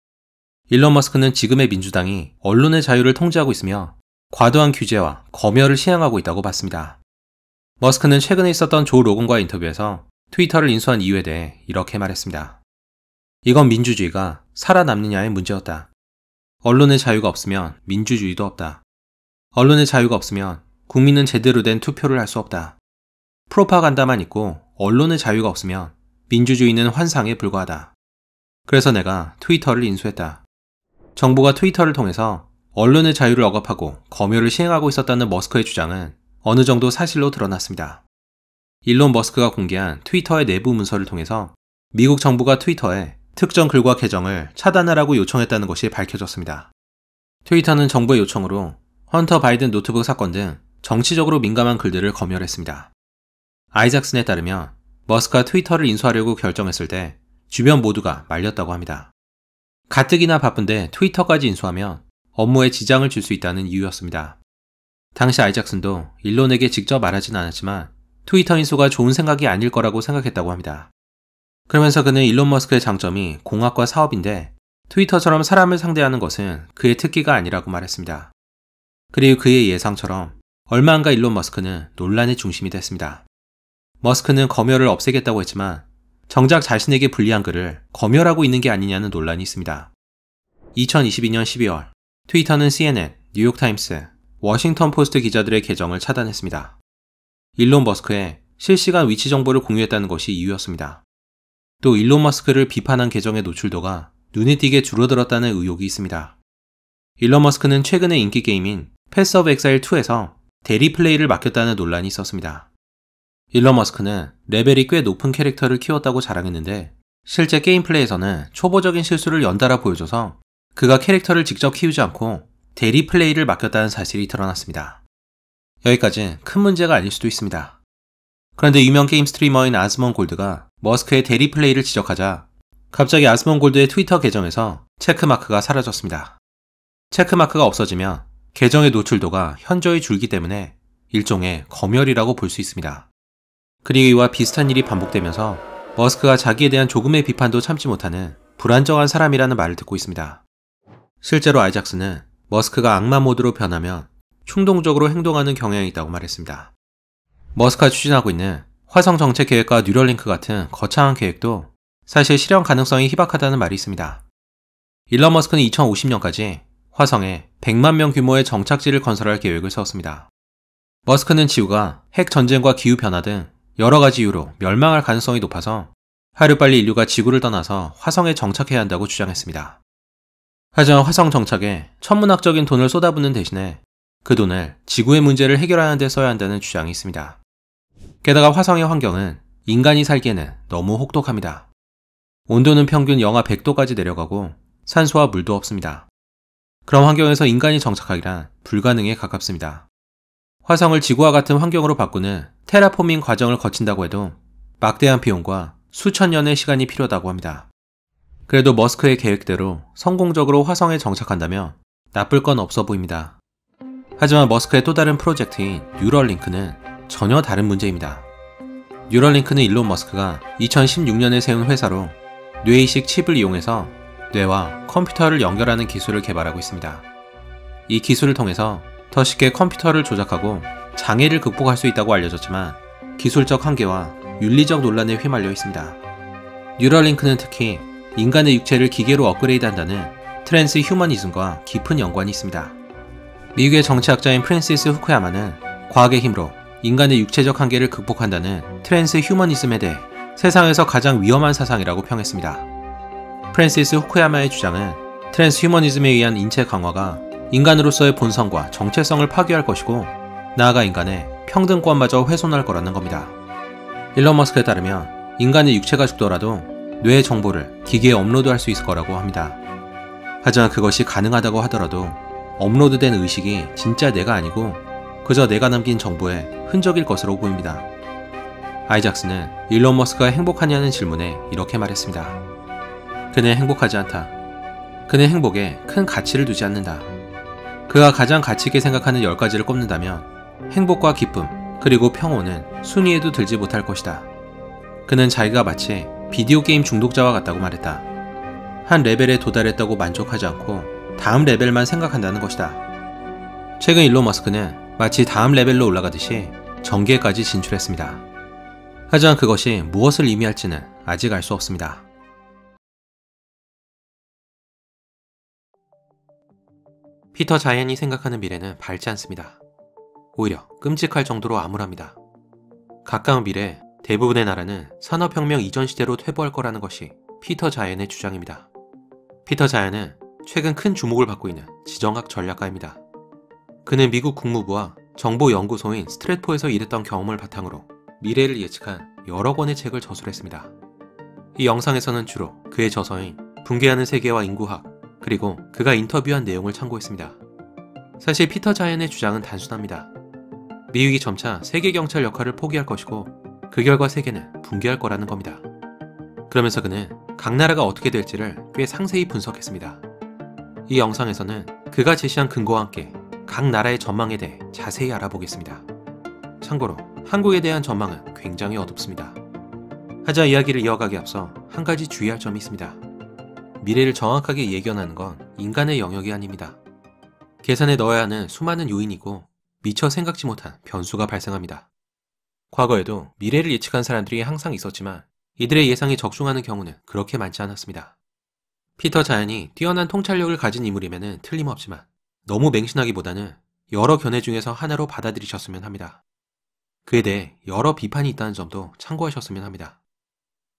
일론 머스크는 지금의 민주당이 언론의 자유를 통제하고 있으며 과도한 규제와 검열을 시행하고 있다고 봤습니다. 머스크는 최근에 있었던 조 로건과의 인터뷰에서 트위터를 인수한 이유에 대해 이렇게 말했습니다. 이건 민주주의가 살아남느냐의 문제였다. 언론의 자유가 없으면 민주주의도 없다. 언론의 자유가 없으면 국민은 제대로 된 투표를 할 수 없다. 프로파간다만 있고 언론의 자유가 없으면 민주주의는 환상에 불과하다. 그래서 내가 트위터를 인수했다. 정부가 트위터를 통해서 언론의 자유를 억압하고 검열을 시행하고 있었다는 머스크의 주장은 어느 정도 사실로 드러났습니다. 일론 머스크가 공개한 트위터의 내부 문서를 통해서 미국 정부가 트위터에 특정 글과 계정을 차단하라고 요청했다는 것이 밝혀졌습니다. 트위터는 정부의 요청으로 헌터 바이든 노트북 사건 등 정치적으로 민감한 글들을 검열했습니다. 아이작슨에 따르면 머스크가 트위터를 인수하려고 결정했을 때 주변 모두가 말렸다고 합니다. 가뜩이나 바쁜데 트위터까지 인수하면 업무에 지장을 줄 수 있다는 이유였습니다. 당시 아이작슨도 일론에게 직접 말하진 않았지만 트위터 인수가 좋은 생각이 아닐 거라고 생각했다고 합니다. 그러면서 그는 일론 머스크의 장점이 공학과 사업인데 트위터처럼 사람을 상대하는 것은 그의 특기가 아니라고 말했습니다. 그리고 그의 예상처럼 얼마 안가 일론 머스크는 논란의 중심이 됐습니다. 머스크는 검열을 없애겠다고 했지만 정작 자신에게 불리한 글을 검열하고 있는 게 아니냐는 논란이 있습니다. 2022년 12월 트위터는 CNN, 뉴욕타임스, 워싱턴 포스트 기자들의 계정을 차단했습니다. 일론 머스크의 실시간 위치 정보를 공유했다는 것이 이유였습니다. 또 일론 머스크를 비판한 계정의 노출도가 눈에 띄게 줄어들었다는 의혹이 있습니다. 일론 머스크는 최근에 인기 게임인 패스 오브 엑사일 2에서 대리 플레이를 맡겼다는 논란이 있었습니다. 일론 머스크는 레벨이 꽤 높은 캐릭터를 키웠다고 자랑했는데 실제 게임 플레이에서는 초보적인 실수를 연달아 보여줘서 그가 캐릭터를 직접 키우지 않고 대리 플레이를 맡겼다는 사실이 드러났습니다. 여기까지 큰 문제가 아닐 수도 있습니다. 그런데 유명 게임 스트리머인 아스몬 골드가 머스크의 대리 플레이를 지적하자 갑자기 아스몬 골드의 트위터 계정에서 체크마크가 사라졌습니다. 체크마크가 없어지면 계정의 노출도가 현저히 줄기 때문에 일종의 검열이라고 볼 수 있습니다. 그리고 이와 비슷한 일이 반복되면서 머스크가 자기에 대한 조금의 비판도 참지 못하는 불안정한 사람이라는 말을 듣고 있습니다. 실제로 아이작슨은 머스크가 악마 모드로 변하면 충동적으로 행동하는 경향이 있다고 말했습니다. 머스크가 추진하고 있는 화성 정책 계획과 뉴럴링크 같은 거창한 계획도 사실 실현 가능성이 희박하다는 말이 있습니다. 일론 머스크는 2050년까지 화성에 100만 명 규모의 정착지를 건설할 계획을 세웠습니다. 머스크는 지구가 핵 전쟁과 기후 변화 등 여러 가지 이유로 멸망할 가능성이 높아서 하루빨리 인류가 지구를 떠나서 화성에 정착해야 한다고 주장했습니다. 하지만 화성 정착에 천문학적인 돈을 쏟아붓는 대신에 그 돈을 지구의 문제를 해결하는 데 써야 한다는 주장이 있습니다. 게다가 화성의 환경은 인간이 살기에는 너무 혹독합니다. 온도는 평균 영하 100도까지 내려가고 산소와 물도 없습니다. 그런 환경에서 인간이 정착하기란 불가능에 가깝습니다. 화성을 지구와 같은 환경으로 바꾸는 테라포밍 과정을 거친다고 해도 막대한 비용과 수천 년의 시간이 필요하다고 합니다. 그래도 머스크의 계획대로 성공적으로 화성에 정착한다면 나쁠 건 없어 보입니다. 하지만 머스크의 또 다른 프로젝트인 뉴럴링크는 전혀 다른 문제입니다. 뉴럴링크는 일론 머스크가 2016년에 세운 회사로 뇌이식 칩을 이용해서 뇌와 컴퓨터를 연결하는 기술을 개발하고 있습니다. 이 기술을 통해서 더 쉽게 컴퓨터를 조작하고 장애를 극복할 수 있다고 알려졌지만 기술적 한계와 윤리적 논란에 휘말려 있습니다. 뉴럴링크는 특히 인간의 육체를 기계로 업그레이드한다는 트랜스 휴머니즘과 깊은 연관이 있습니다. 미국의 정치학자인 프랜시스 후쿠야마는 과학의 힘으로 인간의 육체적 한계를 극복한다는 트랜스 휴머니즘에 대해 세상에서 가장 위험한 사상이라고 평했습니다. 프랜시스 후쿠야마의 주장은 트랜스 휴머니즘에 의한 인체 강화가 인간으로서의 본성과 정체성을 파괴할 것이고 나아가 인간의 평등권마저 훼손할 거라는 겁니다. 일론 머스크에 따르면 인간의 육체가 죽더라도 뇌의 정보를 기계에 업로드할 수 있을 거라고 합니다. 하지만 그것이 가능하다고 하더라도 업로드된 의식이 진짜 내가 아니고 그저 내가 남긴 정보의 흔적일 것으로 보입니다. 아이작슨은 일론 머스크가 행복하냐는 질문에 이렇게 말했습니다. 그는 행복하지 않다. 그는 행복에 큰 가치를 두지 않는다. 그가 가장 가치 있게 생각하는 10가지를 꼽는다면 행복과 기쁨 그리고 평온은 순위에도 들지 못할 것이다. 그는 자기가 마치 비디오 게임 중독자와 같다고 말했다. 한 레벨에 도달했다고 만족하지 않고 다음 레벨만 생각한다는 것이다. 최근 일론 머스크는 마치 다음 레벨로 올라가듯이 전계까지 진출했습니다. 하지만 그것이 무엇을 의미할지는 아직 알 수 없습니다. 피터 자이언이 생각하는 미래는 밝지 않습니다. 오히려 끔찍할 정도로 암울합니다. 가까운 미래 대부분의 나라는 산업혁명 이전 시대로 퇴보할 거라는 것이 피터 자이언의 주장입니다. 피터 자이언은 최근 큰 주목을 받고 있는 지정학 전략가입니다. 그는 미국 국무부와 정보연구소인 스트래포에서 일했던 경험을 바탕으로 미래를 예측한 여러 권의 책을 저술했습니다. 이 영상에서는 주로 그의 저서인 붕괴하는 세계와 인구학, 그리고 그가 인터뷰한 내용을 참고했습니다. 사실 피터 자이언의 주장은 단순합니다. 미국이 점차 세계 경찰 역할을 포기할 것이고 그 결과 세계는 붕괴할 거라는 겁니다. 그러면서 그는 각 나라가 어떻게 될지를 꽤 상세히 분석했습니다. 이 영상에서는 그가 제시한 근거와 함께 각 나라의 전망에 대해 자세히 알아보겠습니다. 참고로 한국에 대한 전망은 굉장히 어둡습니다. 하자 이야기를 이어가기 앞서 한 가지 주의할 점이 있습니다. 미래를 정확하게 예견하는 건 인간의 영역이 아닙니다. 계산에 넣어야 하는 수많은 요인이고 미처 생각지 못한 변수가 발생합니다. 과거에도 미래를 예측한 사람들이 항상 있었지만 이들의 예상이 적중하는 경우는 그렇게 많지 않았습니다. 피터 자이언이 뛰어난 통찰력을 가진 인물임에는 틀림없지만 너무 맹신하기보다는 여러 견해 중에서 하나로 받아들이셨으면 합니다. 그에 대해 여러 비판이 있다는 점도 참고하셨으면 합니다.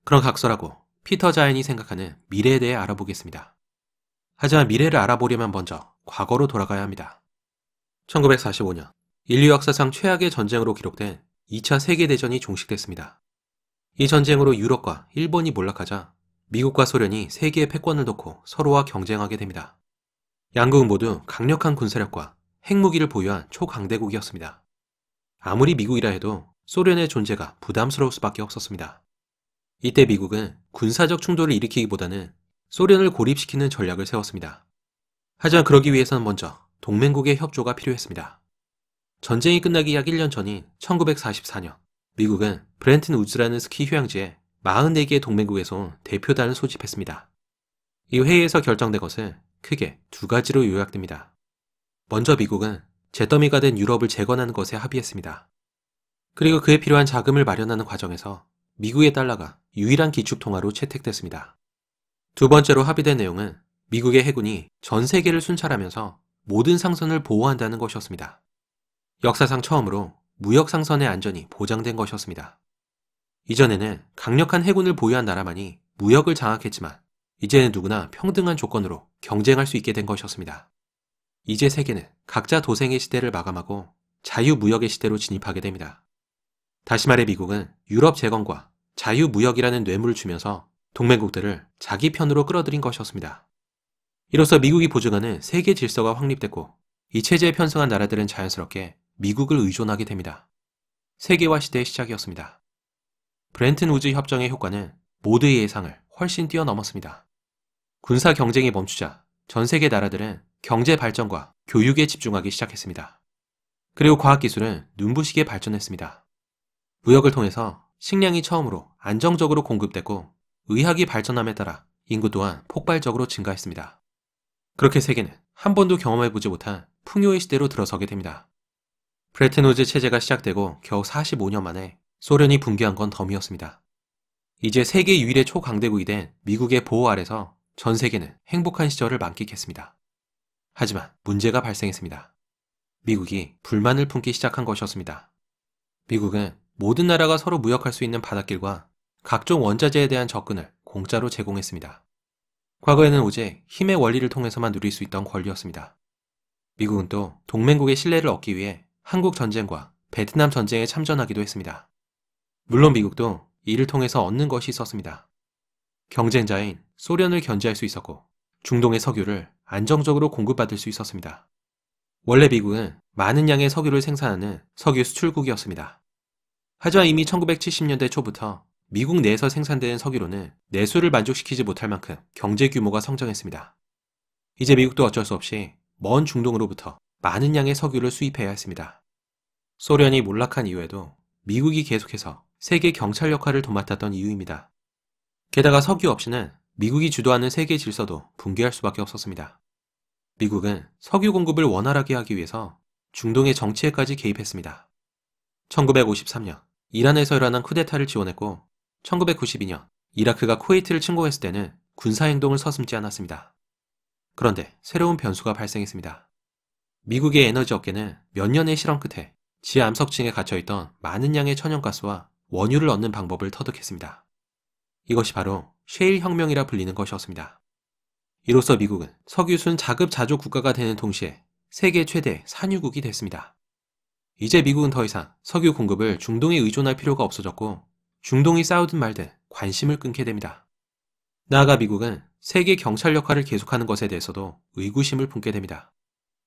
그런 각설하고 피터 자이언이 생각하는 미래에 대해 알아보겠습니다. 하지만 미래를 알아보려면 먼저 과거로 돌아가야 합니다. 1945년 인류 역사상 최악의 전쟁으로 기록된 2차 세계대전이 종식됐습니다. 이 전쟁으로 유럽과 일본이 몰락하자 미국과 소련이 세계의 패권을 놓고 서로와 경쟁하게 됩니다. 양국은 모두 강력한 군사력과 핵무기를 보유한 초강대국이었습니다. 아무리 미국이라 해도 소련의 존재가 부담스러울 수밖에 없었습니다. 이때 미국은 군사적 충돌을 일으키기보다는 소련을 고립시키는 전략을 세웠습니다. 하지만 그러기 위해서는 먼저 동맹국의 협조가 필요했습니다. 전쟁이 끝나기 약 1년 전인 1944년, 미국은 브렌튼 우즈라는 스키 휴양지에 44개의 동맹국에서 온 대표단을 소집했습니다. 이 회의에서 결정된 것은 크게 두 가지로 요약됩니다. 먼저 미국은 잿더미가 된 유럽을 재건하는 것에 합의했습니다. 그리고 그에 필요한 자금을 마련하는 과정에서 미국의 달러가 유일한 기축통화로 채택됐습니다. 두 번째로 합의된 내용은 미국의 해군이 전 세계를 순찰하면서 모든 상선을 보호한다는 것이었습니다. 역사상 처음으로 무역 상선의 안전이 보장된 것이었습니다. 이전에는 강력한 해군을 보유한 나라만이 무역을 장악했지만 이제는 누구나 평등한 조건으로 경쟁할 수 있게 된 것이었습니다. 이제 세계는 각자 도생의 시대를 마감하고 자유무역의 시대로 진입하게 됩니다. 다시 말해 미국은 유럽 재건과 자유무역이라는 뇌물을 주면서 동맹국들을 자기 편으로 끌어들인 것이었습니다. 이로써 미국이 보증하는 세계 질서가 확립됐고 이 체제에 편승한 나라들은 자연스럽게 미국을 의존하게 됩니다. 세계화 시대의 시작이었습니다. 브렌튼 우즈 협정의 효과는 모두의 예상을 훨씬 뛰어넘었습니다. 군사 경쟁이 멈추자 전 세계 나라들은 경제 발전과 교육에 집중하기 시작했습니다. 그리고 과학기술은 눈부시게 발전했습니다. 무역을 통해서 식량이 처음으로 안정적으로 공급됐고 의학이 발전함에 따라 인구 또한 폭발적으로 증가했습니다. 그렇게 세계는 한 번도 경험해보지 못한 풍요의 시대로 들어서게 됩니다. 브레튼 우즈 체제가 시작되고 겨우 45년 만에 소련이 붕괴한 건 덤이었습니다. 이제 세계 유일의 초강대국이 된 미국의 보호 아래서 전 세계는 행복한 시절을 만끽했습니다. 하지만 문제가 발생했습니다. 미국이 불만을 품기 시작한 것이었습니다. 미국은 모든 나라가 서로 무역할 수 있는 바닷길과 각종 원자재에 대한 접근을 공짜로 제공했습니다. 과거에는 오직 힘의 원리를 통해서만 누릴 수 있던 권리였습니다. 미국은 또 동맹국의 신뢰를 얻기 위해 한국 전쟁과 베트남 전쟁에 참전하기도 했습니다. 물론 미국도 이를 통해서 얻는 것이 있었습니다. 경쟁자인 소련을 견제할 수 있었고 중동의 석유를 안정적으로 공급받을 수 있었습니다. 원래 미국은 많은 양의 석유를 생산하는 석유 수출국이었습니다. 하지만 이미 1970년대 초부터 미국 내에서 생산되는 석유로는 내수를 만족시키지 못할 만큼 경제 규모가 성장했습니다. 이제 미국도 어쩔 수 없이 먼 중동으로부터 많은 양의 석유를 수입해야 했습니다. 소련이 몰락한 이후에도 미국이 계속해서 세계 경찰 역할을 도맡았던 이유입니다. 게다가 석유 없이는 미국이 주도하는 세계 질서도 붕괴할 수밖에 없었습니다. 미국은 석유 공급을 원활하게 하기 위해서 중동의 정치에까지 개입했습니다. 1953년 이란에서 일어난 쿠데타를 지원했고 1992년 이라크가 쿠웨이트를 침공했을 때는 군사행동을 서슴지 않았습니다. 그런데 새로운 변수가 발생했습니다. 미국의 에너지 업계는 몇 년의 실험 끝에 지하 암석층에 갇혀있던 많은 양의 천연가스와 원유를 얻는 방법을 터득했습니다. 이것이 바로 셰일 혁명이라 불리는 것이었습니다. 이로써 미국은 석유순 자급자족 국가가 되는 동시에 세계 최대 산유국이 됐습니다. 이제 미국은 더 이상 석유 공급을 중동에 의존할 필요가 없어졌고 중동이 싸우든 말든 관심을 끊게 됩니다. 나아가 미국은 세계 경찰 역할을 계속하는 것에 대해서도 의구심을 품게 됩니다.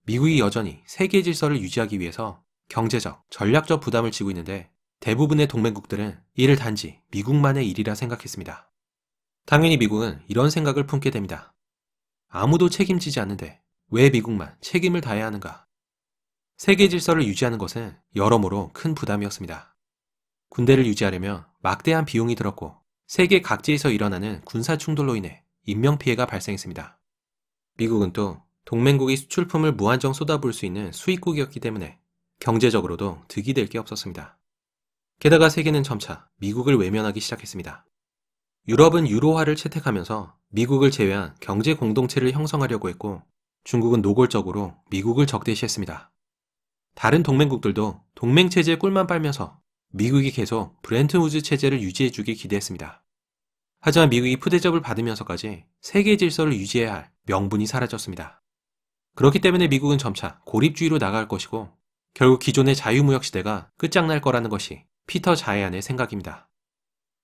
미국이 여전히 세계 질서를 유지하기 위해서 경제적, 전략적 부담을 지고 있는데 대부분의 동맹국들은 이를 단지 미국만의 일이라 생각했습니다. 당연히 미국은 이런 생각을 품게 됩니다. 아무도 책임지지 않는데 왜 미국만 책임을 다해야 하는가? 세계 질서를 유지하는 것은 여러모로 큰 부담이었습니다. 군대를 유지하려면 막대한 비용이 들었고 세계 각지에서 일어나는 군사 충돌로 인해 인명피해가 발생했습니다. 미국은 또 동맹국이 수출품을 무한정 쏟아부을 수 있는 수입국이었기 때문에 경제적으로도 득이 될 게 없었습니다. 게다가 세계는 점차 미국을 외면하기 시작했습니다. 유럽은 유로화를 채택하면서 미국을 제외한 경제 공동체를 형성하려고 했고 중국은 노골적으로 미국을 적대시했습니다. 다른 동맹국들도 동맹체제의 꿀만 빨면서 미국이 계속 브렌트우드 체제를 유지해주길 기대했습니다. 하지만 미국이 푸대접을 받으면서까지 세계 질서를 유지해야 할 명분이 사라졌습니다. 그렇기 때문에 미국은 점차 고립주의로 나아갈 것이고 결국 기존의 자유무역 시대가 끝장날 거라는 것이 피터 자이안의 생각입니다.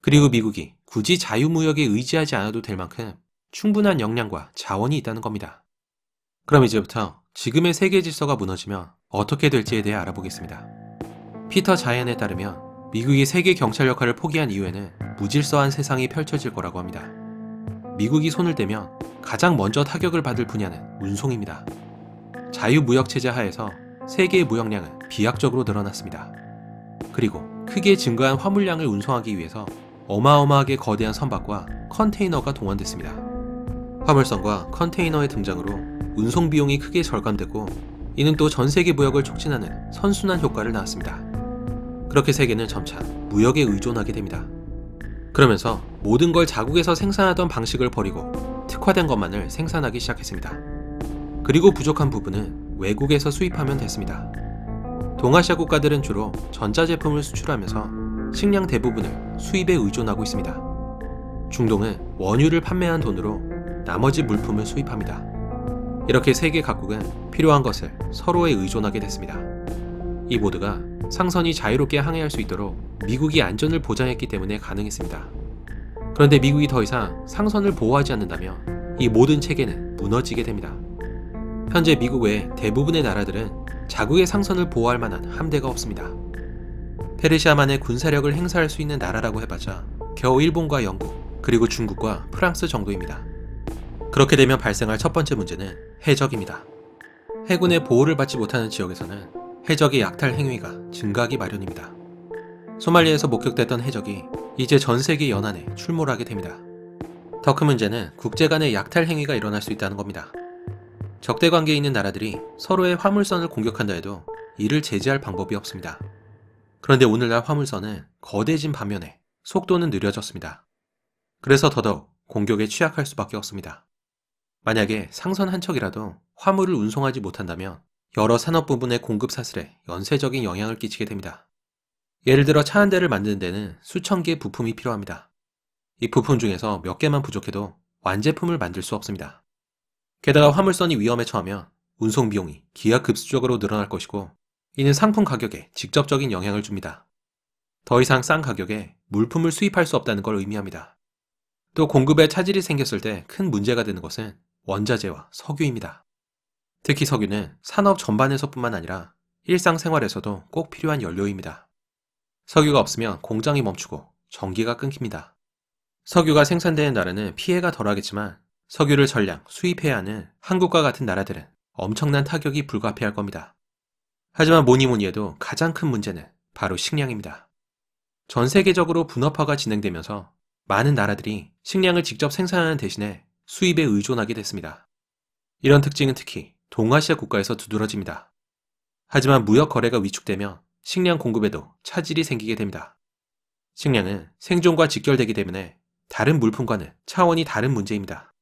그리고 미국이 굳이 자유무역에 의지하지 않아도 될 만큼 충분한 역량과 자원이 있다는 겁니다. 그럼 이제부터 지금의 세계 질서가 무너지면 어떻게 될지에 대해 알아보겠습니다. 피터 자이안에 따르면 미국이 세계 경찰 역할을 포기한 이후에는 무질서한 세상이 펼쳐질 거라고 합니다. 미국이 손을 떼면 가장 먼저 타격을 받을 분야는 운송입니다. 자유무역체제 하에서 세계의 무역량은 비약적으로 늘어났습니다. 그리고 크게 증가한 화물량을 운송하기 위해서 어마어마하게 거대한 선박과 컨테이너가 동원됐습니다. 화물선과 컨테이너의 등장으로 운송 비용이 크게 절감됐고 이는 또 전 세계 무역을 촉진하는 선순환 효과를 낳았습니다. 그렇게 세계는 점차 무역에 의존하게 됩니다. 그러면서 모든 걸 자국에서 생산하던 방식을 버리고 특화된 것만을 생산하기 시작했습니다. 그리고 부족한 부분은 외국에서 수입하면 됐습니다. 동아시아 국가들은 주로 전자제품을 수출하면서 식량 대부분을 수입에 의존하고 있습니다. 중동은 원유를 판매한 돈으로 나머지 물품을 수입합니다. 이렇게 세계 각국은 필요한 것을 서로에 의존하게 됐습니다. 이 모두가 상선이 자유롭게 항해할 수 있도록 미국이 안전을 보장했기 때문에 가능했습니다. 그런데 미국이 더 이상 상선을 보호하지 않는다면 이 모든 체계는 무너지게 됩니다. 현재 미국 외 대부분의 나라들은 자국의 상선을 보호할 만한 함대가 없습니다. 페르시아만의 군사력을 행사할 수 있는 나라라고 해봤자 겨우 일본과 영국, 그리고 중국과 프랑스 정도입니다. 그렇게 되면 발생할 첫 번째 문제는 해적입니다. 해군의 보호를 받지 못하는 지역에서는 해적의 약탈 행위가 증가하기 마련입니다. 소말리아에서 목격됐던 해적이 이제 전 세계 연안에 출몰하게 됩니다. 더 큰 문제는 국제 간의 약탈 행위가 일어날 수 있다는 겁니다. 적대 관계에 있는 나라들이 서로의 화물선을 공격한다 해도 이를 제재할 방법이 없습니다. 그런데 오늘날 화물선은 거대해진 반면에 속도는 느려졌습니다. 그래서 더더욱 공격에 취약할 수밖에 없습니다. 만약에 상선 한 척이라도 화물을 운송하지 못한다면 여러 산업 부분의 공급 사슬에 연쇄적인 영향을 끼치게 됩니다. 예를 들어 차 한 대를 만드는 데는 수천 개의 부품이 필요합니다. 이 부품 중에서 몇 개만 부족해도 완제품을 만들 수 없습니다. 게다가 화물선이 위험에 처하면 운송 비용이 기하급수적으로 늘어날 것이고 이는 상품 가격에 직접적인 영향을 줍니다. 더 이상 싼 가격에 물품을 수입할 수 없다는 걸 의미합니다. 또 공급에 차질이 생겼을 때 큰 문제가 되는 것은 원자재와 석유입니다. 특히 석유는 산업 전반에서뿐만 아니라 일상생활에서도 꼭 필요한 연료입니다. 석유가 없으면 공장이 멈추고 전기가 끊깁니다. 석유가 생산되는 나라는 피해가 덜하겠지만 석유를 전량 수입해야 하는 한국과 같은 나라들은 엄청난 타격이 불가피할 겁니다. 하지만 뭐니 해도 가장 큰 문제는 바로 식량입니다. 전 세계적으로 분업화가 진행되면서 많은 나라들이 식량을 직접 생산하는 대신에 수입에 의존하게 됐습니다. 이런 특징은 특히 동아시아 국가에서 두드러집니다. 하지만 무역 거래가 위축되며 식량 공급에도 차질이 생기게 됩니다. 식량은 생존과 직결되기 때문에 다른 물품과는 차원이 다른 문제입니다.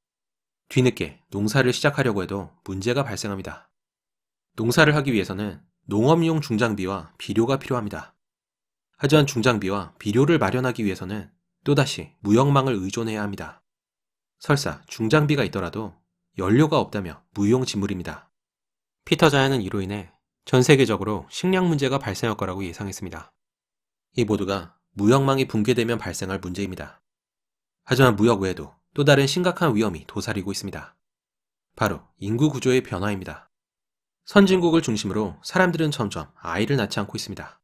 뒤늦게 농사를 시작하려고 해도 문제가 발생합니다. 농사를 하기 위해서는 농업용 중장비와 비료가 필요합니다. 하지만 중장비와 비료를 마련하기 위해서는 또다시 무역망을 의존해야 합니다. 설사 중장비가 있더라도 연료가 없다며 무용지물입니다. 피터 자야는 이로 인해 전 세계적으로 식량 문제가 발생할 거라고 예상했습니다. 이 모두가 무역망이 붕괴되면 발생할 문제입니다. 하지만 무역 외에도 또 다른 심각한 위험이 도사리고 있습니다. 바로 인구 구조의 변화입니다. 선진국을 중심으로 사람들은 점점 아이를 낳지 않고 있습니다.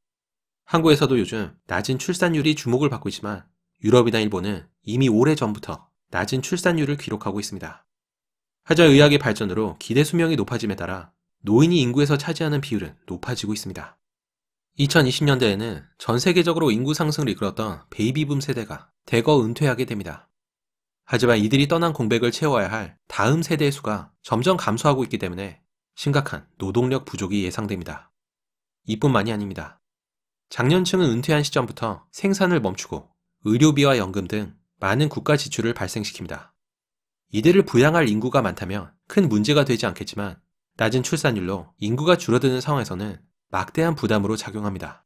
한국에서도 요즘 낮은 출산율이 주목을 받고 있지만 유럽이나 일본은 이미 오래전부터 낮은 출산율을 기록하고 있습니다. 하지만 의학의 발전으로 기대 수명이 높아짐에 따라 노인이 인구에서 차지하는 비율은 높아지고 있습니다. 2020년대에는 전 세계적으로 인구 상승을 이끌었던 베이비붐 세대가 대거 은퇴하게 됩니다. 하지만 이들이 떠난 공백을 채워야 할 다음 세대의 수가 점점 감소하고 있기 때문에 심각한 노동력 부족이 예상됩니다. 이뿐만이 아닙니다. 장년층은 은퇴한 시점부터 생산을 멈추고 의료비와 연금 등 많은 국가 지출을 발생시킵니다. 이들을 부양할 인구가 많다면 큰 문제가 되지 않겠지만 낮은 출산율로 인구가 줄어드는 상황에서는 막대한 부담으로 작용합니다.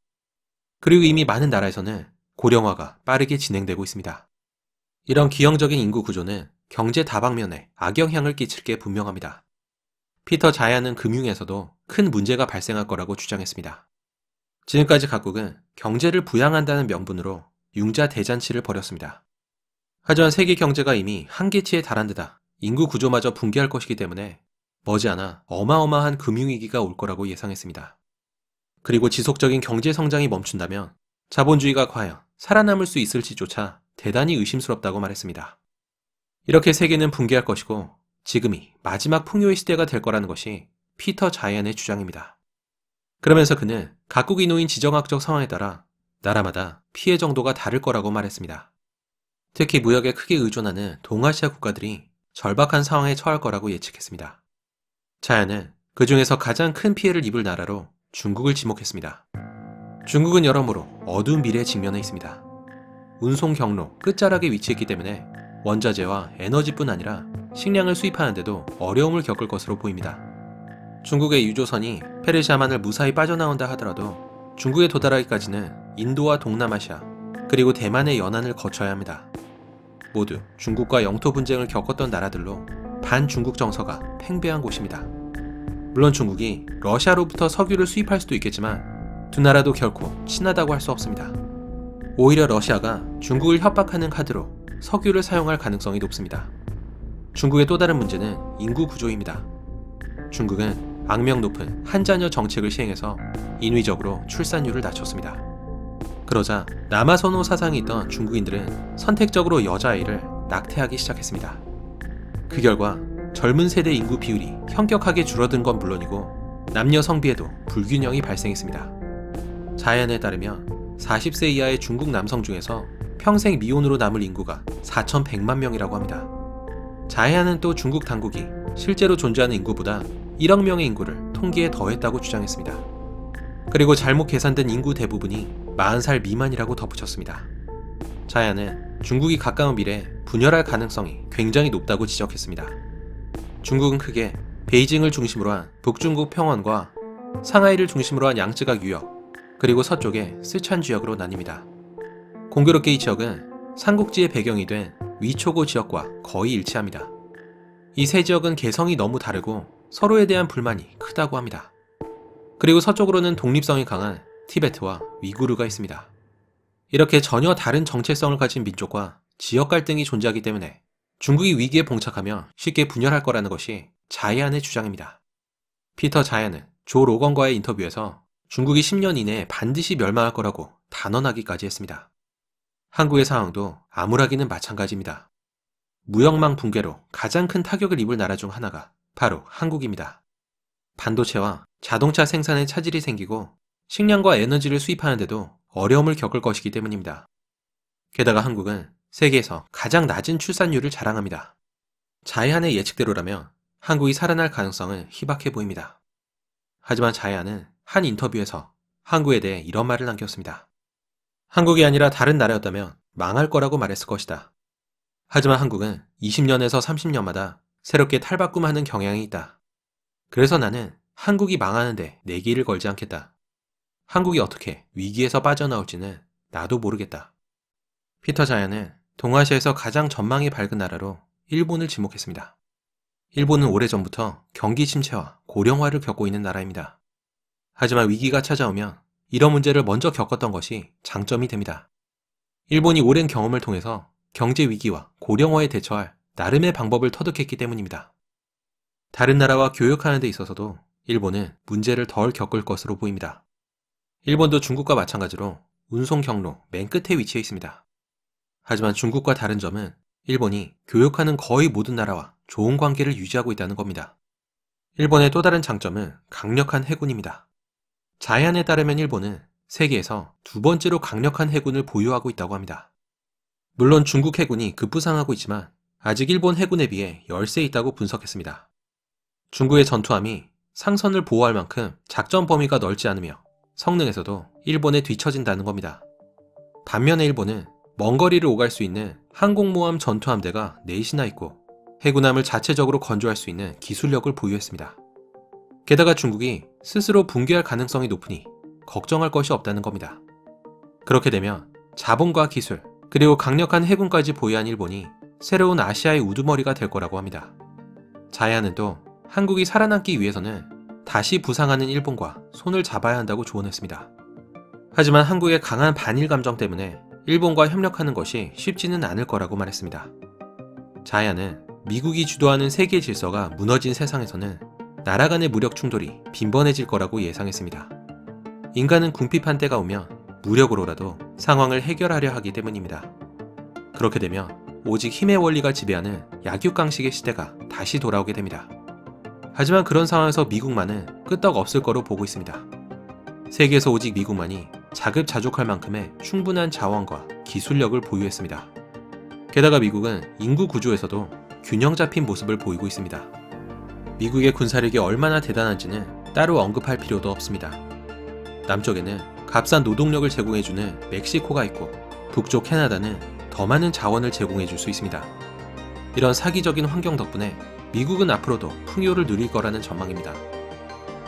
그리고 이미 많은 나라에서는 고령화가 빠르게 진행되고 있습니다. 이런 기형적인 인구 구조는 경제 다방면에 악영향을 끼칠 게 분명합니다. 피터 자야는 금융에서도 큰 문제가 발생할 거라고 주장했습니다. 지금까지 각국은 경제를 부양한다는 명분으로 융자 대잔치를 벌였습니다. 하지만 세계 경제가 이미 한계치에 달한 데다 인구 구조마저 붕괴할 것이기 때문에 머지않아 어마어마한 금융위기가 올 거라고 예상했습니다. 그리고 지속적인 경제 성장이 멈춘다면 자본주의가 과연 살아남을 수 있을지조차 대단히 의심스럽다고 말했습니다. 이렇게 세계는 붕괴할 것이고 지금이 마지막 풍요의 시대가 될 거라는 것이 피터 자이안의 주장입니다. 그러면서 그는 각국이 놓인 지정학적 상황에 따라 나라마다 피해 정도가 다를 거라고 말했습니다. 특히 무역에 크게 의존하는 동아시아 국가들이 절박한 상황에 처할 거라고 예측했습니다. 자야는 그 중에서 가장 큰 피해를 입을 나라로 중국을 지목했습니다. 중국은 여러모로 어두운 미래에 직면해 있습니다. 운송 경로 끝자락에 위치했기 때문에 원자재와 에너지뿐 아니라 식량을 수입하는데도 어려움을 겪을 것으로 보입니다. 중국의 유조선이 페르시아만을 무사히 빠져나온다 하더라도 중국에 도달하기까지는 인도와 동남아시아 그리고 대만의 연안을 거쳐야 합니다. 모두 중국과 영토 분쟁을 겪었던 나라들로 반중국 정서가 팽배한 곳입니다. 물론 중국이 러시아로부터 석유를 수입할 수도 있겠지만 두 나라도 결코 친하다고 할 수 없습니다. 오히려 러시아가 중국을 협박하는 카드로 석유를 사용할 가능성이 높습니다. 중국의 또 다른 문제는 인구 구조입니다. 중국은 악명 높은 한자녀 정책을 시행해서 인위적으로 출산율을 낮췄습니다. 그러자 남아선호 사상이 있던 중국인들은 선택적으로 여자아이를 낙태하기 시작했습니다. 그 결과 젊은 세대 인구 비율이 현격하게 줄어든 건 물론이고 남녀 성비에도 불균형이 발생했습니다. 자연에 따르면 40세 이하의 중국 남성 중에서 평생 미혼으로 남을 인구가 4,100만 명이라고 합니다. 자해안은 또 중국 당국이 실제로 존재하는 인구보다 1억 명의 인구를 통계에 더했다고 주장했습니다. 그리고 잘못 계산된 인구 대부분이 40살 미만이라고 덧붙였습니다. 자해안은 중국이 가까운 미래에 분열할 가능성이 굉장히 높다고 지적했습니다. 중국은 크게 베이징을 중심으로 한 북중국 평원과 상하이를 중심으로 한 양쯔각 유역, 그리고 서쪽의 스촨 지역으로 나뉩니다. 공교롭게 이 지역은 삼국지의 배경이 된 위초고 지역과 거의 일치합니다. 이 세 지역은 개성이 너무 다르고 서로에 대한 불만이 크다고 합니다. 그리고 서쪽으로는 독립성이 강한 티베트와 위구르가 있습니다. 이렇게 전혀 다른 정체성을 가진 민족과 지역 갈등이 존재하기 때문에 중국이 위기에 봉착하며 쉽게 분열할 거라는 것이 자이안의 주장입니다. 피터 자이안은 조 로건과의 인터뷰에서 중국이 10년 이내에 반드시 멸망할 거라고 단언하기까지 했습니다. 한국의 상황도 암울하기는 마찬가지입니다. 무역망 붕괴로 가장 큰 타격을 입을 나라 중 하나가 바로 한국입니다. 반도체와 자동차 생산에 차질이 생기고 식량과 에너지를 수입하는데도 어려움을 겪을 것이기 때문입니다. 게다가 한국은 세계에서 가장 낮은 출산율을 자랑합니다. 자이안의 예측대로라면 한국이 살아날 가능성은 희박해 보입니다. 하지만 자이안은 한 인터뷰에서 한국에 대해 이런 말을 남겼습니다. 한국이 아니라 다른 나라였다면 망할 거라고 말했을 것이다. 하지만 한국은 20년에서 30년마다 새롭게 탈바꿈하는 경향이 있다. 그래서 나는 한국이 망하는데 내 길을 걸지 않겠다. 한국이 어떻게 위기에서 빠져나올지는 나도 모르겠다. 피터 자이안은 동아시아에서 가장 전망이 밝은 나라로 일본을 지목했습니다. 일본은 오래전부터 경기 침체와 고령화를 겪고 있는 나라입니다. 하지만 위기가 찾아오면 이런 문제를 먼저 겪었던 것이 장점이 됩니다. 일본이 오랜 경험을 통해서 경제 위기와 고령화에 대처할 나름의 방법을 터득했기 때문입니다. 다른 나라와 교역하는 데 있어서도 일본은 문제를 덜 겪을 것으로 보입니다. 일본도 중국과 마찬가지로 운송 경로 맨 끝에 위치해 있습니다. 하지만 중국과 다른 점은 일본이 교역하는 거의 모든 나라와 좋은 관계를 유지하고 있다는 겁니다. 일본의 또 다른 장점은 강력한 해군입니다. 자해안에 따르면 일본은 세계에서 두 번째로 강력한 해군을 보유하고 있다고 합니다. 물론 중국 해군이 급부상하고 있지만 아직 일본 해군에 비해 열세 있다고 분석했습니다. 중국의 전투함이 상선을 보호할 만큼 작전 범위가 넓지 않으며 성능에서도 일본에 뒤처진다는 겁니다. 반면에 일본은 먼 거리를 오갈 수 있는 항공모함 전투함대가 넷이나 있고 해군함을 자체적으로 건조할 수 있는 기술력을 보유했습니다. 게다가 중국이 스스로 붕괴할 가능성이 높으니 걱정할 것이 없다는 겁니다. 그렇게 되면 자본과 기술, 그리고 강력한 해군까지 보유한 일본이 새로운 아시아의 우두머리가 될 거라고 합니다. 자해안은 또 한국이 살아남기 위해서는 다시 부상하는 일본과 손을 잡아야 한다고 조언했습니다. 하지만 한국의 강한 반일 감정 때문에 일본과 협력하는 것이 쉽지는 않을 거라고 말했습니다. 자해안은 미국이 주도하는 세계 질서가 무너진 세상에서는 나라 간의 무력 충돌이 빈번해질 거라고 예상했습니다. 인간은 궁핍한 때가 오면 무력으로라도 상황을 해결하려 하기 때문입니다. 그렇게 되면 오직 힘의 원리가 지배하는 약육강식의 시대가 다시 돌아오게 됩니다. 하지만 그런 상황에서 미국만은 끄떡 없을 거로 보고 있습니다. 세계에서 오직 미국만이 자급자족할 만큼의 충분한 자원과 기술력을 보유했습니다. 게다가 미국은 인구 구조에서도 균형 잡힌 모습을 보이고 있습니다. 미국의 군사력이 얼마나 대단한지는 따로 언급할 필요도 없습니다. 남쪽에는 값싼 노동력을 제공해주는 멕시코가 있고 북쪽 캐나다는 더 많은 자원을 제공해줄 수 있습니다. 이런 사기적인 환경 덕분에 미국은 앞으로도 풍요를 누릴 거라는 전망입니다.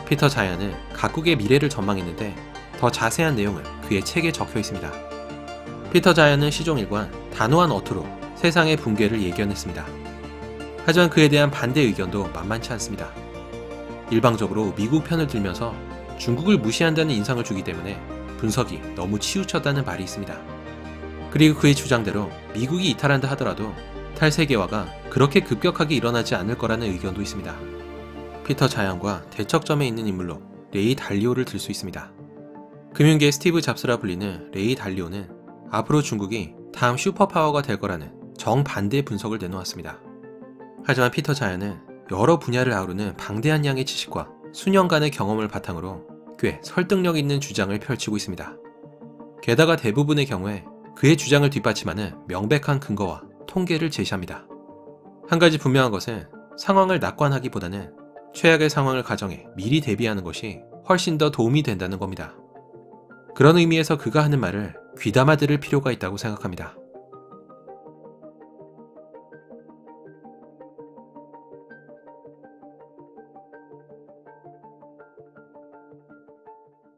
피터 자이언은 각국의 미래를 전망했는데 더 자세한 내용은 그의 책에 적혀 있습니다. 피터 자이언은 시종 일관 단호한 어투로 세상의 붕괴를 예견했습니다. 하지만 그에 대한 반대 의견도 만만치 않습니다. 일방적으로 미국 편을 들면서 중국을 무시한다는 인상을 주기 때문에 분석이 너무 치우쳤다는 말이 있습니다. 그리고 그의 주장대로 미국이 이탈한다 하더라도 탈세계화가 그렇게 급격하게 일어나지 않을 거라는 의견도 있습니다. 피터 자이언과 대척점에 있는 인물로 레이 달리오를 들 수 있습니다. 금융계의 스티브 잡스라 불리는 레이 달리오는 앞으로 중국이 다음 슈퍼파워가 될 거라는 정반대의 분석을 내놓았습니다. 하지만 피터 자이언은 여러 분야를 아우르는 방대한 양의 지식과 수년간의 경험을 바탕으로 꽤 설득력 있는 주장을 펼치고 있습니다. 게다가 대부분의 경우에 그의 주장을 뒷받침하는 명백한 근거와 통계를 제시합니다. 한 가지 분명한 것은 상황을 낙관하기보다는 최악의 상황을 가정해 미리 대비하는 것이 훨씬 더 도움이 된다는 겁니다. 그런 의미에서 그가 하는 말을 귀담아 들을 필요가 있다고 생각합니다.